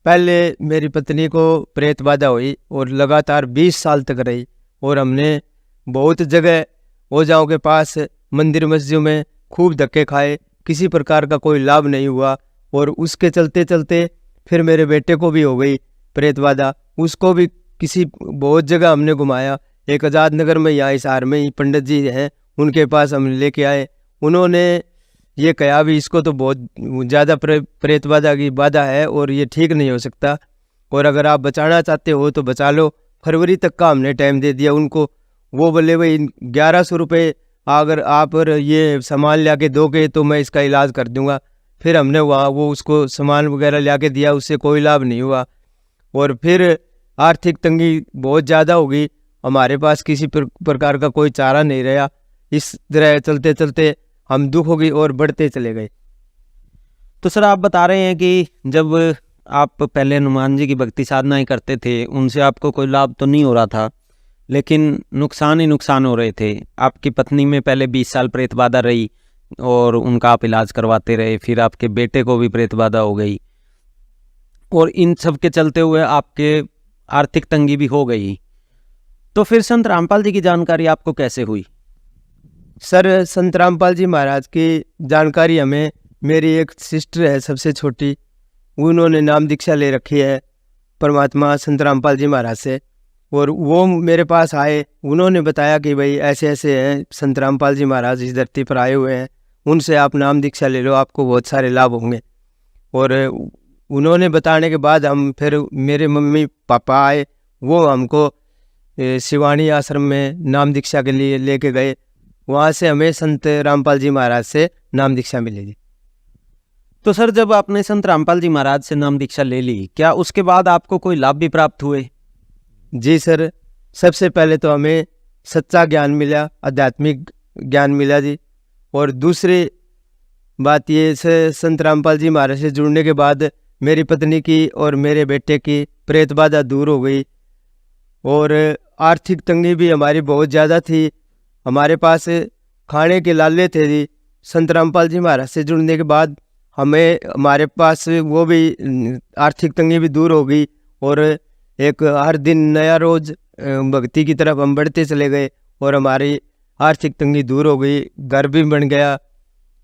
पहले मेरी पत्नी को प्रेत बाधा हुई और लगातार 20 साल तक रही और हमने बहुत जगह ओझाओं के पास, मंदिर मस्जिदों में खूब धक्के खाए, किसी प्रकार का कोई लाभ नहीं हुआ। और उसके चलते चलते फिर मेरे बेटे को भी हो गई प्रेत बाधा, उसको भी बहुत जगह हमने घुमाया। एक आज़ाद नगर में, यहाँ हिसार में ही पंडित जी हैं, उनके पास हम लेके आए। उन्होंने ये कहा भी इसको तो बहुत ज़्यादा प्रेत बाधा की बाधा है और ये ठीक नहीं हो सकता, और अगर आप बचाना चाहते हो तो बचा लो। फरवरी तक का हमने टाइम दे दिया उनको। वो बोले भाई 1100 रुपये अगर आप ये सामान ला के दोगे तो मैं इसका इलाज कर दूंगा। फिर हमने वो उसको सामान वगैरह ला के दिया, उससे कोई लाभ नहीं हुआ। और फिर आर्थिक तंगी बहुत ज़्यादा हो गई, हमारे पास किसी प्रकार का कोई चारा नहीं रहा। इस तरह चलते चलते हम दुखों की ओर बढ़ते चले गए। तो सर आप बता रहे हैं कि जब आप पहले हनुमान जी की भक्ति साधनाएं करते थे उनसे आपको कोई लाभ तो नहीं हो रहा था, लेकिन नुकसान ही नुकसान हो रहे थे। आपकी पत्नी में पहले 20 साल प्रेत बाधा रही और उनका आप इलाज करवाते रहे, फिर आपके बेटे को भी प्रेत बाधा हो गई और इन सब के चलते हुए आपके आर्थिक तंगी भी हो गई। तो फिर संत रामपाल जी की जानकारी आपको कैसे हुई? सर संत रामपाल जी महाराज की जानकारी हमें मेरी एक सिस्टर है सबसे छोटी, उन्होंने नाम दीक्षा ले रखी है परमात्मा संत रामपाल जी महाराज से, और वो मेरे पास आए। उन्होंने बताया कि भाई ऐसे ऐसे हैं संत रामपाल जी महाराज इस धरती पर आए हुए हैं, उनसे आप नाम दीक्षा ले लो, आपको बहुत सारे लाभ होंगे। और उन्होंने बताने के बाद हम फिर मेरे मम्मी पापा आए, वो हमको शिवानी आश्रम में नाम दीक्षा के लिए लेके गए। वहाँ से हमें संत रामपाल जी महाराज से नाम दीक्षा मिलेगी। तो सर जब आपने संत रामपाल जी महाराज से नाम दीक्षा ले ली, क्या उसके बाद आपको कोई लाभ भी प्राप्त हुए? जी सर, सबसे पहले तो हमें सच्चा ज्ञान मिला, आध्यात्मिक ज्ञान मिला जी। और दूसरी बात ये से संत रामपाल जी महाराज से जुड़ने के बाद मेरी पत्नी की और मेरे बेटे की प्रेत बाधा दूर हो गई और आर्थिक तंगी भी हमारी बहुत ज़्यादा थी। हमारे पास खाने के लाले थे जी। संत रामपाल जी महाराज से जुड़ने के बाद हमारे पास वो भी आर्थिक तंगी भी दूर हो गई और एक हर दिन नया रोज भक्ति की तरफ हम बढ़ते चले गए और हमारी आर्थिक तंगी दूर हो गई, घर भी बन गया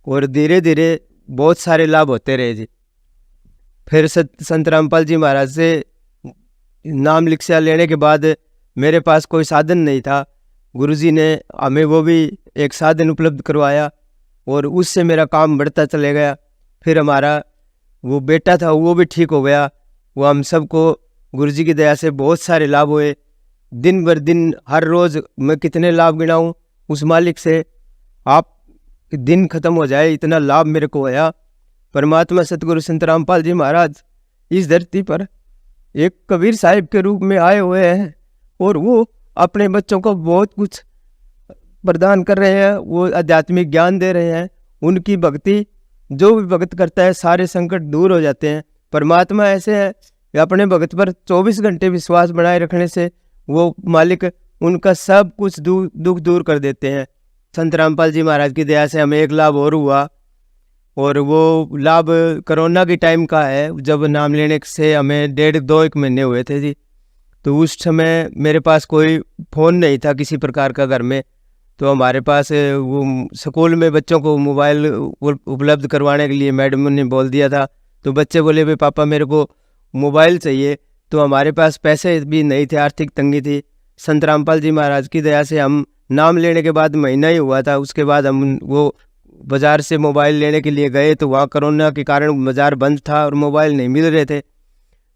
और धीरे धीरे बहुत सारे लाभ होते रहे जी। फिर संत रामपाल जी महाराज से नाम दीक्षा लेने के बाद मेरे पास कोई साधन नहीं था, गुरुजी ने हमें वो भी एक साधन उपलब्ध करवाया और उससे मेरा काम बढ़ता चले गया। फिर हमारा वो बेटा था वो भी ठीक हो गया। वो हम सबको गुरुजी की दया से बहुत सारे लाभ हुए। दिन भर दिन हर रोज़ मैं कितने लाभ गिनाऊं उस मालिक से, आप दिन खत्म हो जाए इतना लाभ मेरे को होया। परमात्मा सतगुरु संत रामपाल जी महाराज इस धरती पर एक कबीर साहिब के रूप में आए हुए हैं और वो अपने बच्चों को बहुत कुछ प्रदान कर रहे हैं, वो आध्यात्मिक ज्ञान दे रहे हैं। उनकी भक्ति जो भी भक्त करता है सारे संकट दूर हो जाते हैं। परमात्मा ऐसे है कि अपने भक्त पर 24 घंटे विश्वास बनाए रखने से वो मालिक उनका सब कुछ दुख दूर कर देते हैं। संत रामपाल जी महाराज की दया से हमें एक लाभ और हुआ और वो लाभ कोरोना के टाइम का है, जब नाम लेने से हमें 1.5-2 महीने हुए थे जी। तो उस समय मेरे पास कोई फ़ोन नहीं था किसी प्रकार का घर में, तो हमारे पास वो स्कूल में बच्चों को मोबाइल उपलब्ध करवाने के लिए मैडम ने बोल दिया था। तो बच्चे बोले भाई पापा मेरे को मोबाइल चाहिए। तो हमारे पास पैसे भी नहीं थे, आर्थिक तंगी थी। संत रामपाल जी महाराज की दया से हम नाम लेने के बाद महीना ही हुआ था, उसके बाद हम वो बाज़ार से मोबाइल लेने के लिए गए। तो वहाँ कोरोना के कारण बाज़ार बंद था और मोबाइल नहीं मिल रहे थे।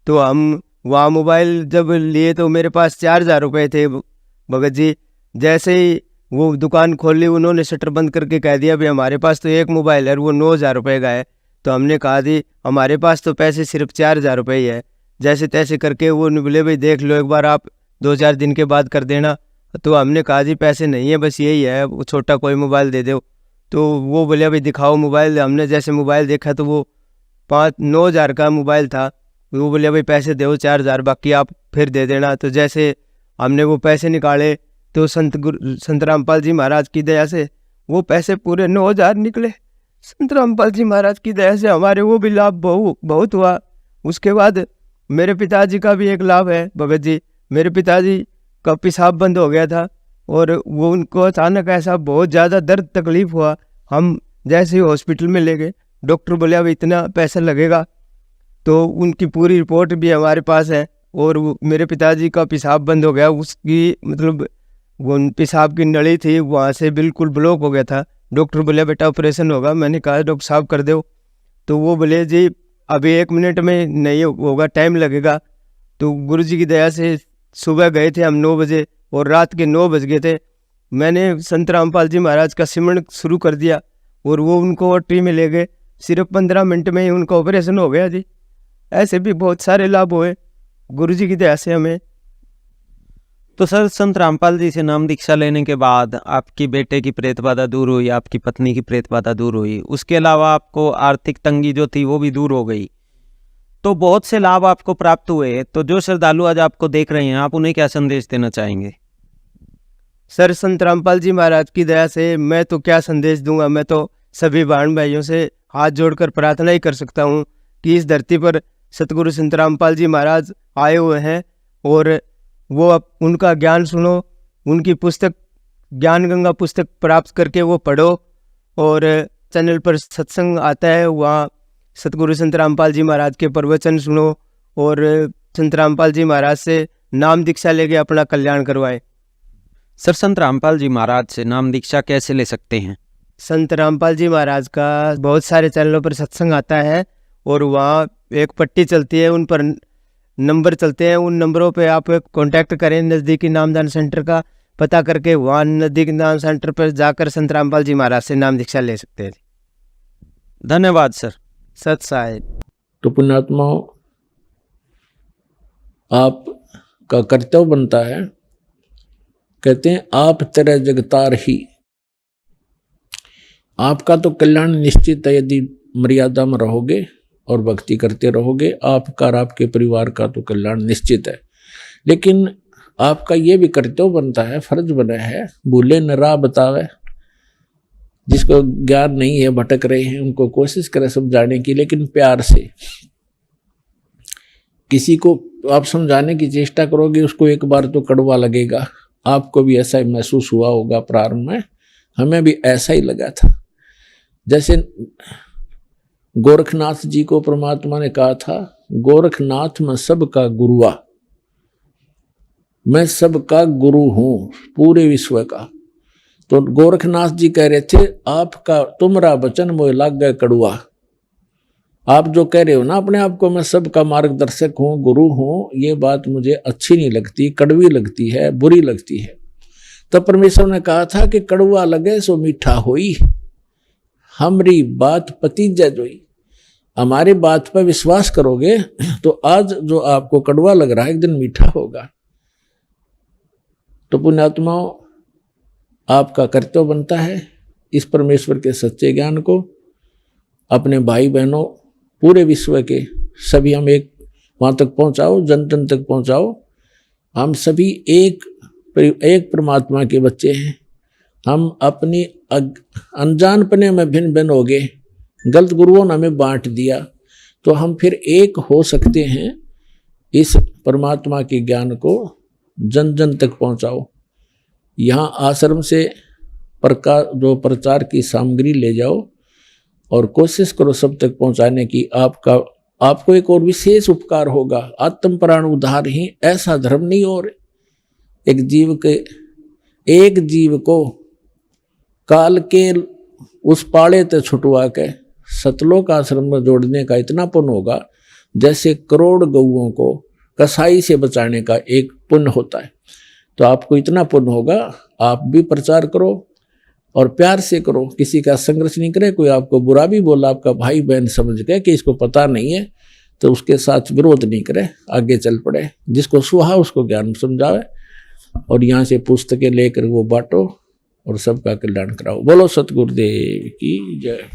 तो हम वहाँ मोबाइल जब लिए तो मेरे पास 4,000 रुपये थे भगत जी। जैसे ही वो दुकान खोल ली, उन्होंने शटर बंद करके कह दिया भाई हमारे पास तो एक मोबाइल है, वो 9,000 रुपये का है। तो हमने कहा जी हमारे पास तो पैसे सिर्फ 4,000 रुपये ही है। जैसे तैसे करके वो बोले भाई देख लो एक बार, आप 2-4 दिन के बाद कर देना। तो हमने कहा जी पैसे नहीं है, बस यही है, वो छोटा कोई मोबाइल दे दो। तो वो बोले भाई दिखाओ मोबाइल। हमने जैसे मोबाइल देखा तो वो 9,000 का मोबाइल था। वो बोले भाई पैसे दो 4,000, बाकी आप फिर दे देना। तो जैसे हमने वो पैसे निकाले तो संत रामपाल जी महाराज की दया से वो पैसे पूरे 9,000 निकले। संत रामपाल जी महाराज की दया से हमारे वो भी लाभ बहुत हुआ। उसके बाद मेरे पिताजी का भी एक लाभ है भगत जी। मेरे पिताजी का पेशाब बंद हो गया था और वो उनको अचानक ऐसा बहुत ज़्यादा दर्द तकलीफ हुआ। हम जैसे ही हॉस्पिटल में ले गए, डॉक्टर बोले अब इतना पैसा लगेगा। तो उनकी पूरी रिपोर्ट भी हमारे पास है। और मेरे पिताजी का पेशाब बंद हो गया, उसकी मतलब वो पेशाब की नली थी वहाँ से बिल्कुल ब्लॉक हो गया था। डॉक्टर बोले बेटा ऑपरेशन होगा। मैंने कहा डॉक्टर साहब कर दो। तो वो बोले जी अभी 1 मिनट में नहीं होगा, टाइम लगेगा। तो गुरुजी की दया से सुबह गए थे हम 9 बजे और रात के 9 बज गए थे। मैंने संत रामपाल जी महाराज का सिमरन शुरू कर दिया और वो उनको ओटी में ले गए। सिर्फ 15 मिनट में ही उनका ऑपरेशन हो गया जी। ऐसे भी बहुत सारे लाभ हुए गुरुजी की दया से हमें। तो सर संत रामपाल जी से नाम दीक्षा लेने के बाद आपकी बेटे की प्रेत बाधा दूर हुई, आपकी पत्नी की प्रेत बाधा दूर हुई, उसके अलावा आपको आर्थिक तंगी जो थी वो भी दूर हो गई। तो बहुत से लाभ आपको प्राप्त हुए। तो जो श्रद्धालु आज आपको देख रहे हैं, आप उन्हें क्या संदेश देना चाहेंगे? सर संत रामपाल जी महाराज की दया से मैं तो क्या संदेश दूंगा। मैं तो सभी बहन भाइयों से हाथ जोड़कर प्रार्थना ही कर सकता हूँ कि इस धरती पर सतगुरु संत रामपाल जी महाराज आए हुए हैं और वो उनका ज्ञान सुनो, उनकी पुस्तक ज्ञान गंगा पुस्तक प्राप्त करके वो पढ़ो। और चैनल पर सत्संग आता है, वहाँ सतगुरु संत रामपाल जी महाराज के प्रवचन सुनो और संत रामपाल जी महाराज से नाम दीक्षा लेके अपना कल्याण करवाएं। सर संत रामपाल जी महाराज से नाम दीक्षा कैसे ले सकते हैं? संत रामपाल जी महाराज का बहुत सारे चैनलों पर सत्संग आता है और वहाँ एक पट्टी चलती है, उन पर नंबर चलते हैं। उन नंबरों पे आप कांटेक्ट करें, नज़दीकी नामदान सेंटर का पता करके वहाँ नज़दीकी नाम सेंटर पर जाकर संत रामपाल जी महाराज से नाम दीक्षा ले सकते हैं। धन्यवाद सर। सत साहिब। तो पुण्यात्माओं, आपका कर्तव्य बनता है, कहते हैं आप तेरे जगतार ही। आपका तो कल्याण निश्चित है यदि मर्यादा में रहोगे और भक्ति करते रहोगे। आपका और आपके परिवार का तो कल्याण निश्चित है। लेकिन आपका ये भी कर्तव्य बनता है, फर्ज बना है, भूले न राह बतावे। जिसको ज्ञान नहीं है, भटक रहे हैं, उनको कोशिश करें समझाने की, लेकिन प्यार से। किसी को आप समझाने की चेष्टा करोगे, उसको एक बार तो कड़वा लगेगा। आपको भी ऐसा ही महसूस हुआ होगा प्रारंभ में, हमें भी ऐसा ही लगा था। जैसे गोरखनाथ जी को परमात्मा ने कहा था, गोरखनाथ मैं सबका गुरुआ, मैं सबका गुरु हूं पूरे विश्व का। तो गोरखनाथ जी कह रहे थे, आपका तुमरा वचन मोह लाग गए कड़ुआ। आप जो कह रहे हो ना अपने आप को, मैं सबका मार्गदर्शक हूं, गुरु हूं, ये बात मुझे अच्छी नहीं लगती, कड़वी लगती है, बुरी लगती है। तो परमेश्वर ने कहा था कि कड़वा लगे सो मीठा होई, हमरी बात पतीजा जोई। हमारी बात पर विश्वास करोगे तो आज जो आपको कड़वा लग रहा है एक दिन मीठा होगा। तो पुण्यात्माओं, आपका कर्तव्य बनता है इस परमेश्वर के सच्चे ज्ञान को अपने भाई बहनों पूरे विश्व के सभी हम एक वहाँ तक पहुँचाओ, जन जन तक पहुँचाओ। हम सभी एक परमात्मा के बच्चे हैं। हम अपनी अनजानपने में भिन्न भिन्न हो गए, गलत गुरुओं ने हमें बांट दिया, तो हम फिर एक हो सकते हैं। इस परमात्मा के ज्ञान को जन जन तक पहुँचाओ। यहाँ आश्रम से जो प्रचार की सामग्री ले जाओ और कोशिश करो सब तक पहुंचाने की। आपको एक और विशेष उपकार होगा। आत्म प्राण उद्धार ही ऐसा धर्म नहीं और एक जीव को काल के उस पाड़े ते छुटवा के सतलोक आश्रम में जोड़ने का इतना पुण्य होगा जैसे करोड़ गऊओं को कसाई से बचाने का एक पुण्य होता है। तो आपको इतना पुण्य होगा। आप भी प्रचार करो और प्यार से करो, किसी का संघर्ष नहीं करे। कोई आपको बुरा भी बोला, आपका भाई बहन समझ गए कि इसको पता नहीं है, तो उसके साथ विरोध नहीं करे, आगे चल पड़े। जिसको सुहा उसको ज्ञान समझावे और यहाँ से पुस्तकें लेकर वो बांटो और सबका कल्याण कराओ। बोलो सतगुरुदेव की जय।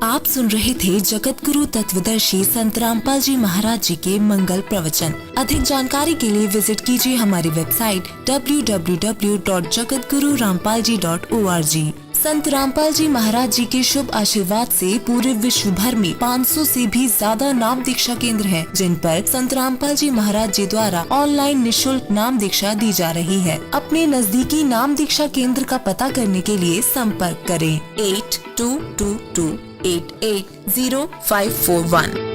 आप सुन रहे थे जगत गुरु तत्वदर्शी संत रामपाल जी महाराज जी के मंगल प्रवचन। अधिक जानकारी के लिए विजिट कीजिए हमारी वेबसाइट www.jagatgururampalji.org। संत रामपाल जी महाराज जी के शुभ आशीर्वाद से पूरे विश्व भर में 500 से भी ज्यादा नाम दीक्षा केंद्र हैं, जिन पर संत रामपाल जी महाराज जी द्वारा ऑनलाइन निशुल्क नाम दीक्षा दी जा रही है। अपने नजदीकी नाम दीक्षा केंद्र का पता करने के लिए संपर्क करें 8222880541।